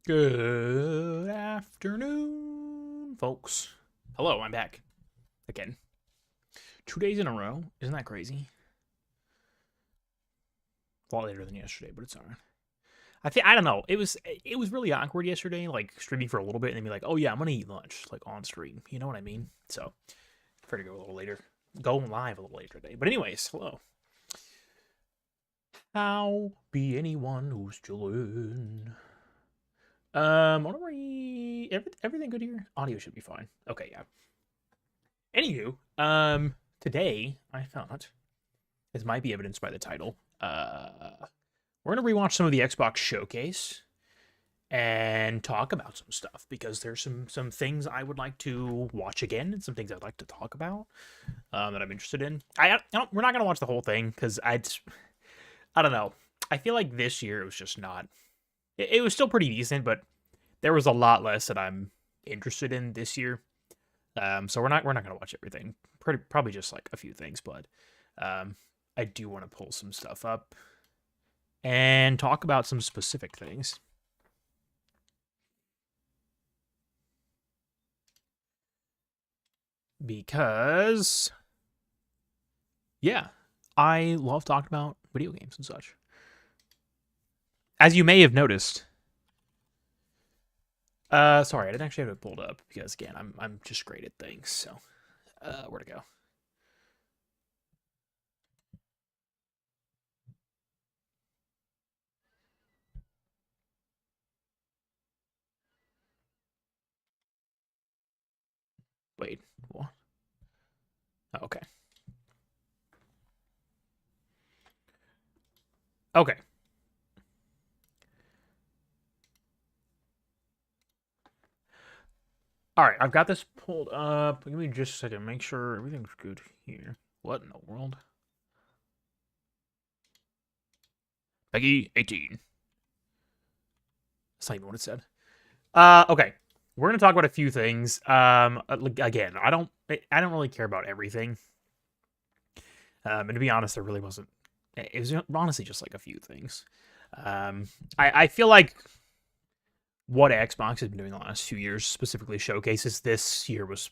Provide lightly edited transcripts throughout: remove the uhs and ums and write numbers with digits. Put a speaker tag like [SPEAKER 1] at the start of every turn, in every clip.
[SPEAKER 1] Good afternoon, folks. Hello, I'm back again. 2 days in a row. Isn't that crazy? A lot later than yesterday, but it's alright. I don't know. It was really awkward yesterday, like streaming for a little bit and then be like, oh yeah, I'm gonna eat lunch, like on stream. You know what I mean? So I prefer to go a little later. Go live a little later today. But anyways, hello. How be anyone who's chillin'? What are we? Everything good here? Audio should be fine. Okay, yeah. Anywho, today I thought, as might be evidenced by the title, we're gonna rewatch some of the Xbox Showcase and talk about some stuff because there's some things I would like to watch again and some things I'd like to talk about that I'm interested in. We're not gonna watch the whole thing because I don't know. I feel like this year it was just not. It was still pretty decent, but there was a lot less that I'm interested in this year. So we're not gonna watch everything. Probably just like a few things, but I do want to pull some stuff up and talk about some specific things. Because yeah, I love talking about video games and such. As you may have noticed. Sorry, I didn't actually have it pulled up because again, I'm just great at things. So, where to go? Wait, what? Oh, okay. Okay. All right, I've got this pulled up. Give me just a second. Make sure everything's good here. What in the world? Peggy 18. That's not even what it said. Okay. We're gonna talk about a few things. Again, I don't really care about everything. And to be honest, there really wasn't. It was honestly just like a few things. I feel like what Xbox has been doing the last few years, specifically showcases, this year was,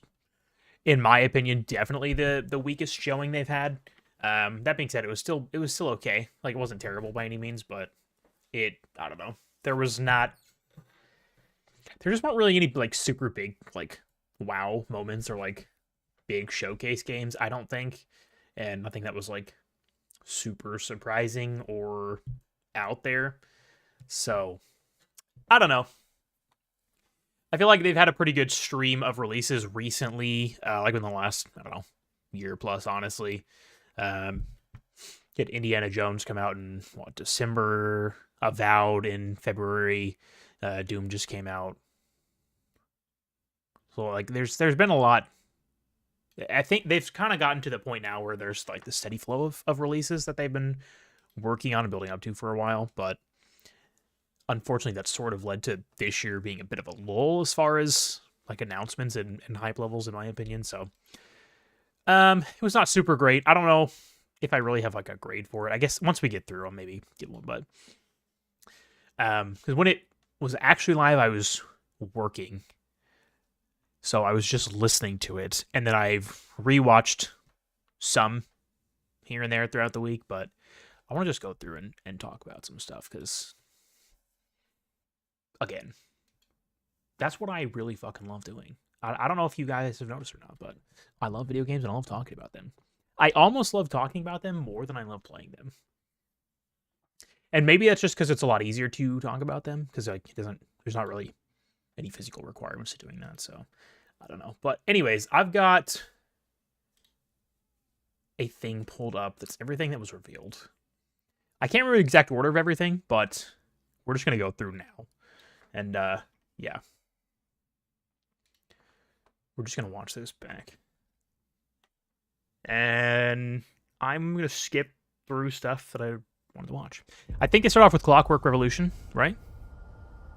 [SPEAKER 1] in my opinion, definitely the weakest showing they've had. That being said, it was still okay. Like it wasn't terrible by any means, but I don't know. There just weren't really any like super big like wow moments or like big showcase games, I don't think. And nothing that was like super surprising or out there. So I don't know. I feel like they've had a pretty good stream of releases recently, like in the last, I don't know, year plus, honestly. Um, Did Indiana Jones come out in what, December? Avowed in February. Doom just came out. So like, there's been a lot. I think they've kind of gotten to the point now where there's like the steady flow of releases that they've been working on and building up to for a while, but unfortunately that sort of led to this year being a bit of a lull as far as like announcements and hype levels, in my opinion. So it was not super great. I don't know if I really have like a grade for it. I guess once we get through, I'll maybe get one. But because when it was actually live, I was working, so I was just listening to it, and then I've rewatched some here and there throughout the week. But I want to just go through and talk about some stuff because, again, that's what I really fucking love doing. I don't know if you guys have noticed or not, but I love video games and I love talking about them. I almost love talking about them more than I love playing them. And maybe that's just because it's a lot easier to talk about them because like there's not really any physical requirements to doing that. So I don't know. But anyways, I've got a thing pulled up that's everything that was revealed. I can't remember the exact order of everything, but we're just gonna go through now. And yeah. We're just gonna watch this back. And I'm gonna skip through stuff that I wanted to watch. I think they start off with Clockwork Revolution, right?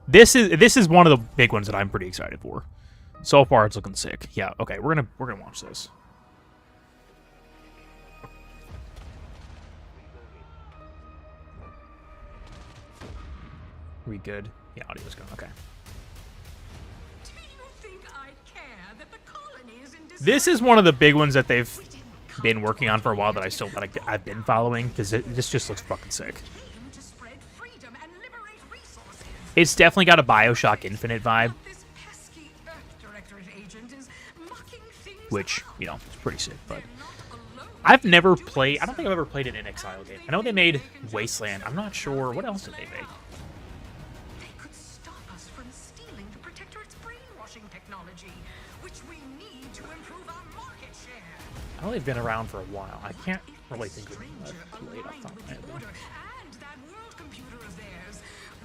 [SPEAKER 1] This is one of the big ones that I'm pretty excited for. So far, it's looking sick. Yeah. Okay. We're gonna watch this. We good? Yeah, audio's going. Okay.
[SPEAKER 2] Do you think I care that the colony is in
[SPEAKER 1] This is one of the big ones that they've been working on for a while that I've been following because this just looks fucking sick.
[SPEAKER 2] to spread freedom and liberate resources.
[SPEAKER 1] It's definitely got a BioShock Infinite vibe,
[SPEAKER 2] This pesky Earth Directorate agent is mucking things
[SPEAKER 1] which,
[SPEAKER 2] up.
[SPEAKER 1] you know, it's pretty sick. But
[SPEAKER 2] They're not alone.
[SPEAKER 1] I've never played. I don't think I've ever played an Exile game. I know they made Wasteland. I'm not sure what else did they make.
[SPEAKER 2] They could stop us from stealing the Protectorate's brainwashing technology, which we need to improve our market share.
[SPEAKER 1] I know they've been around for a while. I can't really think of
[SPEAKER 2] Stranger
[SPEAKER 1] that late off the top
[SPEAKER 2] aligned
[SPEAKER 1] of
[SPEAKER 2] with
[SPEAKER 1] my head.
[SPEAKER 2] the order and that world computer of theirs.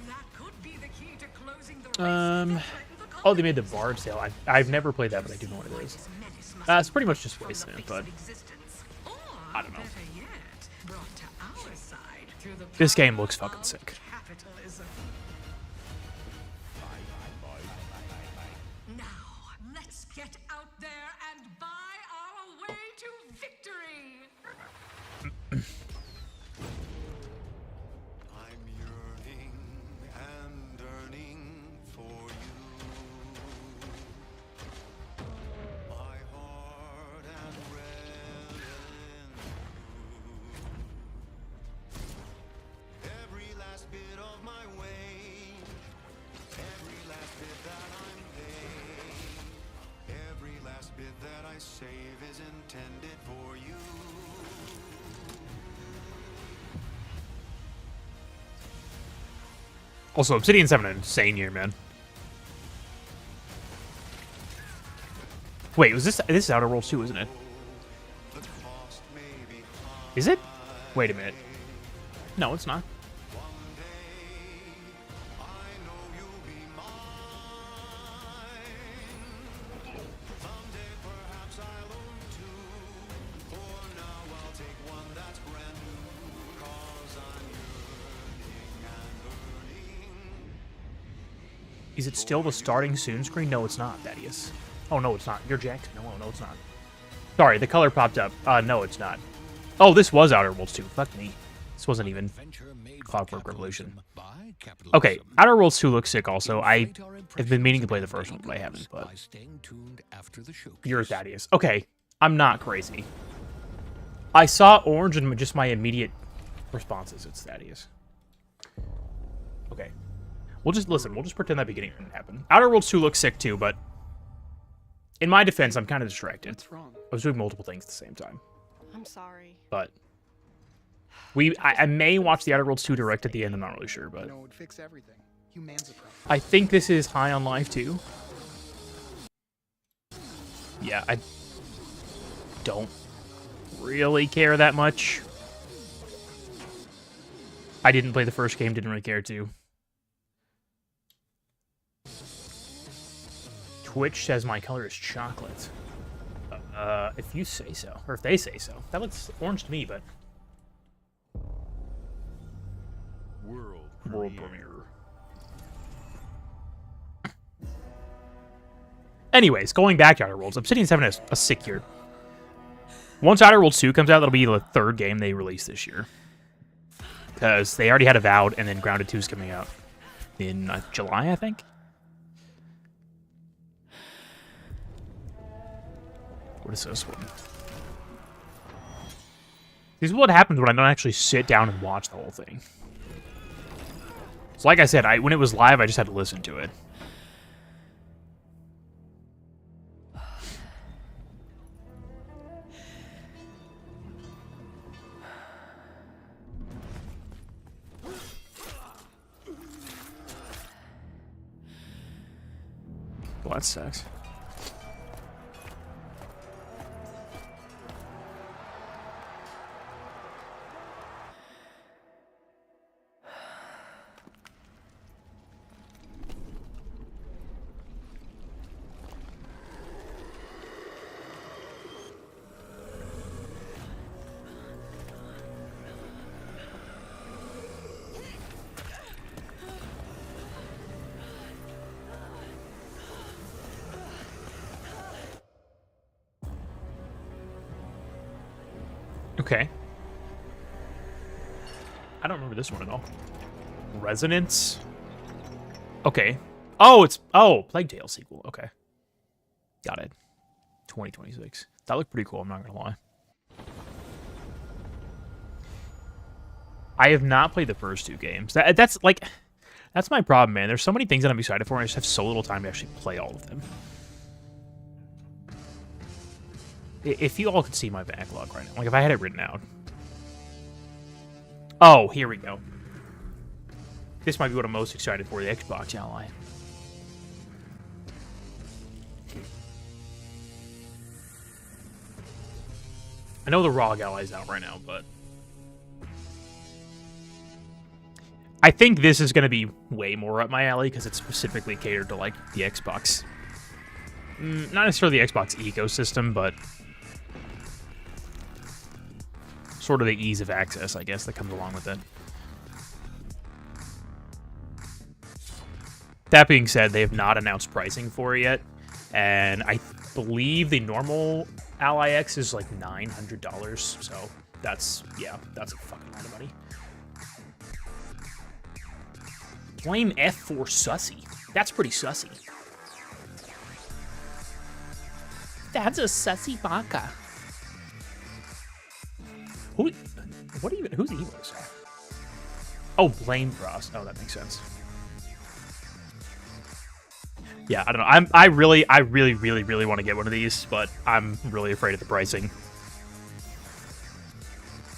[SPEAKER 2] That could be the key to closing the race
[SPEAKER 1] Um,
[SPEAKER 2] that threatened the
[SPEAKER 1] Oh, they made the Bard sale. I've never played that, but I do know what it is. It's pretty much just Wasteland, but I don't know. This game looks fucking sick.
[SPEAKER 2] Capitalism. Now, let's get out there and buy our way to victory.
[SPEAKER 3] I'm yearning and yearning for you. My heart and red and blue. Every last bit of my wage, every last bit that I'm paid, every last bit that I save is intended for you.
[SPEAKER 1] Also, Obsidian's having an insane year, man. Wait, was this is Outer Worlds 2, isn't it?
[SPEAKER 3] The cost may be high.
[SPEAKER 1] Is it? Wait a minute. No, it's not.
[SPEAKER 3] One day, I know you'll be mine. Someday, perhaps I'll own two. For now, I'll take one that's brand new. 'Cause I'm yearning and yearning.
[SPEAKER 1] Is it still the starting soon screen? No, it's not, Thaddeus. Oh, no, it's not. You're jacked? No, it's not. Sorry, the color popped up. No, it's not. Oh, this was Outer Worlds 2. Fuck me. This wasn't even Clockwork Revolution. Okay, Outer Worlds 2 looks sick also. I have been meaning to play the first one, but I haven't. But you're Thaddeus. Okay, I'm not crazy. I saw orange and just my immediate responses. It's Thaddeus. Okay. We'll just listen. We'll just pretend that beginning didn't happen. Outer Worlds 2 looks sick too, but in my defense, I'm kind of distracted.
[SPEAKER 4] What's wrong?
[SPEAKER 1] I was doing multiple things at the same time.
[SPEAKER 4] I'm sorry.
[SPEAKER 1] But I may watch the Outer Worlds 2 direct at the end. I'm not really sure, but
[SPEAKER 5] You know, it would fix everything. Human's a problem.
[SPEAKER 1] I think this is High on Life too. Yeah, I don't really care that much. I didn't play the first game, didn't really care to. Twitch says my color is chocolate. If you say so, or if they say so. That looks orange to me, but world premiere. Anyways, going back to Outer Worlds, Obsidian's having a sick year. Once Outer Worlds 2 comes out, that'll be the third game they release this year. Because they already had Avowed, and then Grounded 2 is coming out in July, I think. What is this one? This is what happens when I don't actually sit down and watch the whole thing. So like I said, when it was live, I just had to listen to it. Well, that sucks. Okay. I don't remember this one at all. Resonance? Okay. Oh, it's Plague Tale sequel. Okay, got it. 2026. That looked pretty cool. I'm not gonna lie. I have not played the first 2 games. That's my problem, man. There's so many things that I'm excited for, and I just have so little time to actually play all of them. If you all could see my backlog right now, like if I had it written out. Oh, here we go. This might be what I'm most excited for, the Xbox Ally. I know the ROG Ally's out right now, but I think this is going to be way more up my alley because it's specifically catered to, like, the Xbox. Not necessarily the Xbox ecosystem, but sort of the ease of access, I guess, that comes along with it. That being said, they have not announced pricing for it yet, and I believe the normal Ally X is like $900, so that's a fucking lot of money. Blame F4 sussy. That's pretty sussy. That's a sussy baka. Who's Evos? Oh, Blame Frost. Oh, that makes sense. Yeah, I don't know. I really want to get one of these, but I'm really afraid of the pricing.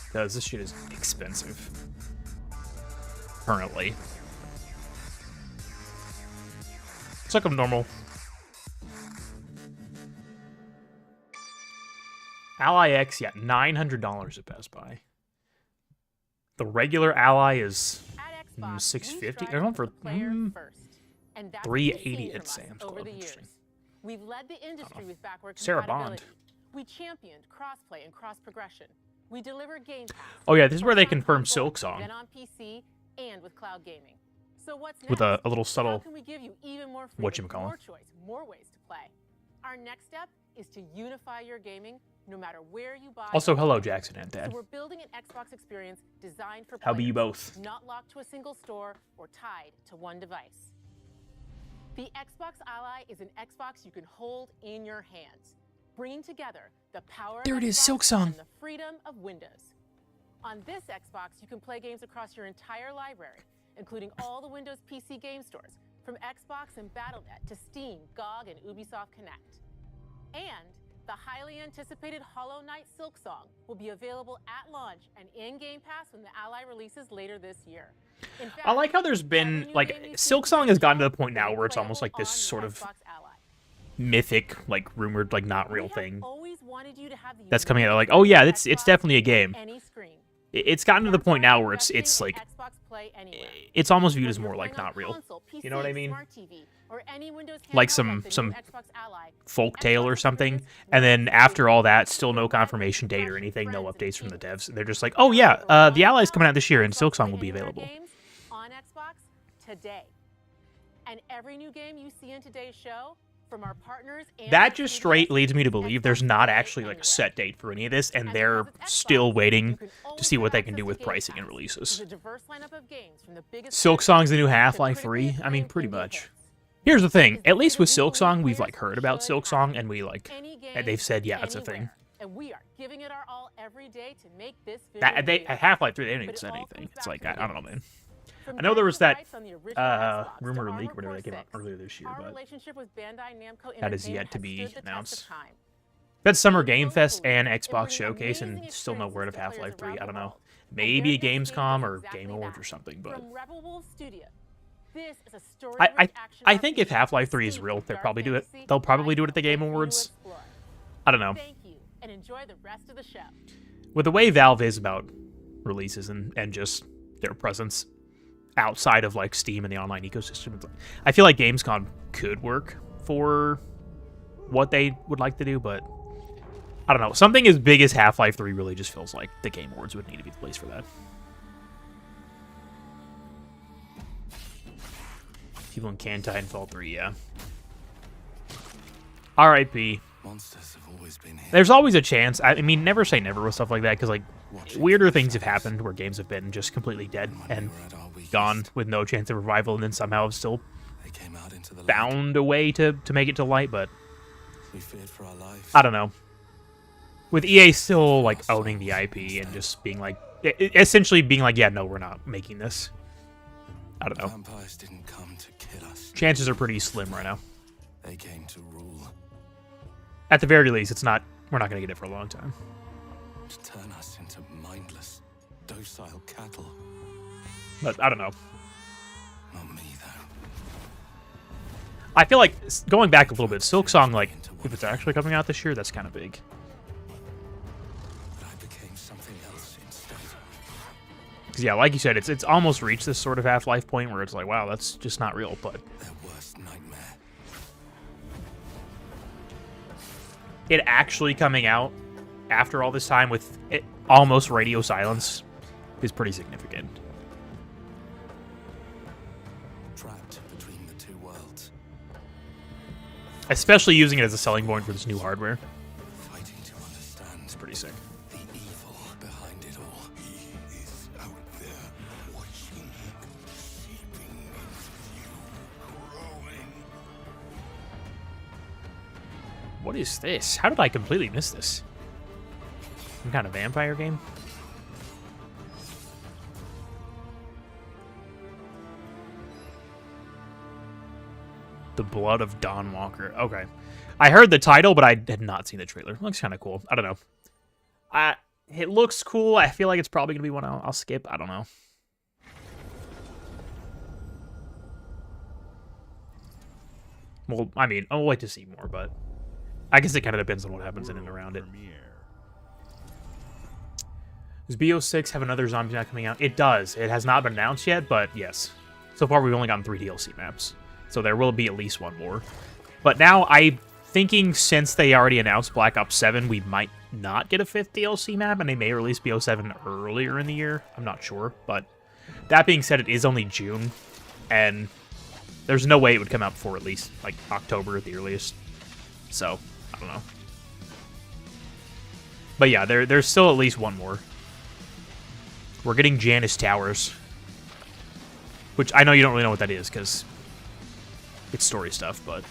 [SPEAKER 1] Because this shit is expensive. Currently. It's like a normal Ally X, yeah, $900 at Best Buy. The regular Ally is $650. They're going for $380 at Sam's Club. Interesting.
[SPEAKER 4] We've led the industry with backward
[SPEAKER 1] Sarah
[SPEAKER 4] compatibility.
[SPEAKER 1] Bond.
[SPEAKER 4] We championed crossplay and cross progression. We deliver Game Pass.
[SPEAKER 1] Oh yeah, this is where they
[SPEAKER 4] first on
[SPEAKER 1] confirm
[SPEAKER 4] console,
[SPEAKER 1] Silksong.
[SPEAKER 4] then on PC and with cloud gaming. So what's next?
[SPEAKER 1] With a little subtle
[SPEAKER 4] How can we give you even more freedom,
[SPEAKER 1] whatchamacallit.
[SPEAKER 4] more choice, more ways to play? Our next step is to unify your gaming no matter where you buy.
[SPEAKER 1] Also, hello, Jackson and Dad.
[SPEAKER 4] So we're building an Xbox experience designed for
[SPEAKER 1] How be you
[SPEAKER 4] players,
[SPEAKER 1] both?
[SPEAKER 4] not locked to a single store or tied to one device. The Xbox Ally is an Xbox you can hold in your hands, bringing together the power
[SPEAKER 1] There
[SPEAKER 4] of
[SPEAKER 1] it is,
[SPEAKER 4] Xbox
[SPEAKER 1] Silksong.
[SPEAKER 4] and the freedom of Windows. On this Xbox, you can play games across your entire library, including all the Windows PC game stores, from Xbox and Battle.net to Steam, GOG, and Ubisoft Connect. And the highly anticipated Hollow Knight Silksong will be available at launch and in Game Pass when the Ally releases later this year. In fact,
[SPEAKER 1] I like how there's been,
[SPEAKER 4] every new
[SPEAKER 1] like,
[SPEAKER 4] game you see
[SPEAKER 1] Silksong has gotten to the point
[SPEAKER 4] will
[SPEAKER 1] now
[SPEAKER 4] be
[SPEAKER 1] where it's almost like
[SPEAKER 4] playable
[SPEAKER 1] this
[SPEAKER 4] on
[SPEAKER 1] sort
[SPEAKER 4] the
[SPEAKER 1] of
[SPEAKER 4] Xbox Ally.
[SPEAKER 1] mythic, like, rumored, like, not real
[SPEAKER 4] We have
[SPEAKER 1] thing
[SPEAKER 4] always wanted you to have the
[SPEAKER 1] that's coming out.
[SPEAKER 4] unique
[SPEAKER 1] Like, oh yeah,
[SPEAKER 4] Xbox
[SPEAKER 1] it's definitely a game.
[SPEAKER 4] any screen.
[SPEAKER 1] It's gotten to the
[SPEAKER 4] That's
[SPEAKER 1] point
[SPEAKER 4] why
[SPEAKER 1] now
[SPEAKER 4] we're
[SPEAKER 1] where it's
[SPEAKER 4] investing in
[SPEAKER 1] like,
[SPEAKER 4] Xbox Play Anywhere.
[SPEAKER 1] it's almost viewed as
[SPEAKER 4] Whether
[SPEAKER 1] more
[SPEAKER 4] you're
[SPEAKER 1] like
[SPEAKER 4] playing on
[SPEAKER 1] not real.
[SPEAKER 4] console,
[SPEAKER 1] You know what I
[SPEAKER 4] PC,
[SPEAKER 1] mean?
[SPEAKER 4] Smart TV, or any Windows
[SPEAKER 1] Like
[SPEAKER 4] handheld
[SPEAKER 1] some
[SPEAKER 4] like the new Xbox Ally,
[SPEAKER 1] folk tale or
[SPEAKER 4] Xbox
[SPEAKER 1] something,
[SPEAKER 4] experience
[SPEAKER 1] and
[SPEAKER 4] will
[SPEAKER 1] then
[SPEAKER 4] be
[SPEAKER 1] after all that, still
[SPEAKER 4] free.
[SPEAKER 1] no confirmation date or
[SPEAKER 4] Fresh
[SPEAKER 1] anything, no
[SPEAKER 4] friends and
[SPEAKER 1] updates from the
[SPEAKER 4] teammates.
[SPEAKER 1] devs. They're just like, oh yeah, the Ally's coming out this year, and
[SPEAKER 4] Xbox
[SPEAKER 1] Silksong
[SPEAKER 4] Play
[SPEAKER 1] will be
[SPEAKER 4] Anywhere
[SPEAKER 1] available.
[SPEAKER 4] games on Xbox today. And every new game you see in today's show, from our partners and
[SPEAKER 1] That
[SPEAKER 4] our
[SPEAKER 1] just
[SPEAKER 4] studios,
[SPEAKER 1] straight leads me to believe there's
[SPEAKER 4] Xbox
[SPEAKER 1] not
[SPEAKER 4] Play
[SPEAKER 1] actually like a
[SPEAKER 4] Anywhere.
[SPEAKER 1] set date for any of this, and
[SPEAKER 4] And
[SPEAKER 1] they're
[SPEAKER 4] because it's
[SPEAKER 1] still
[SPEAKER 4] Xbox,
[SPEAKER 1] waiting
[SPEAKER 4] you can
[SPEAKER 1] to
[SPEAKER 4] always
[SPEAKER 1] see what
[SPEAKER 4] have
[SPEAKER 1] they can
[SPEAKER 4] access
[SPEAKER 1] do
[SPEAKER 4] to
[SPEAKER 1] with
[SPEAKER 4] Game
[SPEAKER 1] pricing and
[SPEAKER 4] Pass,
[SPEAKER 1] releases.
[SPEAKER 4] with a diverse lineup of games from the biggest
[SPEAKER 1] Silksong's the new
[SPEAKER 4] to
[SPEAKER 1] Half-Life
[SPEAKER 4] critically
[SPEAKER 1] 3. I mean,
[SPEAKER 4] acclaimed
[SPEAKER 1] pretty
[SPEAKER 4] indie
[SPEAKER 1] much.
[SPEAKER 4] hits.
[SPEAKER 1] Here's the thing,
[SPEAKER 4] Is
[SPEAKER 1] at least with
[SPEAKER 4] that we believe
[SPEAKER 1] Silksong, we've like
[SPEAKER 4] players
[SPEAKER 1] heard about
[SPEAKER 4] should have
[SPEAKER 1] Silksong,
[SPEAKER 4] it.
[SPEAKER 1] and we like,
[SPEAKER 4] Any game,
[SPEAKER 1] and they've said, yeah, it's a thing.
[SPEAKER 4] anywhere. And we are giving it our all every day to make this
[SPEAKER 1] That they
[SPEAKER 4] vision
[SPEAKER 1] at Half-Life 3, they didn't
[SPEAKER 4] But
[SPEAKER 1] even
[SPEAKER 4] it
[SPEAKER 1] say
[SPEAKER 4] all
[SPEAKER 1] anything.
[SPEAKER 4] comes
[SPEAKER 1] It's
[SPEAKER 4] back
[SPEAKER 1] like
[SPEAKER 4] to
[SPEAKER 1] I don't know, man.
[SPEAKER 4] From
[SPEAKER 1] I know there was that
[SPEAKER 4] rights on the original Xbox to
[SPEAKER 1] rumor leak,
[SPEAKER 4] Armored
[SPEAKER 1] whatever
[SPEAKER 4] Core
[SPEAKER 1] that came out
[SPEAKER 4] 6,
[SPEAKER 1] earlier this year,
[SPEAKER 4] our
[SPEAKER 1] but
[SPEAKER 4] relationship with Bandai Namco
[SPEAKER 1] that is yet
[SPEAKER 4] Entertainment
[SPEAKER 1] to
[SPEAKER 4] has
[SPEAKER 1] be
[SPEAKER 4] stood the test of
[SPEAKER 1] announced.
[SPEAKER 4] time.
[SPEAKER 1] That's Summer
[SPEAKER 4] We
[SPEAKER 1] Game
[SPEAKER 4] both
[SPEAKER 1] Fest
[SPEAKER 4] believe
[SPEAKER 1] and
[SPEAKER 4] in
[SPEAKER 1] Xbox
[SPEAKER 4] bringing
[SPEAKER 1] Showcase,
[SPEAKER 4] amazing
[SPEAKER 1] and still no word of
[SPEAKER 4] experiences to
[SPEAKER 1] Half-Life
[SPEAKER 4] players
[SPEAKER 1] 3. I don't
[SPEAKER 4] around
[SPEAKER 1] know.
[SPEAKER 4] the
[SPEAKER 1] Maybe a
[SPEAKER 4] their next game
[SPEAKER 1] Gamescom
[SPEAKER 4] does
[SPEAKER 1] or
[SPEAKER 4] exactly
[SPEAKER 1] Game Awards
[SPEAKER 4] that.
[SPEAKER 1] or something, but
[SPEAKER 4] From Rebel Wolf Studio, this is a story
[SPEAKER 1] I think if Half-Life 3 is real, they'll probably do it. They'll probably do it at the Game Awards. I don't know.
[SPEAKER 4] Thank you, and enjoy the rest of the show.
[SPEAKER 1] With the way Valve is about releases and just their presence outside of like Steam and the online ecosystem, it's like, I feel like Gamescom could work for what they would like to do, but I don't know. Something as big as Half-Life 3 really just feels like the Game Awards would need to be the place for that. People in Can Titanfall 3, yeah. R.I.P.
[SPEAKER 3] Monsters have always been here.
[SPEAKER 1] There's always a chance. I mean, never say never with stuff like that, because like
[SPEAKER 3] Watching
[SPEAKER 1] weirder
[SPEAKER 3] from
[SPEAKER 1] things have
[SPEAKER 3] shadows.
[SPEAKER 1] happened where games have been just completely dead
[SPEAKER 3] When
[SPEAKER 1] and
[SPEAKER 3] we were at our weakest,
[SPEAKER 1] gone with no chance of revival, and then somehow have still
[SPEAKER 3] They came out into the light.
[SPEAKER 1] found a way to make it to light, but
[SPEAKER 3] We feared for our lives.
[SPEAKER 1] I don't know. With EA still like owning the IP and just being like, essentially being like, yeah, no, we're not making this. I don't know.
[SPEAKER 3] Vampires didn't come to kill us.
[SPEAKER 1] Chances are pretty slim right now.
[SPEAKER 3] They came to rule,
[SPEAKER 1] At the very least, it's not. We're not gonna get it for a long time.
[SPEAKER 3] to turn us into mindless, docile cattle.
[SPEAKER 1] But I don't know.
[SPEAKER 3] Not me, though.
[SPEAKER 1] I feel like going back a little bit, Silksong, like if it's actually coming out this year, that's kind of big.
[SPEAKER 3] But I became something else instead.
[SPEAKER 1] Because yeah, like you said, it's almost reached this sort of half-life point where it's like, wow, that's just not real. But
[SPEAKER 3] Their worst nightmare.
[SPEAKER 1] it actually coming out after all this time with almost radio silence is pretty significant.
[SPEAKER 3] Trapped between the two worlds.
[SPEAKER 1] Especially using it as a selling point for this new hardware.
[SPEAKER 3] Fighting to understand
[SPEAKER 1] It's pretty sick.
[SPEAKER 3] the evil behind it all. He is out there watching, seeping into you, growing.
[SPEAKER 1] What is this? How did I completely miss this? Some kind of vampire game? The Blood of Dawn Walker. Okay. I heard the title, but I had not seen the trailer. It looks kind of cool. I don't know. It looks cool. I feel like it's probably going to be one I'll skip. I don't know. Well, I mean, I'll wait to see more, but I guess it kind of depends on what happens in and around it. Does BO6 have another zombie map coming out? It does. It has not been announced yet, but yes. So far, we've only gotten 3 DLC maps. So there will be at least one more. But now, I'm thinking since they already announced Black Ops 7, we might not get a 5th DLC map, and they may release BO7 earlier in the year. I'm not sure. But that being said, it is only June, and there's no way it would come out before at least like October at the earliest. So, I don't know. But yeah, there's still at least one more. We're getting Janus Towers. Which I know you don't really know what that is, because it's story stuff, but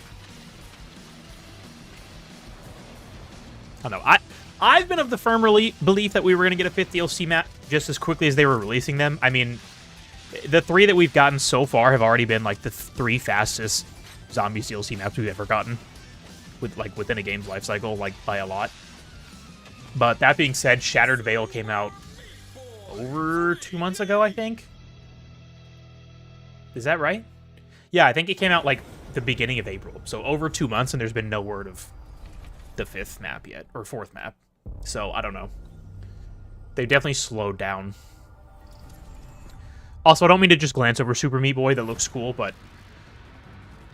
[SPEAKER 1] I don't know. I've been of the firm belief that we were going to get a 5th DLC map just as quickly as they were releasing them. I mean, the 3 that we've gotten so far have already been like the 3 fastest Zombies DLC maps we've ever gotten, within a game's life cycle, like by a lot. But that being said, Shattered Veil came out over 2 months ago, I think. Is that right? Yeah, I think it came out like the beginning of April. So over 2 months, and there's been no word of the 5th map yet, or 4th map. So I don't know. They've definitely slowed down. Also, I don't mean to just glance over Super Meat Boy. That looks cool, but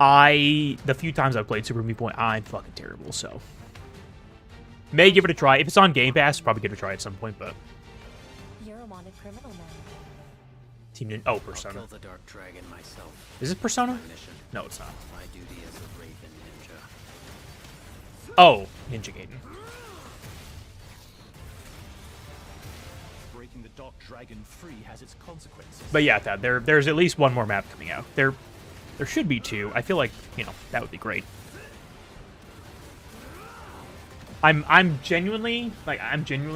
[SPEAKER 1] the few times I've played Super Meat Boy, I'm fucking terrible. So may give it a try. If it's on Game Pass, probably give it a try at some point. But
[SPEAKER 4] You're a wanted criminal now.
[SPEAKER 1] Team Ninja. Oh, Persona.
[SPEAKER 6] Kill the Dark Dragon myself.
[SPEAKER 1] Is it Persona?
[SPEAKER 6] Mission.
[SPEAKER 1] No, it's not.
[SPEAKER 6] My duty as a Raven Ninja.
[SPEAKER 1] Oh, Ninja Gaiden.
[SPEAKER 7] Breaking the Dark Dragon free has its consequences.
[SPEAKER 1] But yeah, Thad, there's at least one more map coming out. There should be 2. I feel like, that would be great. I'm genuinely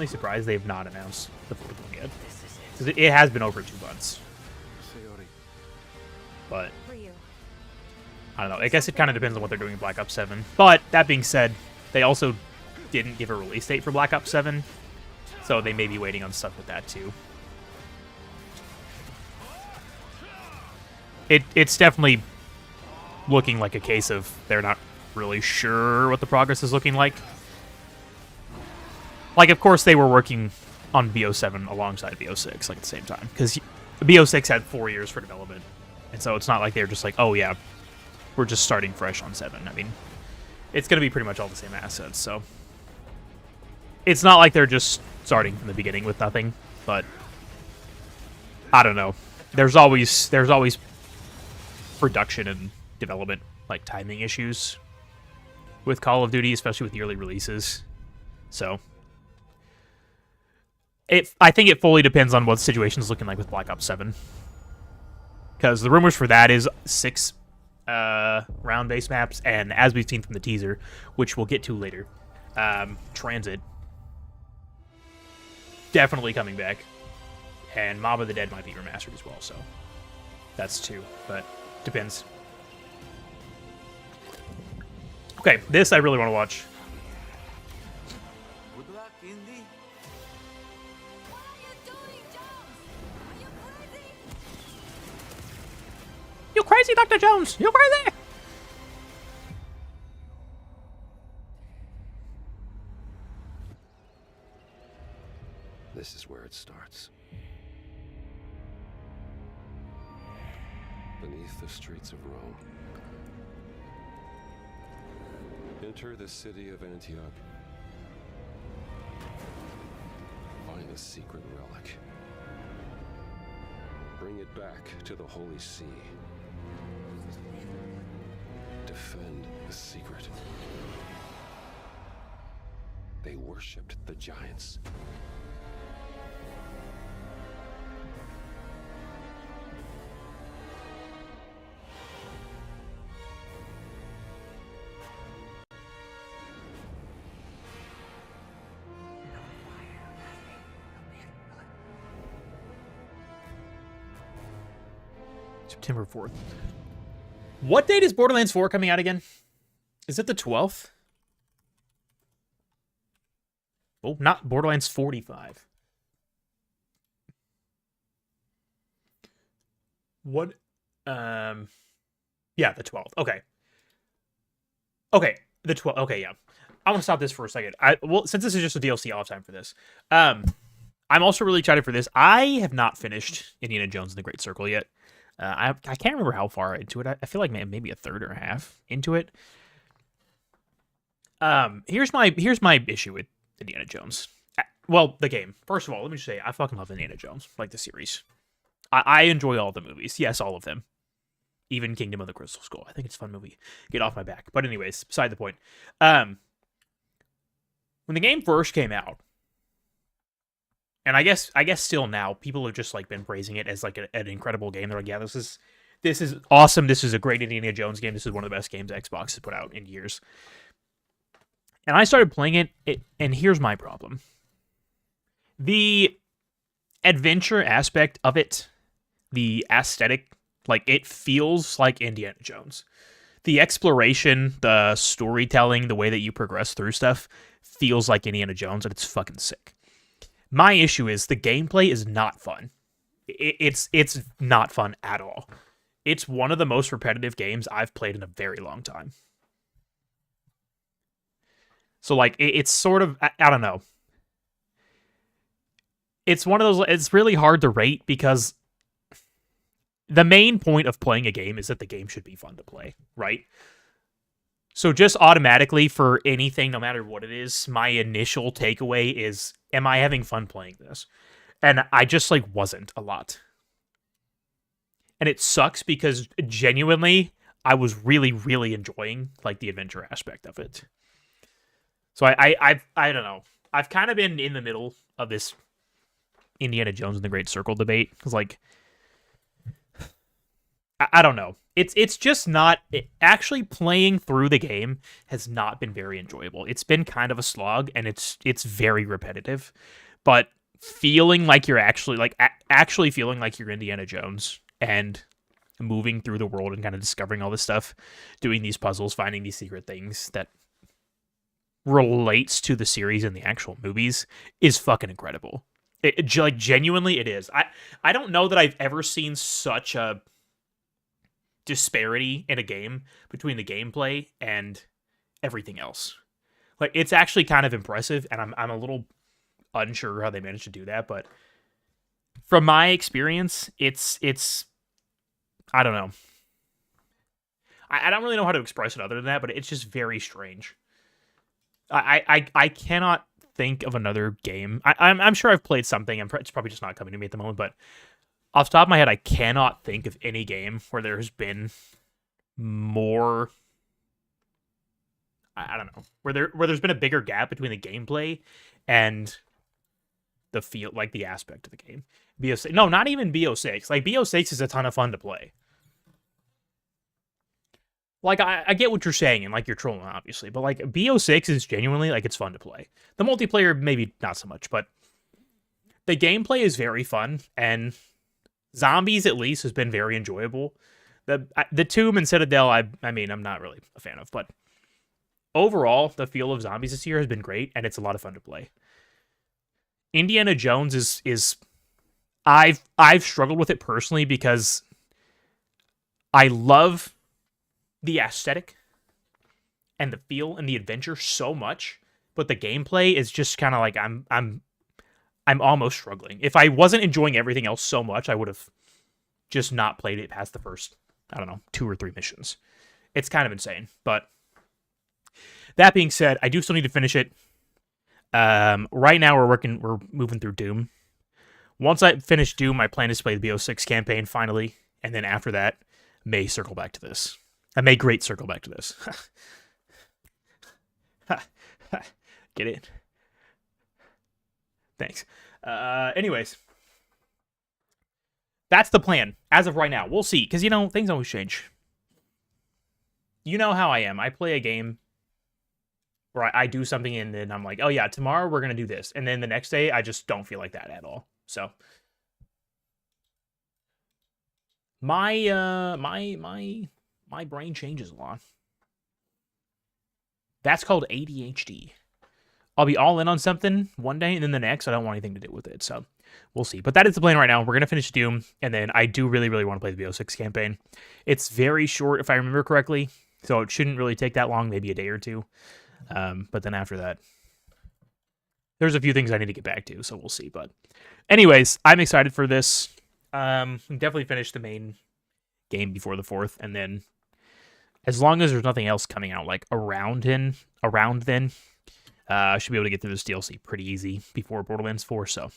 [SPEAKER 1] surprised they've not announced the 4th one yet. Because it has been over 2 months. But
[SPEAKER 4] Ryu.
[SPEAKER 1] I don't know. I guess it kind of depends on what they're doing in Black Ops 7. But that being said, they also didn't give a release date for Black Ops 7. So they may be waiting on stuff with that too. It's definitely looking like a case of they're not really sure what the progress is looking like. Like, of course, they were working on BO7 alongside BO6, like, at the same time. Because BO6 had 4 years for development. And so it's not like they're just like, oh, yeah, we're just starting fresh on 7. I mean, it's going to be pretty much all the same assets, so it's not like they're just starting from the beginning with nothing, but I don't know. There's always production and development, like, timing issues with Call of Duty, especially with yearly releases. So I think it fully depends on what the situation's looking like with Black Ops 7. Because the rumors for that is 6 round-based maps, and as we've seen from the teaser, which we'll get to later, Transit definitely coming back, and Mob of the Dead might be remastered as well, so that's two, but depends. Okay, this I really want to watch.
[SPEAKER 6] Good luck, Indy.
[SPEAKER 2] What are you doing, Jones? Are you crazy?
[SPEAKER 1] You crazy, Dr. Jones! You crazy!
[SPEAKER 3] This is where it starts. Beneath the streets of Rome. Enter the city of Antioch. Find a secret relic. Bring it back to the Holy See. Defend the secret. They worshipped the giants.
[SPEAKER 1] September 4th. What date is Borderlands 4 coming out again? Is it the 12th? Oh, not Borderlands 45. What? Yeah, the 12th. Okay. Okay, the 12th. Okay, yeah. I want to stop this for a second. Well, since this is just a DLC, I'll have time for this. I'm also really excited for this. I have not finished Indiana Jones and the Great Circle yet. I can't remember how far into it. I feel like maybe a third or a half into it. Here's my issue with Indiana Jones. Well, the game. First of all, let me just say I fucking love Indiana Jones, like the series. I enjoy all the movies. Yes, all of them. Even Kingdom of the Crystal Skull. I think it's a fun movie. Get off my back. But anyways, beside the point. When the game first came out, and I guess still now, people have just like been praising it as like an incredible game. They're like, yeah, this is awesome. This is a great Indiana Jones game. This is one of the best games Xbox has put out in years. And I started playing it, and here's my problem. The adventure aspect of it, the aesthetic, like it feels like Indiana Jones. The exploration, the storytelling, the way that you progress through stuff feels like Indiana Jones, and it's fucking sick. My issue is the gameplay is not fun. It's not fun at all. It's one of the most repetitive games I've played in a very long time. So like it's sort of I don't know. It's one of those. It's really hard to rate because the main point of playing a game is that the game should be fun to play, right? So just automatically for anything, no matter what it is, my initial takeaway is, am I having fun playing this? And I just like wasn't a lot. And it sucks because genuinely I was really, really enjoying like the adventure aspect of it. So I don't know. I've kind of been in the middle of this Indiana Jones and the Great Circle debate because like I don't know. It's just not actually playing through the game has not been very enjoyable. It's been kind of a slog and it's very repetitive, but feeling like you're actually feeling like you're Indiana Jones and moving through the world and kind of discovering all this stuff, doing these puzzles, finding these secret things that relates to the series and the actual movies is fucking incredible. Like genuinely it is. I don't know that I've ever seen such a disparity in a game between the gameplay and everything else. Like it's actually kind of impressive, and I'm a little unsure how they managed to do that, but from my experience, it's I don't know. I don't really know how to express it other than that, but it's just very strange. I cannot think of another game. I'm sure I've played something. It's probably just not coming to me at the moment, but off the top of my head, I cannot think of any game where there's been more. I don't know where there's been a bigger gap between the gameplay and the feel, like the aspect of the game. No, not even BO6. Like BO6 is a ton of fun to play. Like, I get what you're saying, and like you're trolling, obviously, but like BO6 is genuinely like it's fun to play. The multiplayer maybe not so much, but the gameplay is very fun, and Zombies at least has been very enjoyable. The Tomb and Citadel, I mean, I'm not really a fan of, but overall, the feel of Zombies this year has been great, and it's a lot of fun to play. Indiana Jones is I've struggled with it personally because I love the aesthetic and the feel and the adventure so much, but the gameplay is just kind of like I'm almost struggling. If I wasn't enjoying everything else so much, I would have just not played it past the first, I don't know, 2 or 3 missions. It's kind of insane, but that being said, I do still need to finish it. Right now we're moving through Doom. Once I finish Doom, my plan is to play the BO6 campaign finally, and then after that, may circle back to this. I may great circle back to this. Get it? Thanks. Anyways, that's the plan as of right now. We'll see, because, you know, things always change. You know how I am. I play a game where I do something and then I'm like, oh yeah, tomorrow we're going to do this. And then the next day, I just don't feel like that at all. So my brain changes a lot. That's called ADHD. I'll be all in on something one day, and then the next, I don't want anything to do with it. So we'll see. But that is the plan right now. We're going to finish Doom, and then I do really, really want to play the BO6 campaign. It's very short, if I remember correctly, so it shouldn't really take that long, maybe a day or two. But then after that, there's a few things I need to get back to, so we'll see. But anyways, I'm excited for this. Definitely finish the main game before the 4th, and then as long as there's nothing else coming out like around then, I should be able to get through this DLC pretty easy before Borderlands 4. So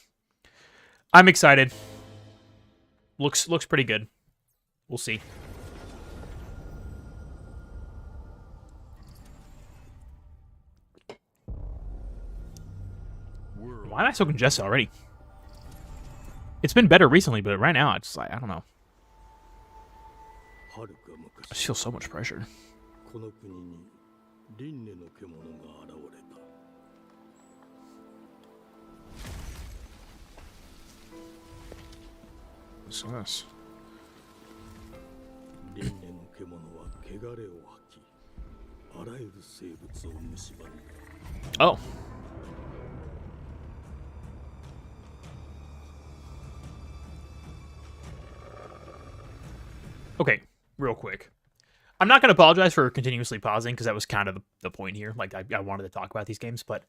[SPEAKER 1] I'm excited. Looks pretty good. We'll see. Why am I so congested already? It's been better recently, but right now it's like, I don't know. I just feel so much pressure. What's this? Oh. Okay, real quick. I'm not going to apologize for continuously pausing because that was kind of the point here. Like, I wanted to talk about these games, but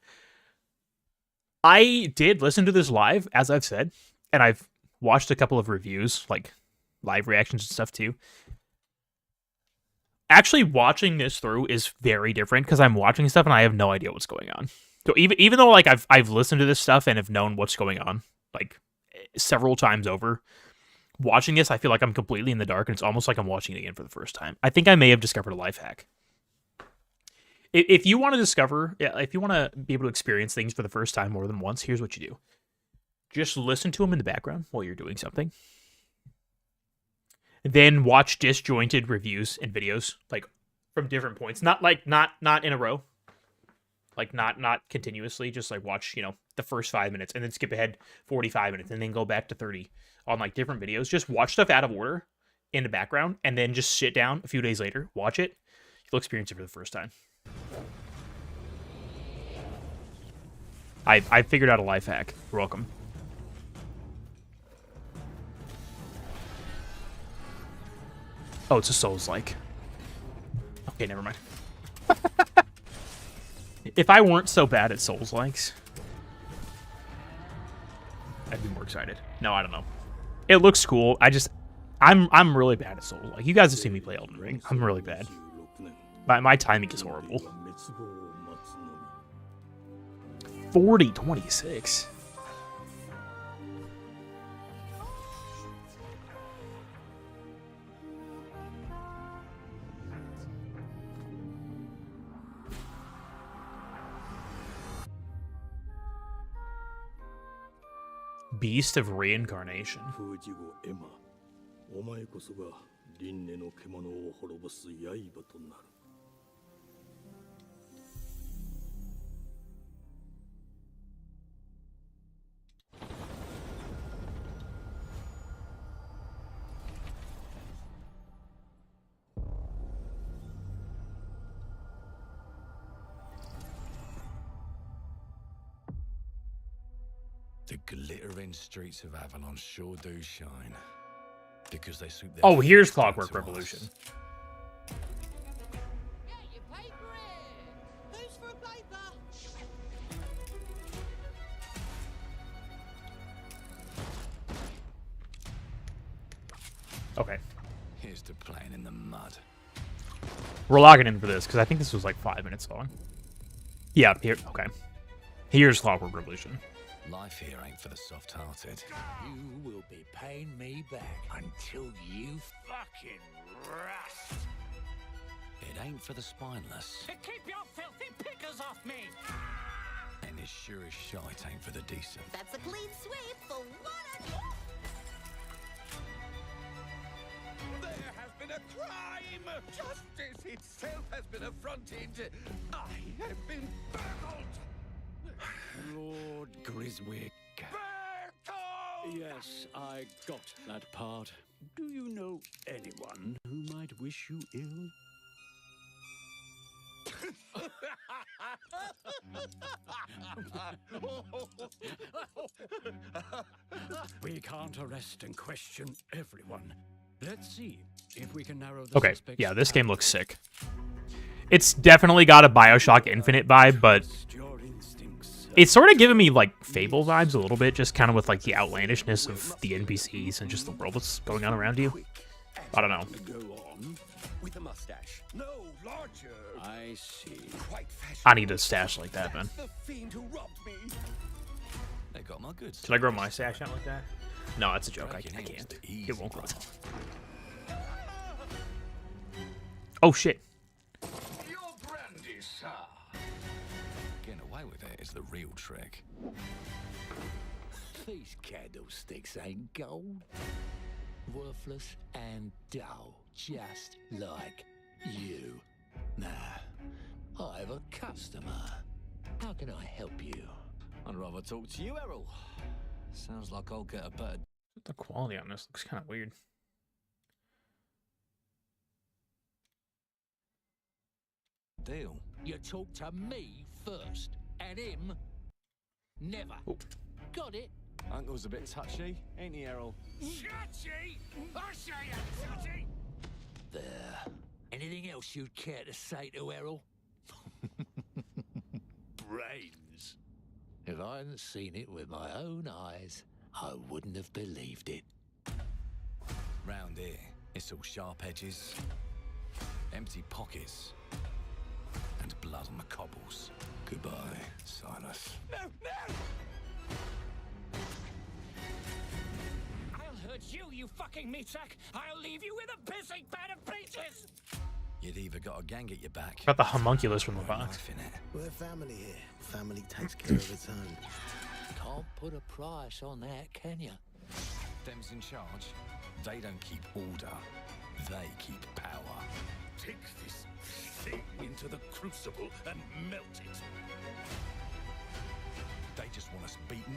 [SPEAKER 1] I did listen to this live, as I've said, and I've watched a couple of reviews, like live reactions and stuff too. Actually, watching this through is very different because I'm watching stuff and I have no idea what's going on. So even though like I've listened to this stuff and have known what's going on like several times over, watching this I feel like I'm completely in the dark and it's almost like I'm watching it again for the first time. I think I may have discovered a life hack. If you want to be able to experience things for the first time more than once, here's what you do. Just listen to them in the background while you're doing something. Then watch disjointed reviews and videos, like from different points. Not in a row. Like not continuously. Just like watch, the first 5 minutes and then skip ahead 45 minutes and then go back to 30 on like different videos. Just watch stuff out of order in the background and then just sit down a few days later, watch it. You'll experience it for the first time. I figured out a life hack. You're welcome. Oh, it's a Souls-like. Okay, never mind. If I weren't so bad at Souls-likes, I'd be more excited. No, I don't know. It looks cool. I'm really bad at Souls. Like, you guys have seen me play Elden Ring. I'm really bad. My timing is horrible. 40-26. Beast of Reincarnation.
[SPEAKER 8] 輪廻の獣を滅ぼす刃となる。
[SPEAKER 9] The glittering streets of Avalon sure do shine. Because they suit their
[SPEAKER 1] Oh, here's
[SPEAKER 9] fits down
[SPEAKER 1] Clockwork
[SPEAKER 9] to us.
[SPEAKER 1] Revolution. Okay.
[SPEAKER 9] Here's to playing in the mud.
[SPEAKER 1] We're logging in for this because I think this was like 5 minutes long. Yeah, here. Okay. Here's Clockwork Revolution.
[SPEAKER 9] Life here ain't for the soft-hearted.
[SPEAKER 6] You will be paying me back until you fucking rust.
[SPEAKER 9] It ain't for the spineless.
[SPEAKER 2] Keep your filthy pickers off me!
[SPEAKER 9] And as sure as shite ain't for the decent.
[SPEAKER 10] That's a clean sweep for one.
[SPEAKER 11] There has been a crime! Justice itself has been affronted! I have been baffled!
[SPEAKER 6] Lord Griswick.
[SPEAKER 11] Bertolt!
[SPEAKER 7] Yes, I got that part. Do you know anyone who might wish you ill? We can't arrest and question everyone. Let's see if we can narrow the
[SPEAKER 1] Okay,
[SPEAKER 7] suspects
[SPEAKER 1] yeah, this game
[SPEAKER 7] down.
[SPEAKER 1] looks sick. It's definitely got a BioShock Infinite vibe, but
[SPEAKER 7] Your instincts.
[SPEAKER 1] it's sort of giving me like Fable vibes a little bit, just kind of with like the outlandishness of the NPCs and just the world that's going on around you. I don't know.
[SPEAKER 7] Go on.
[SPEAKER 11] With a mustache. No, larger.
[SPEAKER 7] I see.
[SPEAKER 11] Quite fashionable.
[SPEAKER 1] I need a stash like that, man.
[SPEAKER 11] The fiend who robbed me.
[SPEAKER 9] They got my goods.
[SPEAKER 1] Should I grow my stash out like that? No, it's a joke. I
[SPEAKER 9] Dragging
[SPEAKER 1] can't.
[SPEAKER 9] in was the
[SPEAKER 1] It
[SPEAKER 9] easy
[SPEAKER 1] won't grow.
[SPEAKER 9] part.
[SPEAKER 1] Oh shit.
[SPEAKER 11] Your brandy, sir.
[SPEAKER 9] Getting away with it is the real trick.
[SPEAKER 6] These candlesticks ain't gold. Worthless and dull, just like you. Nah, I have a customer. How can I help you?
[SPEAKER 9] I'd rather talk to you, Errol. Sounds like I'll get a better
[SPEAKER 1] The quality on this looks kind of weird.
[SPEAKER 9] deal.
[SPEAKER 6] You talk to me first, and him never.
[SPEAKER 1] Oh.
[SPEAKER 6] Got it?
[SPEAKER 9] Uncle's a bit touchy, ain't he, Errol?
[SPEAKER 11] Chachi! I say I'm touchy!
[SPEAKER 6] There. Anything else you'd care to say to Errol? Brains. If I hadn't seen it with my own eyes, I wouldn't have believed it.
[SPEAKER 9] Round here, it's all sharp edges, empty pockets, and blood on the cobbles. Goodbye, Silas.
[SPEAKER 11] No, no!
[SPEAKER 2] I'll hurt you, you fucking meatsack! I'll leave you with a pissing bed of peaches!
[SPEAKER 9] You'd either got a gang at your back,
[SPEAKER 1] Got the homunculus from the
[SPEAKER 9] or a
[SPEAKER 1] box.
[SPEAKER 9] knife in it.
[SPEAKER 6] We're family here. Family takes care of its own. Can't put a price on that, can you?
[SPEAKER 9] Them's in charge. They don't keep order. They keep power.
[SPEAKER 11] Take this thing into the crucible and melt it.
[SPEAKER 9] They just want us beaten,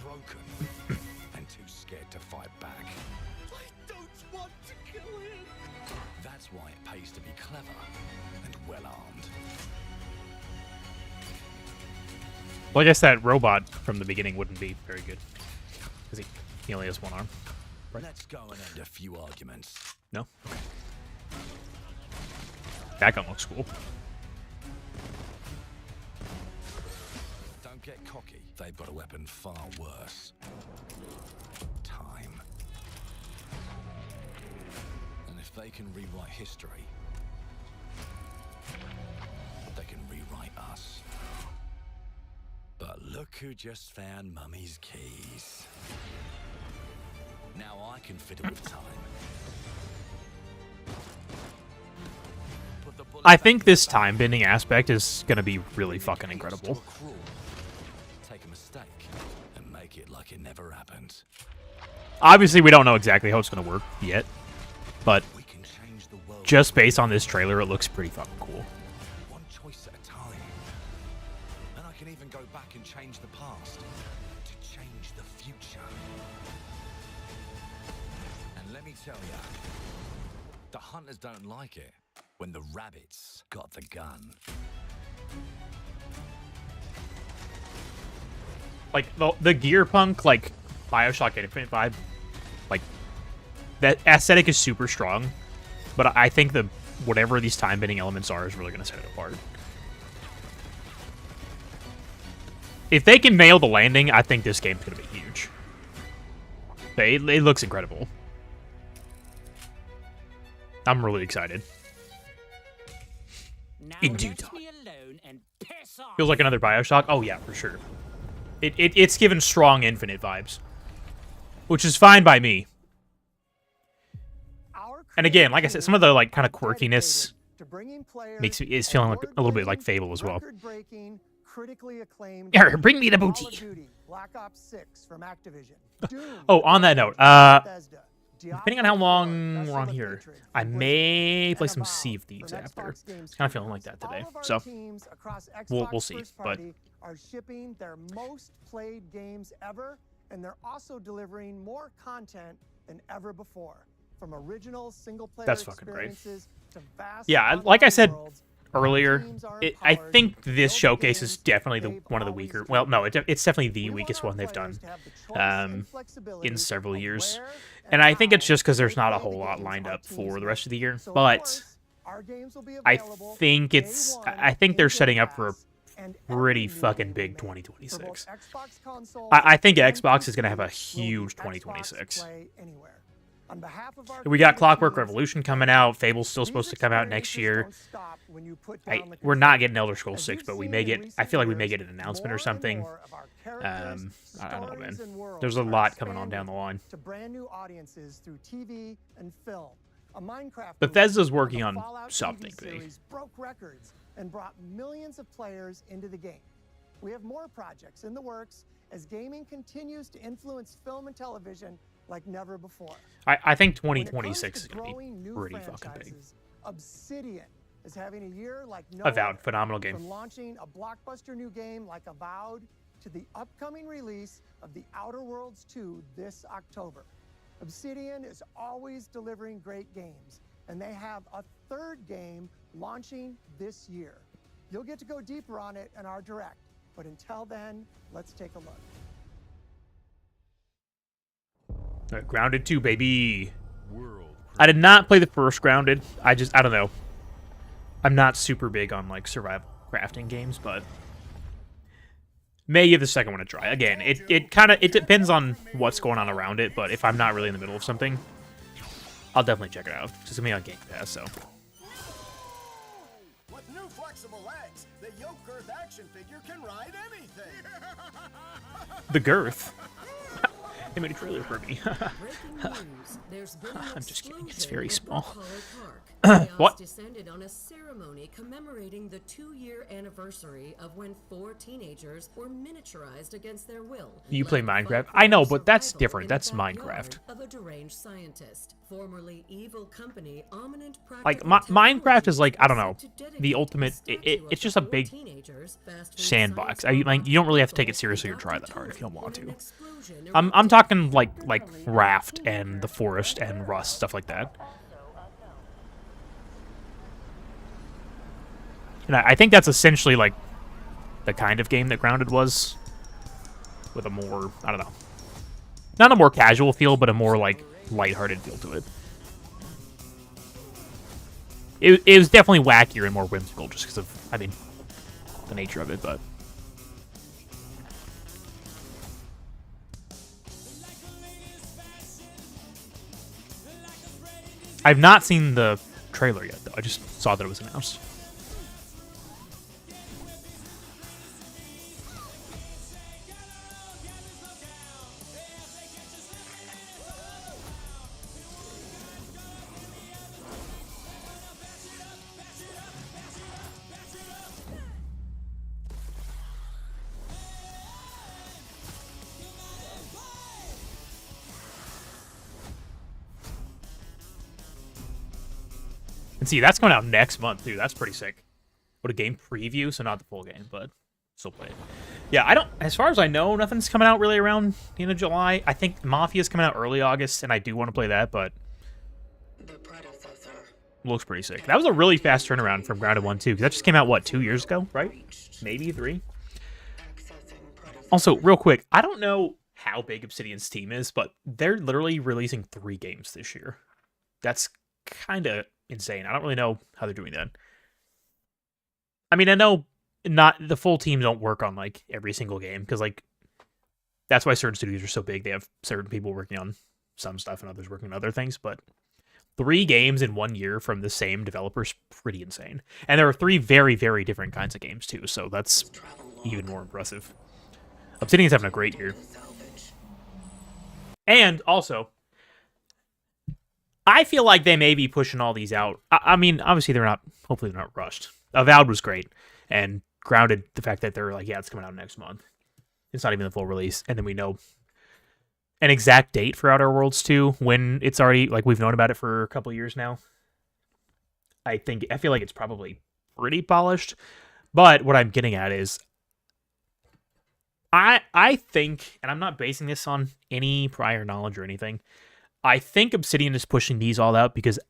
[SPEAKER 9] broken, and too scared to fight back.
[SPEAKER 11] I don't want to kill him!
[SPEAKER 9] That's why it pays to be clever and well-armed.
[SPEAKER 1] Well, I guess that robot from the beginning wouldn't be very good. Because he only has one arm. Right.
[SPEAKER 9] Let's go and end a few arguments.
[SPEAKER 1] No? That gun looks cool.
[SPEAKER 9] Don't get cocky. They've got a weapon far worse. Time. And if they can rewrite history, they can rewrite us. But look who just found Mummy's keys. Now I can fiddle with time. Put the bullet
[SPEAKER 1] I
[SPEAKER 9] back
[SPEAKER 1] think
[SPEAKER 9] in the
[SPEAKER 1] this
[SPEAKER 9] bag.
[SPEAKER 1] time bending aspect is going to be really fucking
[SPEAKER 9] Take us to
[SPEAKER 1] incredible.
[SPEAKER 9] a crawl. Take a mistake and make it like it never happened.
[SPEAKER 1] Obviously, we don't know exactly how it's going to work yet. but just based on this trailer, it looks pretty fucking cool.
[SPEAKER 9] One choice at a time. And I can even go back and change the past to change the future. And let me tell ya, the hunters don't like it when the rabbits got the gun.
[SPEAKER 1] Like the Gearpunk, like BioShock Infinite vibe, like that aesthetic is super strong, but I think the whatever these time bending elements are is really going to set it apart. If they can nail the landing, I think this game's going to be huge. It looks incredible. I'm really excited. In due time. Feels like another BioShock. Oh yeah, for sure. It's given strong Infinite vibes, which is fine by me. And again, like I said, some of the like kind of quirkiness is feeling like a little bit like Fable as well. Here, bring me the booty. Oh, on that note, depending on how long we're on here, I may play some Sea of Thieves after. It's kind of feeling like that today, so we'll see. But
[SPEAKER 12] are shipping their most played games ever, and they're also delivering more content than ever before, from original single-player experiences to vast
[SPEAKER 1] yeah, like I said earlier, I think this showcase is definitely one of the weaker. Well, no, it's definitely the weakest one they've done in several years, and I think it's just because there's not a whole lot lined up for the rest of the year. But I think they're setting up for a pretty fucking big 2026. I think Xbox is going to have a huge 2026. We got Clockwork Revolution coming out. Fable's still supposed to come out next year. We're not getting Elder Scrolls 6, but we may get. I feel like we may get an announcement or something. I don't know, man. There's a lot coming on down the line. Bethesda's working on something big.
[SPEAKER 12] And brought millions of players into the game. We have more projects in the works as gaming continues to influence film and television like never before.
[SPEAKER 1] I think 2026 is going to be pretty fucking big.
[SPEAKER 12] Obsidian is having a year like no
[SPEAKER 1] Avowed, phenomenal game.
[SPEAKER 12] From launching a blockbuster new game like Avowed to the upcoming release of The Outer Worlds 2 this October. Obsidian is always delivering great games, and they have a third game launching this year. You'll get to go deeper on it in our Direct, but until then, let's take a look.
[SPEAKER 1] Grounded 2, baby. I did not play the first Grounded. I don't know. I'm not super big on like survival crafting games, but may give the second one a try. Again, it depends on what's going on around it, but if I'm not really in the middle of something, I'll definitely check it out. It's gonna be on Game Pass, so.
[SPEAKER 13] With new flexible legs, the yoke girth action figure can ride anything.
[SPEAKER 1] The girth. They made a trailer for me. I'm just kidding. It's very small. What?
[SPEAKER 14] Descended on a ceremony commemorating the 2-year anniversary of when 4 teenagers were miniaturized against their will.
[SPEAKER 1] You play Minecraft? I know, but that's different. That's Minecraft.
[SPEAKER 14] Of a deranged scientist, formerly evil company,
[SPEAKER 1] like Minecraft is like, I don't know, the ultimate. It's just a big sandbox. You don't really have to take it seriously or try that hard if you don't want to. I'm talking like Raft and The Forest and Rust, stuff like that. And I think that's essentially like the kind of game that Grounded was, with a more, I don't know, not a more casual feel, but a more like lighthearted feel to it. It was definitely wackier and more whimsical just because of, I mean, the nature of it, but. I've not seen the trailer yet, though. I just saw that it was announced. And see, that's coming out next month, too. That's pretty sick. What a game preview, so not the full game, but still play it. Yeah, I don't, as far as I know, nothing's coming out really around the end of July. I think Mafia's coming out early August, and I do want to play that, but looks pretty sick. That was a really fast turnaround from Grounded 1, too, because that just came out, what, 2 years ago, right? Maybe 3? Also, real quick, I don't know how big Obsidian's team is, but they're literally releasing 3 games this year. That's kind of insane. I don't really know how they're doing that. I mean, I know not the full team don't work on like every single game because like that's why certain studios are so big. They have certain people working on some stuff and others working on other things, but 3 games in 1 year from the same developer's pretty insane. And there are 3 very, very different kinds of games too, so that's even more impressive. Obsidian's having a great year. And also, I feel like they may be pushing all these out. I mean, obviously they're not, hopefully they're not rushed. Avowed was great, and Grounded, the fact that they're like, yeah, it's coming out next month. It's not even the full release, and then we know an exact date for Outer Worlds 2 when it's already, like, we've known about it for a couple years now. I feel like it's probably pretty polished, but what I'm getting at is I think, and I'm not basing this on any prior knowledge or anything, I think Obsidian is pushing these all out because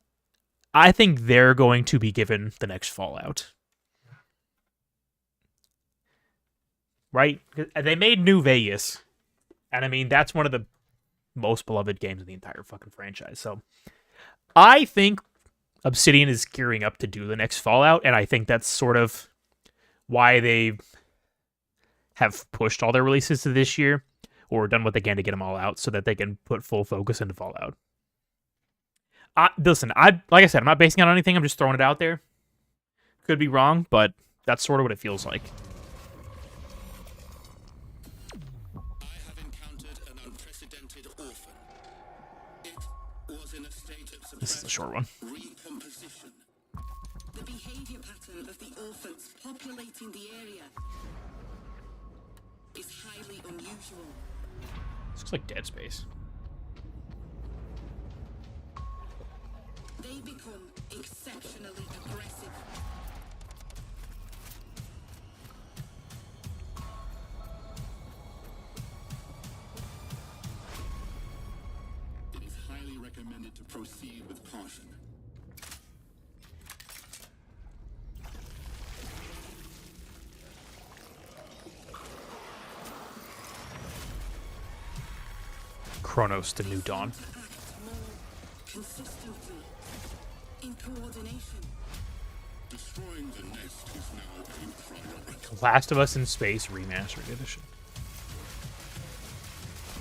[SPEAKER 1] I think they're going to be given the next Fallout. Right? They made New Vegas, and I mean, that's one of the most beloved games in the entire fucking franchise. So I think Obsidian is gearing up to do the next Fallout, and I think that's sort of why they have pushed all their releases to this year, or done what they can to get them all out so that they can put full focus into Fallout. Listen, like I said, I'm not basing it on anything. I'm just throwing it out there. Could be wrong, but that's sort of what it feels like.
[SPEAKER 15] I have encountered an unprecedented orphan. It was in a state of
[SPEAKER 1] This is a short one.
[SPEAKER 15] recomposition. The behavior pattern of the orphans populating the area is highly unusual.
[SPEAKER 1] This looks like Dead Space.
[SPEAKER 15] They become exceptionally aggressive. It is highly recommended to proceed with caution.
[SPEAKER 1] Chronos: The New Dawn.
[SPEAKER 15] Consistently, in coordination. Destroying the nest is now a priority.
[SPEAKER 1] Last of Us in Space Remastered Edition.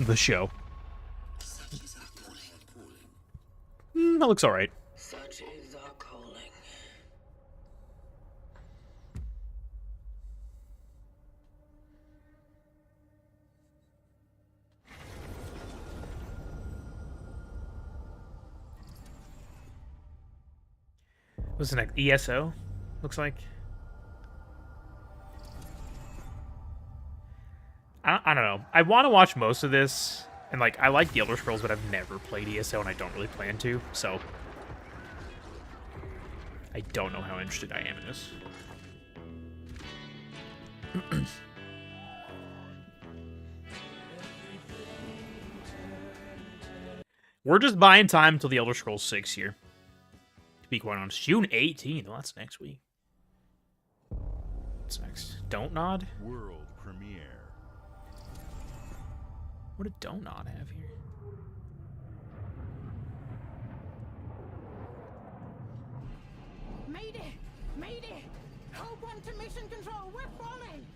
[SPEAKER 1] The show. That looks alright.
[SPEAKER 16] Such is our calling.
[SPEAKER 1] What's the next? ESO? Looks like. I don't know. I want to watch most of this, and like I like the Elder Scrolls, but I've never played ESO, and I don't really plan to. So I don't know how interested I am in this. We're just buying time until the Elder Scrolls 6 here. To be quite honest, June 18th. Well, that's next week. What's next? Don't Nod?
[SPEAKER 17] World premiere.
[SPEAKER 1] What did Don't Nod have here?
[SPEAKER 2] Mayday! Mayday! Hope One to mission control. We're falling.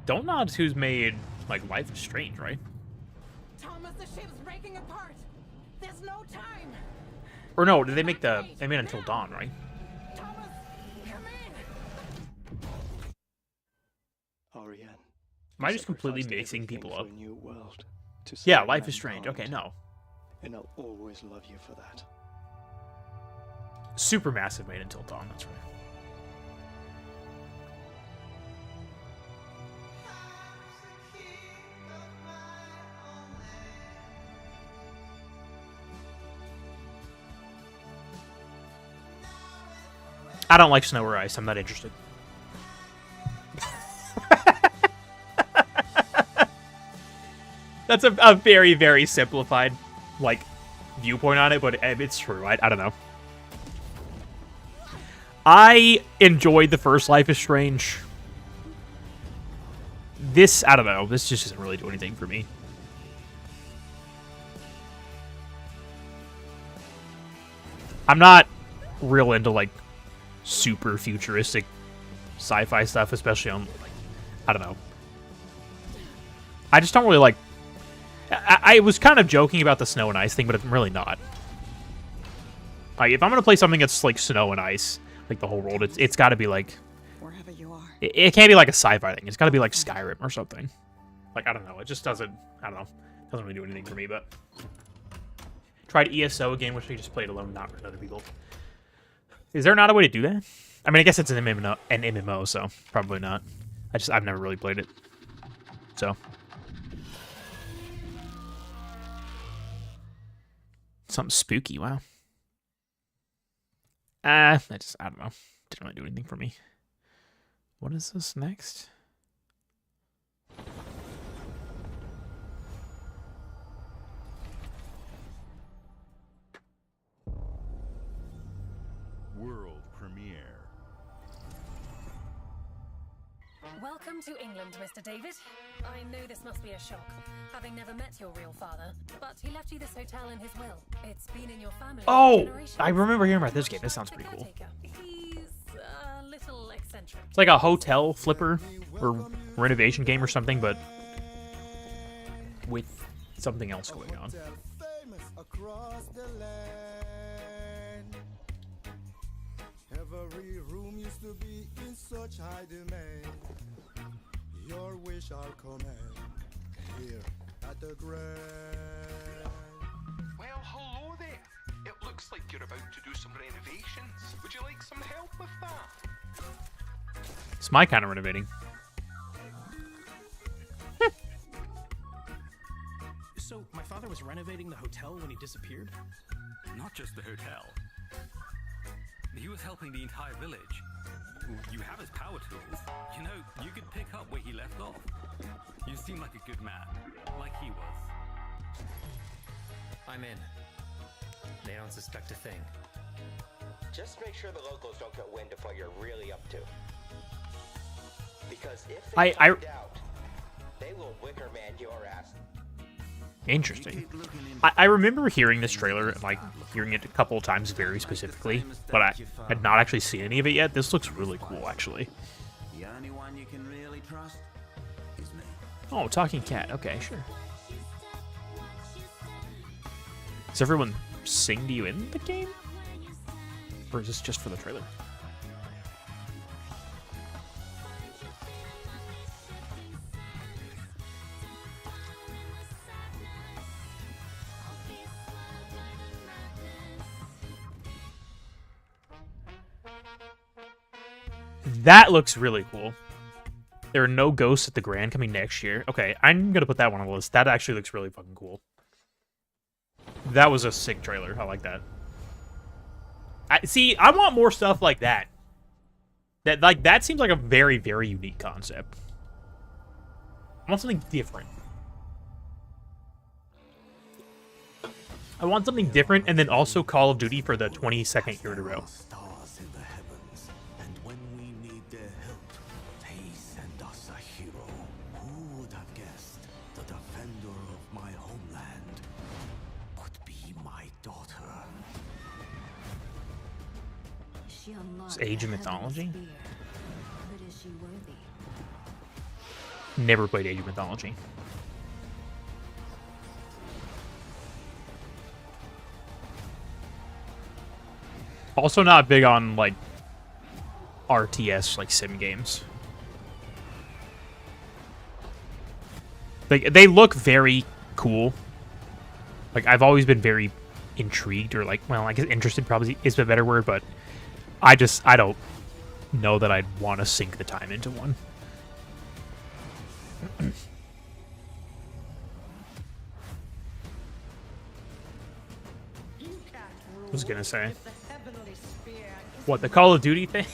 [SPEAKER 1] Don't Nod's who's made like Life is Strange, right?
[SPEAKER 2] Thomas, the ship's breaking apart. There's no time.
[SPEAKER 1] Or no, did they make the? They made Until Dawn, right?
[SPEAKER 2] Thomas, come in.
[SPEAKER 18] Ariane.
[SPEAKER 1] Am I just completely mixing people up?
[SPEAKER 18] For a new world, to
[SPEAKER 1] Yeah,
[SPEAKER 18] save
[SPEAKER 1] Life is Strange.
[SPEAKER 18] mankind.
[SPEAKER 1] Okay, no.
[SPEAKER 18] And I'll always love you for that.
[SPEAKER 1] Supermassive made Until Dawn. That's right. I don't like snow or ice. I'm not interested. That's a very, very simplified, like, viewpoint on it, but it's true. I don't know. I enjoyed the first Life is Strange. This, I don't know. This just doesn't really do anything for me. I'm not real into, like, super futuristic sci-fi stuff, especially on, like, I don't know. I just don't really like... I was kind of joking about the snow and ice thing, but I'm really not. Like, if I'm going to play something that's, like, snow and ice, like, the whole world, it's got to be, like...
[SPEAKER 17] Wherever you are.
[SPEAKER 1] It can't be, like, a sci-fi thing. It's got to be, like, Skyrim or something. Like, I don't know. It just doesn't... I don't know. It doesn't really do anything for me, but... Tried ESO again, which I just played alone, not with other people. Is there not a way to do that? I mean, I guess it's an MMO, so probably not. I've never really played it. So... Something spooky, wow. I don't know. Didn't really do anything for me. What is this next?
[SPEAKER 19] World premiere.
[SPEAKER 20] Welcome to England, Mr. David. I know this must be a shock, having never met your real father, but he left you this hotel in his will. It's been in your family for
[SPEAKER 1] Oh!
[SPEAKER 20] generations.
[SPEAKER 1] I remember hearing about this game. This sounds pretty cool.
[SPEAKER 20] He's a little eccentric.
[SPEAKER 1] It's like a hotel flipper or renovation game or something, but with something else going on.
[SPEAKER 3] Every room used to be in such high demand. Your wish I'll command here at the Grand.
[SPEAKER 11] Well, hello there. It looks like you're about to do some renovations. Would you like some help with that?
[SPEAKER 1] It's my kind of renovating.
[SPEAKER 21] So, my father was renovating the hotel when he disappeared?
[SPEAKER 22] Not just the hotel. He was helping the entire village. You have his power tools. You know, you could pick up where he left off. You seem like a good man, like he was.
[SPEAKER 23] I'm in. They don't suspect a thing.
[SPEAKER 24] Just make sure the locals don't get wind of what you're really up to. Because if
[SPEAKER 1] I
[SPEAKER 24] they find out, they will wicker man your ass.
[SPEAKER 1] Interesting. I remember hearing this trailer and, like, hearing it a couple of times very specifically, but I had not actually seen any of it yet. This looks really cool, actually.
[SPEAKER 25] The only one you can really trust is me.
[SPEAKER 1] Oh, talking cat. Okay, sure. Does everyone sing to you in the game? Or is this just for the trailer? That looks really cool. There are no ghosts at the Grand coming next year. Okay, I'm gonna put that one on the list. That actually looks really fucking cool. That was a sick trailer. I like that. See, I want more stuff like that. That seems like a very, very unique concept. I want something different. I want something different, and then also Call of Duty for the 22nd year in a row. It's Age of Mythology? Never played Age of Mythology. Also not big on, like, RTS, like, sim games. They look very cool. Like, I've always been very intrigued, or, like, well, I guess interested probably is a better word, but I don't know that I'd want to sink the time into one. I was gonna say. What, the Call of Duty thing?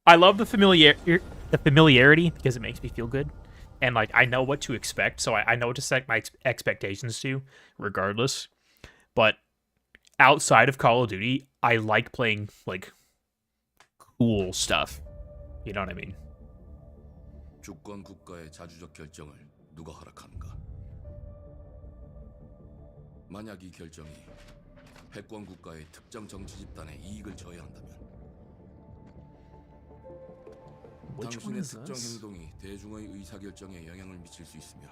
[SPEAKER 1] I love the familiarity because it makes me feel good. And, like, I know what to expect, so I know what to set my expectations to, regardless. But outside of Call of Duty, I like playing, like, cool stuff. You know what I mean?
[SPEAKER 4] 주권 국가의 자주적 결정을 누가 허락하는가? 만약 이 결정이 패권 국가의 특정 정치 집단의 이익을 저해한다면 당신의 특정 행동이 대중의 의사결정에 영향을 미칠 수 있으며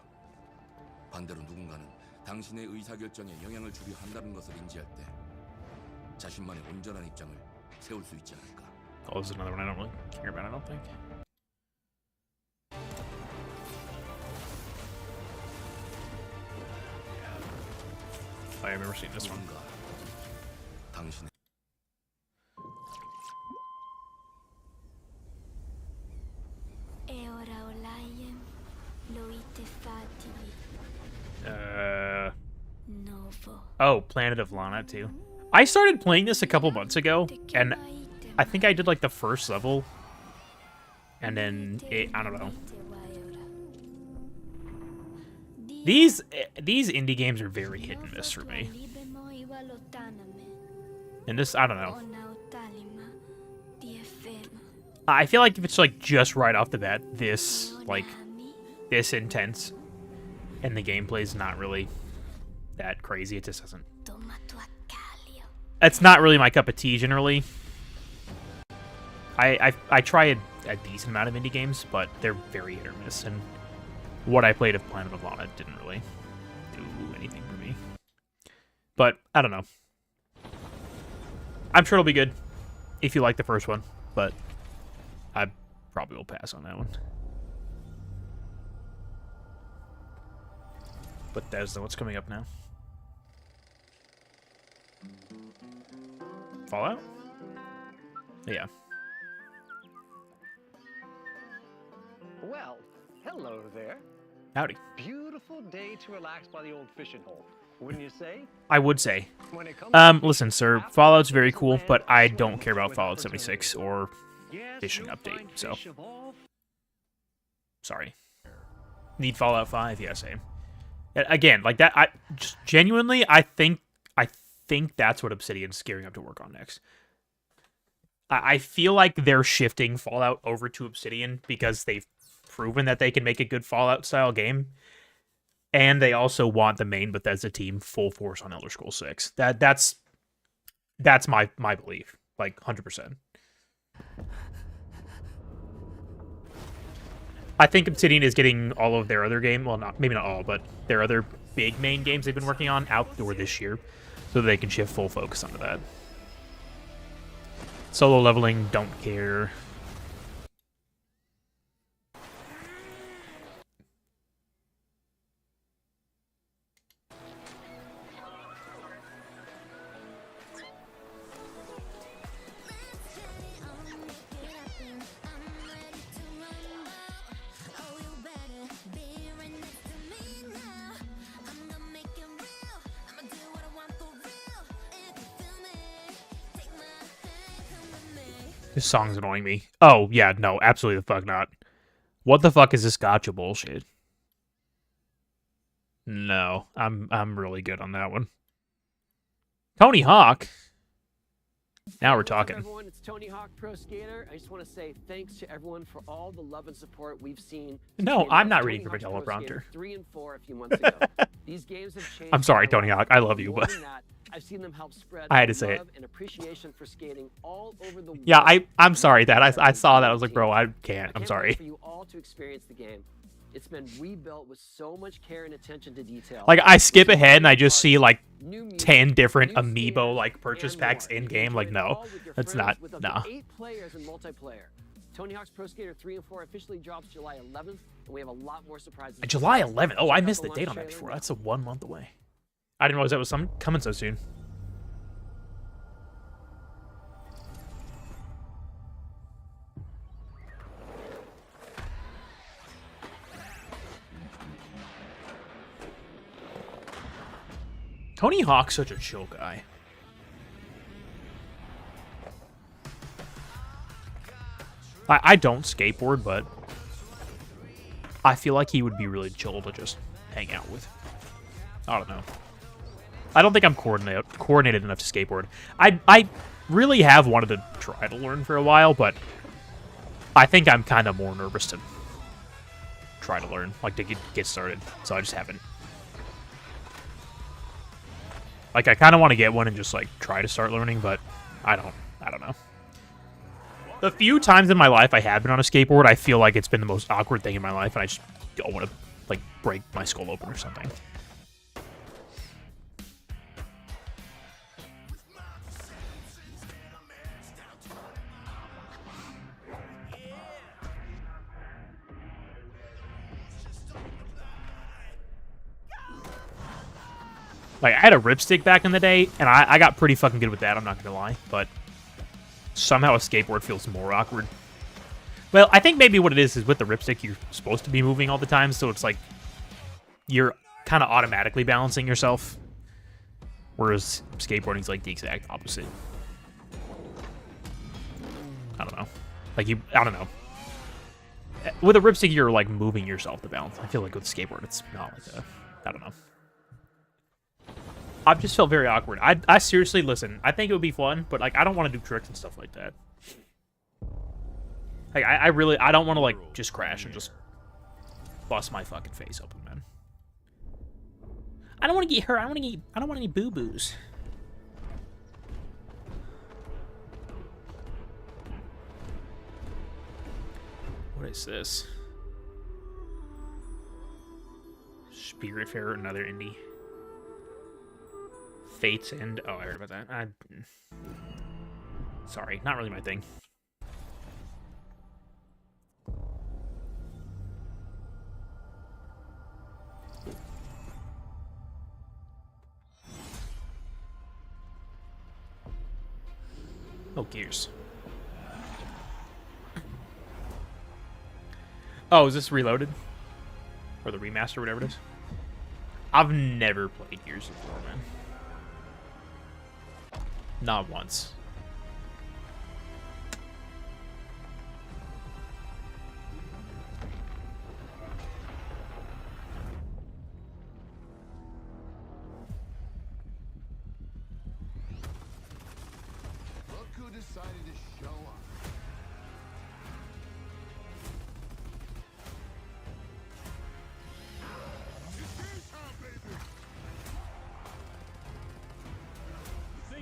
[SPEAKER 4] 반대로 누군가는 당신의 의사결정에 영향을 주려 한다는 것을 인지할 때 자신만의 온전한 입장을 세울 수 있지 않을까?
[SPEAKER 1] Oh, this is another one I don't really care about, I don't think. I remember seeing this one.
[SPEAKER 4] 당신의
[SPEAKER 1] Oh, Planet of Lana too. I started playing this a couple months ago, and I think I did like the first level, and then I don't know. These indie games are very hit and miss for me. And this, I don't know. I feel like if it's like just right off the bat, this intense, and the gameplay is not really that crazy, it just doesn't. It's not really my cup of tea generally. I try a decent amount of indie games, but they're very hit or miss, and what I played of Planet of Lana didn't really do anything for me. But I don't know. I'm sure it'll be good if you like the first one, but I probably will pass on that one. But that's what's coming up now. Fallout? Yeah.
[SPEAKER 5] Well, hello there.
[SPEAKER 1] Howdy.
[SPEAKER 5] Beautiful day to relax by the old fishing hole, wouldn't you say?
[SPEAKER 1] I would say. Listen, sir, Fallout's very cool, but I don't care about Fallout 76 or fishing update, so. Sorry. Need Fallout 5? Yeah, same. Again, like that, I just genuinely, I think that's what Obsidian's gearing up to work on next. I feel like they're shifting Fallout over to Obsidian because they've proven that they can make a good Fallout-style game. And they also want the main Bethesda team full force on Elder Scrolls 6. That's my belief, like 100%. I think Obsidian is getting all of their other game, well, maybe not all, but their other big main games they've been working on outdoor this year, so they can shift full focus onto that. Solo leveling, don't care. This song's annoying me. Oh, yeah, no, absolutely the fuck not. What the fuck is this gotcha bullshit? No, I'm really good on that one. Tony Hawk. Now we're talking.
[SPEAKER 8] Everyone, it's Tony Hawk Pro Skater. I just want to say thanks to everyone for all the love and support we've seen.
[SPEAKER 1] No, I'm not reading from a teleprompter.
[SPEAKER 8] 3 and 4 a few months ago. These games have changed.
[SPEAKER 1] I'm sorry, Tony Hawk. I love you, but
[SPEAKER 8] I've seen them help spread
[SPEAKER 1] I had to say it.
[SPEAKER 8] love and appreciation for skating all over the world.
[SPEAKER 1] Yeah, I'm sorry that I saw that. I was like, bro, I can't. I'm sorry.
[SPEAKER 8] For you all to experience the game. It's been rebuilt with so much care and attention to detail.
[SPEAKER 1] Like, I skip ahead and I just see like 10 different amiibo like purchase packs in game. Like, no, that's not. Nah.
[SPEAKER 8] 8 players in multiplayer. Tony Hawk's Pro Skater 3 and 4 officially drops July 11th, and we have a lot more surprises.
[SPEAKER 1] July 11th. Oh, I missed the date on that before. That's a 1 month away. I didn't realize that was coming so soon. Tony Hawk's such a chill guy. I don't skateboard, but I feel like he would be really chill to just hang out with. I don't know. I don't think I'm coordinated enough to skateboard. I really have wanted to try to learn for a while, but I think I'm kind of more nervous to try to learn, like to get started. So I just haven't. Like I kind of want to get one and just like try to start learning, but I don't know. The few times in my life I have been on a skateboard, I feel like it's been the most awkward thing in my life, and I just don't want to like break my skull open or something. Like, I had a ripstick back in the day, and I got pretty fucking good with that, I'm not gonna lie, but somehow a skateboard feels more awkward. Well, I think maybe what it is with the ripstick, you're supposed to be moving all the time, so it's like you're kind of automatically balancing yourself, whereas skateboarding's like the exact opposite. I don't know. Like, I don't know. With a ripstick, you're like moving yourself to balance. I feel like with skateboard, it's not like a, I don't know. I've just felt very awkward. I seriously, listen, I think it would be fun, but like I don't want to do tricks and stuff like that. Like I don't want to like just crash and just bust my fucking face open, man. I don't want to get hurt. I don't want any boo-boos. What is this? Spiritfarer, another indie. Fates End. Oh, I heard about that. Sorry, not really my thing. Oh, Gears. Oh, is this Reloaded? Or the remaster, whatever it is? I've never played Gears before, man. Not once.
[SPEAKER 11] Look who decided to show up.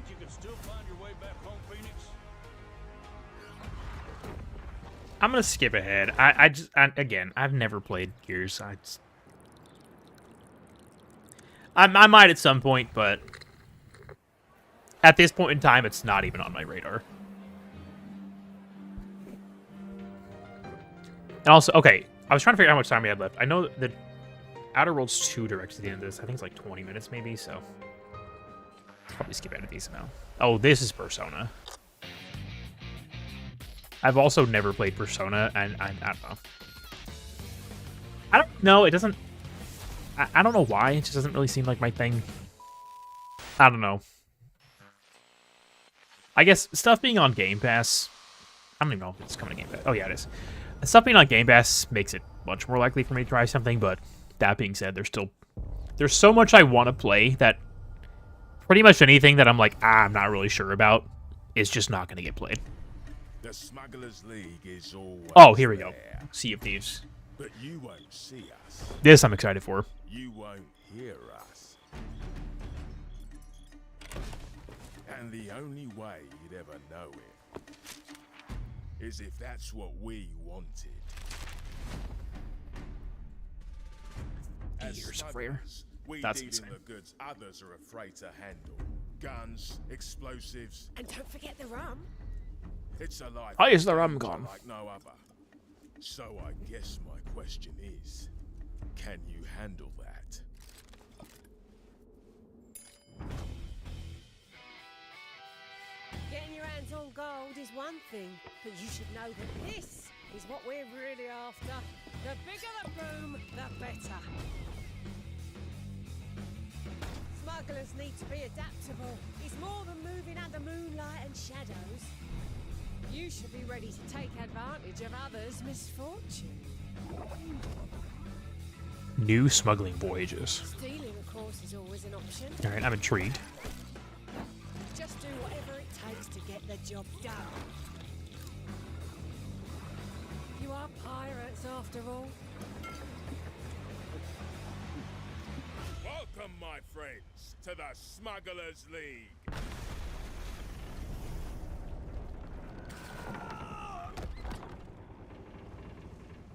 [SPEAKER 6] You can still find your way back home, Phoenix?
[SPEAKER 1] I'm gonna skip ahead. Again, I've never played Gears. I might at some point, but at this point in time, it's not even on my radar. And also, okay, I was trying to figure out how much time we had left. I know that Outer Worlds 2 directs at the end of this. I think it's like 20 minutes maybe, so probably skip ahead a decent amount. Oh, this is Persona. I've also never played Persona, and I don't know. I don't know, it doesn't... I don't know why, it just doesn't really seem like my thing. I don't know. I guess stuff being on Game Pass... I don't even know if it's coming to Game Pass. Oh, yeah, it is. Stuff being on Game Pass makes it much more likely for me to try something, but that being said, there's so much I want to play that pretty much anything that I'm like, I'm not really sure about is just not going to get played.
[SPEAKER 11] The Smugglers League is always
[SPEAKER 1] Oh, here we go.
[SPEAKER 11] there,
[SPEAKER 1] Sea of Thieves.
[SPEAKER 11] but you won't see us.
[SPEAKER 1] This I'm excited for.
[SPEAKER 11] You won't hear us. And the only way you'd ever know it is if that's what we wanted. As
[SPEAKER 1] Years of Rare.
[SPEAKER 11] smugglers, we
[SPEAKER 1] That's
[SPEAKER 11] deal
[SPEAKER 1] insane.
[SPEAKER 11] in the goods others are afraid to handle. Guns, explosives.
[SPEAKER 7] And don't forget the rum.
[SPEAKER 11] It's a life
[SPEAKER 1] Oh, yes, the rum gone.
[SPEAKER 11] like no other. So I guess my question is, can you handle that?
[SPEAKER 7] Getting your hands on gold is one thing, but you should know that this is what we're really after. The bigger the room, the better. Smugglers need to be adaptable. It's more than moving under moonlight and shadows. You should be ready to take advantage of others' misfortune.
[SPEAKER 1] New smuggling voyages.
[SPEAKER 7] Stealing, of course, is always an option.
[SPEAKER 1] All right, I'm intrigued.
[SPEAKER 7] Just do whatever it takes to get the job done. You are pirates, after all.
[SPEAKER 6] Welcome, my friends, to the Smugglers League.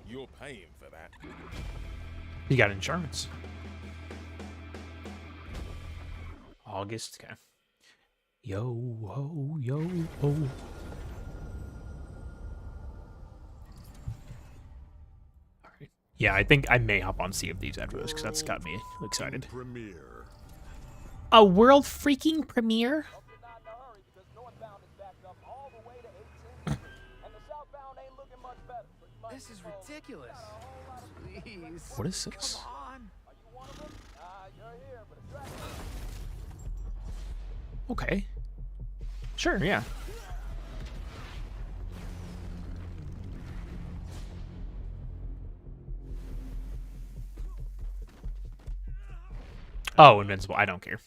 [SPEAKER 6] You're paying for that.
[SPEAKER 1] You got insurance. August, okay. Yo ho, yo ho. Alright. Yeah, I think I may hop on Sea of Thieves after this, because that's got me excited.
[SPEAKER 19] Premiere.
[SPEAKER 1] A world freaking premiere?
[SPEAKER 9] This is ridiculous. Please.
[SPEAKER 1] What is this?
[SPEAKER 9] Come on.
[SPEAKER 1] Okay. Sure, yeah. Oh, Invincible. I don't care.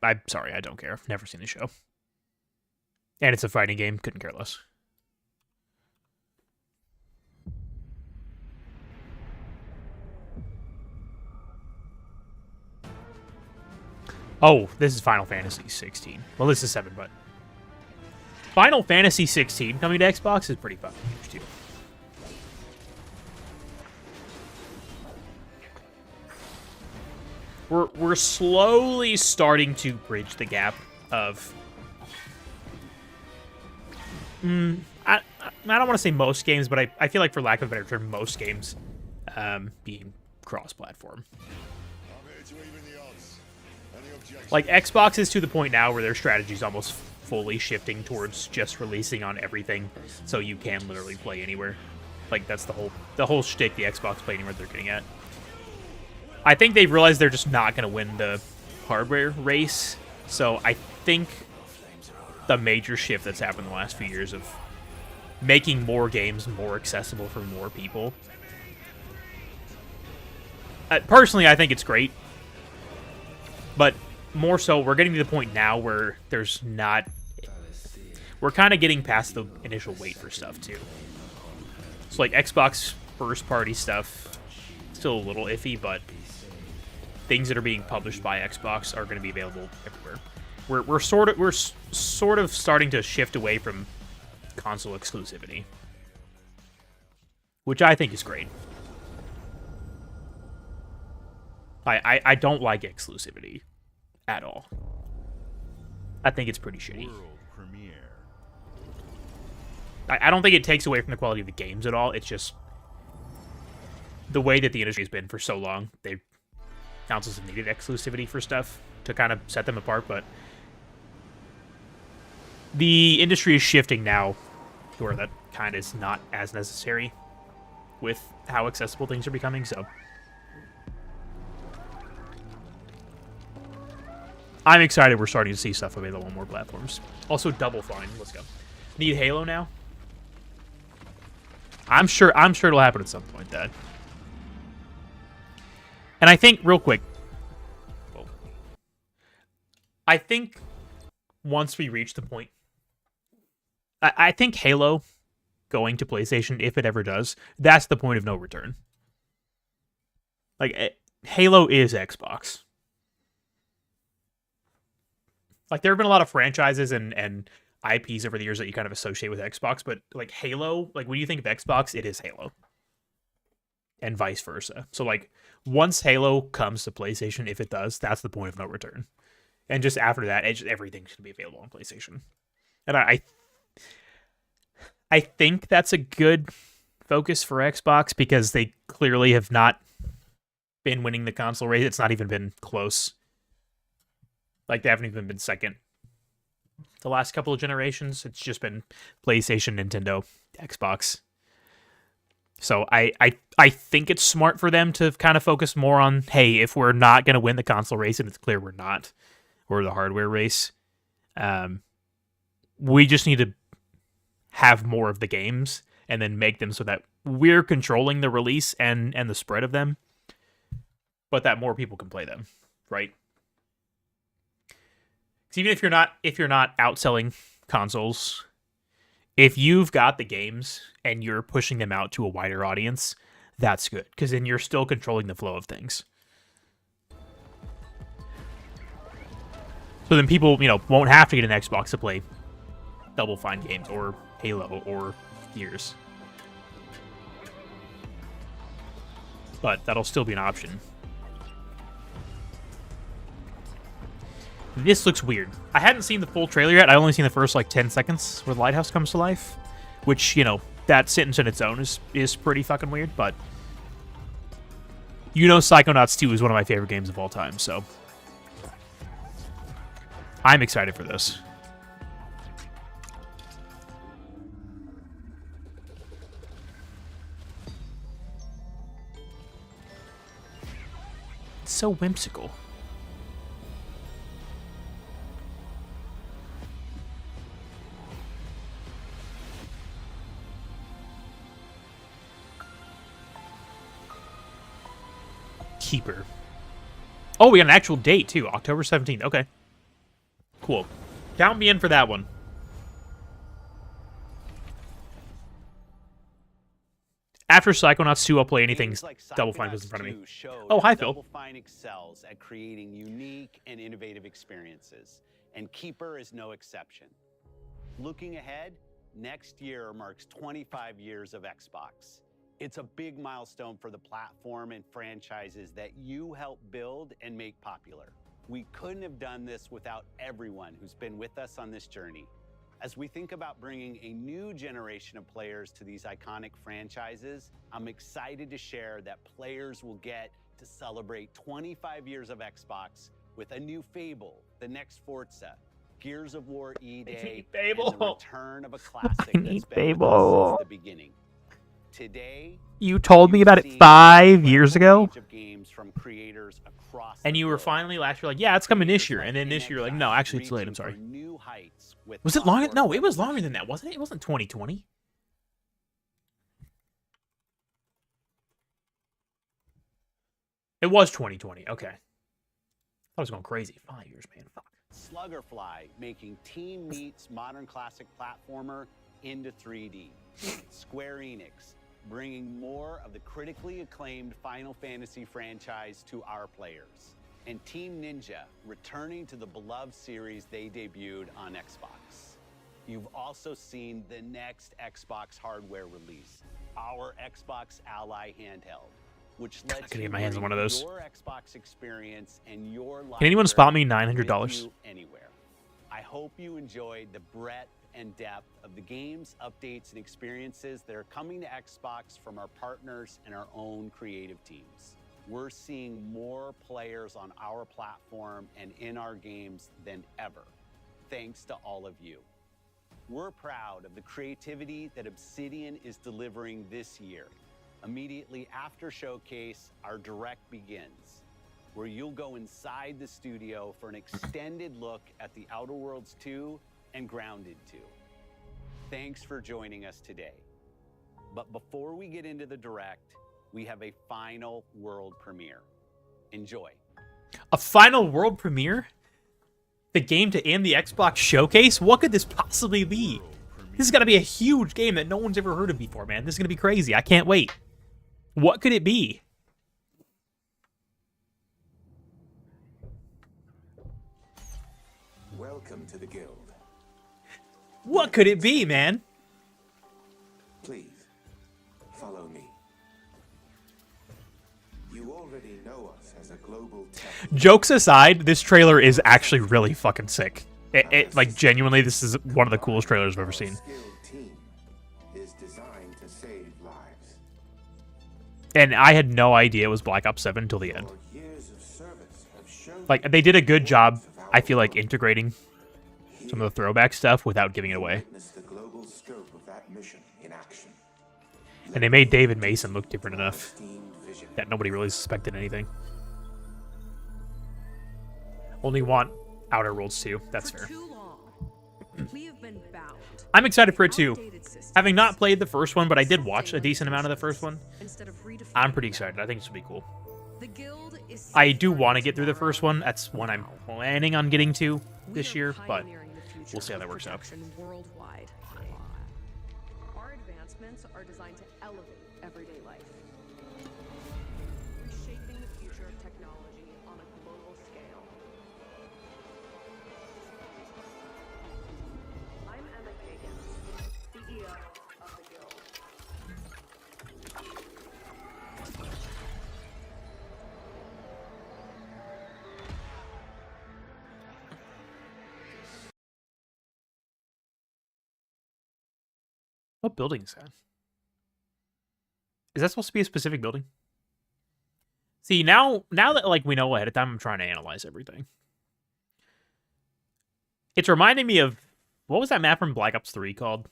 [SPEAKER 1] I'm sorry, I don't care. I've never seen the show. And it's a fighting game. Couldn't care less. Oh, this is Final Fantasy 16. Well, this is 7, but... Final Fantasy 16 coming to Xbox is pretty fucking huge, too. We're slowly starting to bridge the gap of... I don't want to say most games, but I feel like, for lack of a better term, most games being cross-platform. Like, Xbox is to the point now where their strategy is almost fully shifting towards just releasing on everything, so you can literally play anywhere. Like, that's the whole shtick the Xbox Play Anywhere they're getting at. I think they've realized they're just not going to win the hardware race, so I think the major shift that's happened in the last few years of making more games more accessible for more people. Personally, I think it's great, but more so, we're getting to the point now where there's not... We're kind of getting past the initial wait for stuff, too. So, like, Xbox first-party stuff, still a little iffy, but things that are being published by Xbox are going to be available everywhere. We're sort of starting to shift away from console exclusivity, which I think is great. I don't like exclusivity at all. I think it's pretty shitty.
[SPEAKER 19] World premiere.
[SPEAKER 1] I don't think it takes away from the quality of the games at all. It's just the way that the industry has been for so long. Consoles have needed exclusivity for stuff to kind of set them apart, but the industry is shifting now to where that kind of is not as necessary with how accessible things are becoming, so I'm excited we're starting to see stuff available on more platforms. Also, Double Fine. Let's go. Need Halo now? I'm sure it'll happen at some point, Dad. And I think, real quick, I think once we reach the point, I think Halo going to PlayStation, if it ever does, that's the point of no return. Like, Halo is Xbox. Like, there have been a lot of franchises and IPs over the years that you kind of associate with Xbox, but, like, Halo, like, when you think of Xbox, it is Halo. And vice versa. So, like, once Halo comes to PlayStation, if it does, that's the point of no return. And just after that, everything's going to be available on PlayStation. And I think that's a good focus for Xbox, because they clearly have not been winning the console race. It's not even been close. Like, they haven't even been second the last couple of generations. It's just been PlayStation, Nintendo, Xbox. So I think it's smart for them to kind of focus more on, hey, if we're not going to win the console race, and it's clear we're not, or the hardware race, we just need to have more of the games and then make them so that we're controlling the release and the spread of them, but that more people can play them, right? Because even if you're not outselling consoles, if you've got the games and you're pushing them out to a wider audience, that's good, because then you're still controlling the flow of things. So then people, won't have to get an Xbox to play Double Fine games or Halo or Gears. But that'll still be an option. This looks weird. I hadn't seen the full trailer yet. I only seen the first 10 seconds where the lighthouse comes to life, which, that sentence in its own is pretty fucking weird, but Psychonauts 2 is one of my favorite games of all time, so I'm excited for this. It's so whimsical. Keeper. Oh, we got an actual date too, October 17th. Okay. Cool. Count me in for that one. After Psychonauts 2, I'll play anything Double Fine puts in front of me. Oh, hi, Phil.
[SPEAKER 10] Double Fine excels at creating unique and innovative experiences, and Keeper is no exception. Looking ahead, next year marks 25 years of Xbox. It's a big milestone for the platform and franchises that you helped build and make popular. We couldn't have done this without everyone who's been with us on this journey. As we think about bringing a new generation of players to these iconic franchises, I'm excited to share that players will get to celebrate 25 years of Xbox with a new Fable, the next Forza, Gears of War E-Day, and the return of a classic that's been with us since the beginning. Today,
[SPEAKER 1] you told me about it 5 years ago, and you were finally last year like, yeah, it's coming this year, and then this year like, no, actually it's late. I'm sorry. Was it longer? No, it was longer than that, wasn't it? It wasn't 2020. It was 2020. Okay, I was going crazy. 5 years, man. Fuck.
[SPEAKER 10] Sluggerfly making Team Meat's modern classic platformer into 3D. Square Enix bringing more of the critically acclaimed Final Fantasy franchise to our players. And Team Ninja returning to the beloved series they debuted on Xbox. You've also seen the next Xbox hardware release, our Xbox Ally handheld, which lets you
[SPEAKER 1] get my hands on one of those.
[SPEAKER 10] Your Xbox experience and your life.
[SPEAKER 1] Can anyone spot me $900?
[SPEAKER 10] Anywhere. I hope you enjoyed the breadth and depth of the games, updates, and experiences that are coming to Xbox from our partners and our own creative teams. We're seeing more players on our platform and in our games than ever, thanks to all of you. We're proud of the creativity that Obsidian is delivering this year. Immediately after Showcase, our Direct begins, where you'll go inside the studio for an extended look at The Outer Worlds 2 and Grounded 2. Thanks for joining us today. But before we get into the Direct, we have a final world premiere. Enjoy.
[SPEAKER 1] A final world premiere? The game to end the Xbox Showcase? What could this possibly be? This has got to be a huge game that no one's ever heard of before, man. This is going to be crazy. I can't wait. What could it be?
[SPEAKER 12] Welcome to the Guild.
[SPEAKER 1] What could it be, man?
[SPEAKER 12] Please, follow me. You already know us as a global tech.
[SPEAKER 1] Jokes aside, this trailer is actually really fucking sick. Like, genuinely, this is one of the coolest trailers I've ever seen.
[SPEAKER 12] Team is designed to save lives.
[SPEAKER 1] And I had no idea it was Black Ops 7 until the end. Like, they did a good job, I feel like, integrating some of the throwback stuff without giving it away. And they made David Mason look different enough that nobody really suspected anything. Only want Outer Worlds 2. That's fair. I'm excited for it too. Having not played the first one, but I did watch a decent amount of the first one. I'm pretty excited. I think this will be cool. I do want to get through the first one. That's one I'm planning on getting to this year, but we'll see how that works out.
[SPEAKER 13] Worldwide. Our advancements are designed to elevate everyday life, reshaping the future of technology on a global scale. I'm Emma Kagan, CEO of the Guild.
[SPEAKER 1] What building is that? Is that supposed to be a specific building? See, now that like we know ahead of time, I'm trying to analyze everything. It's reminding me of, what was that map from Black Ops 3 called?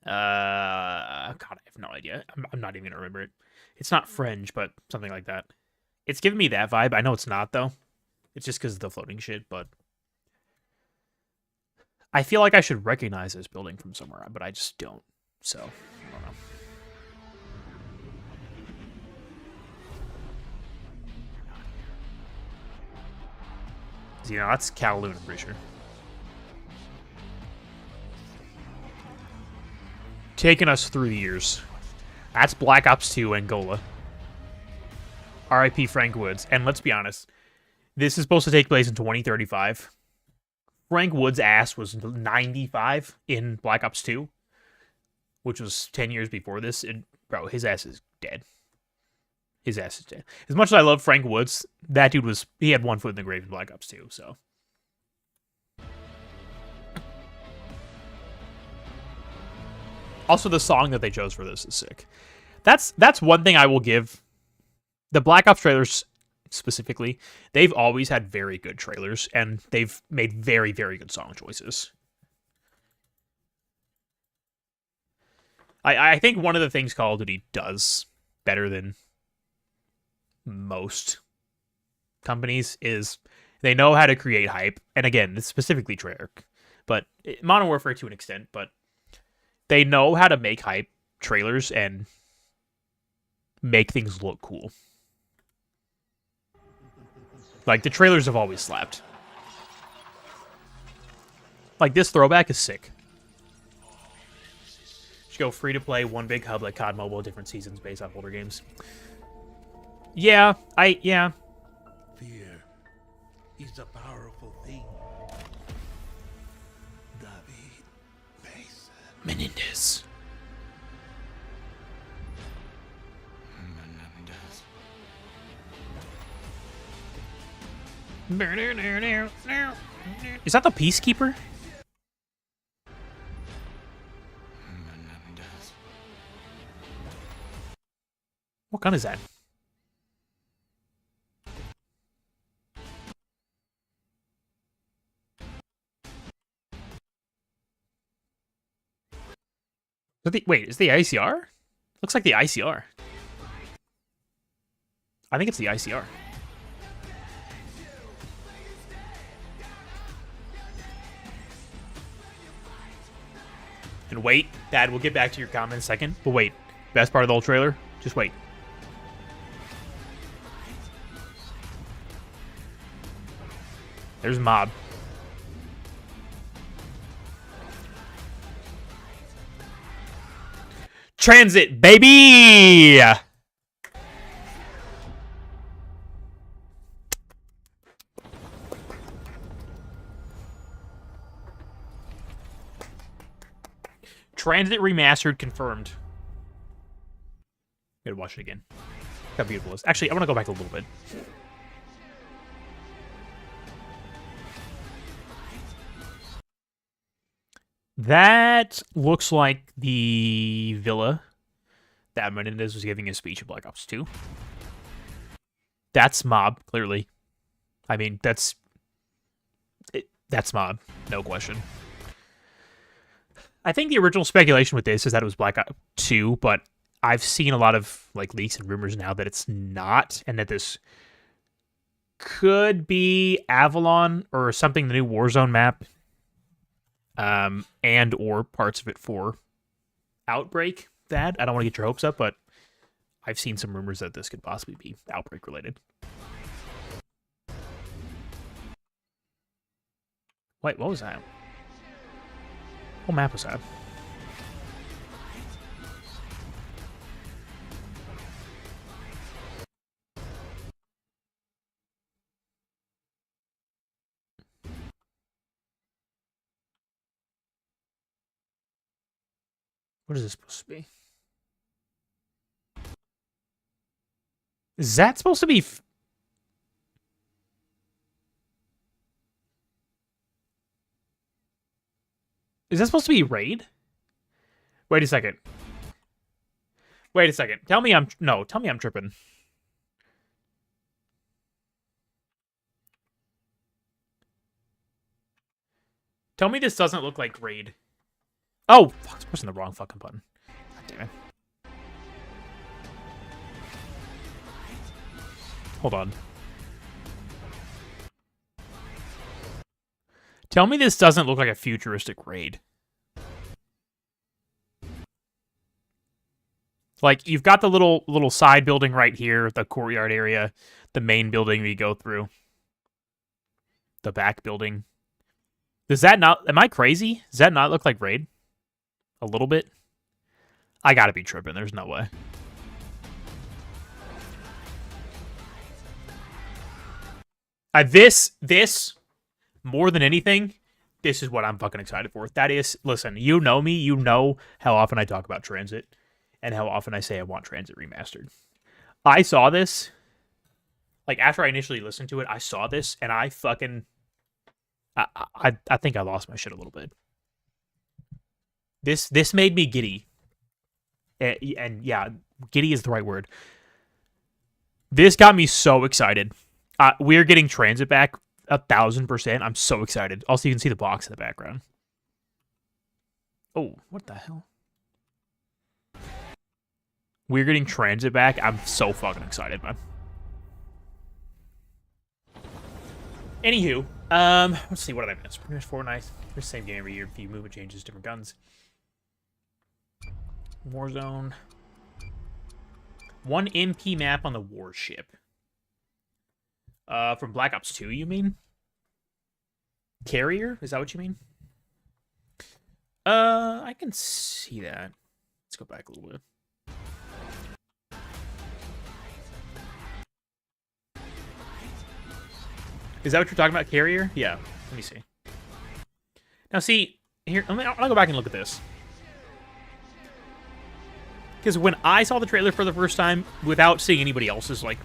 [SPEAKER 1] God, I have no idea. I'm not even gonna remember it. It's not Fringe, but something like that. It's giving me that vibe. I know it's not though. It's just because of the floating shit, but I feel like I should recognize this building from somewhere, but I just don't. So, I don't know. You know, that's Kowloon, I'm pretty sure. Taking us through the years. That's Black Ops 2 Angola. R.I.P. Frank Woods. And let's be honest, this is supposed to take place in 2035. Frank Woods' ass was 95 in Black Ops 2, which was 10 years before this. And, bro, his ass is dead. His ass is dead. As much as I love Frank Woods, that dude he had one foot in the grave in Black Ops 2, so. Also, the song that they chose for this is sick. That's one thing I will give. The Black Ops trailers, specifically, they've always had very good trailers, and they've made very, very good song choices. I think one of the things Call of Duty does better than most companies is they know how to create hype. And again, it's specifically Treyarch, but Modern Warfare to an extent, but they know how to make hype trailers and make things look cool. Like, the trailers have always slapped. Like, this throwback is sick. Should go free to play, one big hub like COD Mobile, different seasons based off older games. Yeah.
[SPEAKER 11] Fear is a powerful thing. David Mason.
[SPEAKER 1] Menendez. Is that the Peacekeeper? What gun is that? Wait, is the ICR? Looks like the ICR. I think it's the ICR. And wait, Dad, we'll get back to your comment in a second. But wait, best part of the whole trailer? Just wait. There's Mob. Transit, baby! Transit Remastered confirmed. Gotta watch it again. How beautiful it is. Actually, I want to go back a little bit. That looks like the villa that Menendez was giving his speech in Black Ops 2. That's Mob, clearly. I mean, that's Mob, no question. I think the original speculation with this is that it was Blackout 2, but I've seen a lot of like leaks and rumors now that it's not, and that this could be Avalon or something, the new Warzone map, and or parts of it for Outbreak. That I don't want to get your hopes up, but I've seen some rumors that this could possibly be Outbreak related. Wait, what was that? What map was that? What is this supposed to be? Is that supposed to be... Is that supposed to be Raid? Wait a second. Wait a second. Tell me I'm... No, tell me I'm tripping. Tell me this doesn't look like Raid. Oh! Fuck, I was pressing the wrong fucking button. God damn it. Hold on. Tell me this doesn't look like a futuristic Raid. Like, you've got the little side building right here, the courtyard area, the main building we go through, the back building. Does that not... Am I crazy? Does that not look like Raid? A little bit? I gotta be tripping. There's no way. This, more than anything, this is what I'm fucking excited for. That is, listen, you know me, you know how often I talk about Transit, and how often I say I want Transit remastered. I saw this, like, after I initially listened to it, I saw this, and I fucking, I think I lost my shit a little bit. This made me giddy. And yeah, giddy is the right word. This got me so excited. We're getting Transit back 1,000%. I'm so excited. Also, you can see the box in the background. Oh, what the hell? We're getting Transit back. I'm so fucking excited, man. Anywho, let's see, what did I miss? Pretty much Fortnite. It's the same game every year. If you move, it changes, different guns. Warzone. 1 MP map on the warship. From Black Ops 2, you mean? Carrier? Is that what you mean? I can see that. Let's go back a little bit. Is that what you're talking about, Carrier? Yeah. Let me see. Now, see, here, I'll go back and look at this. Because when I saw the trailer for the first time, without seeing anybody else's, like,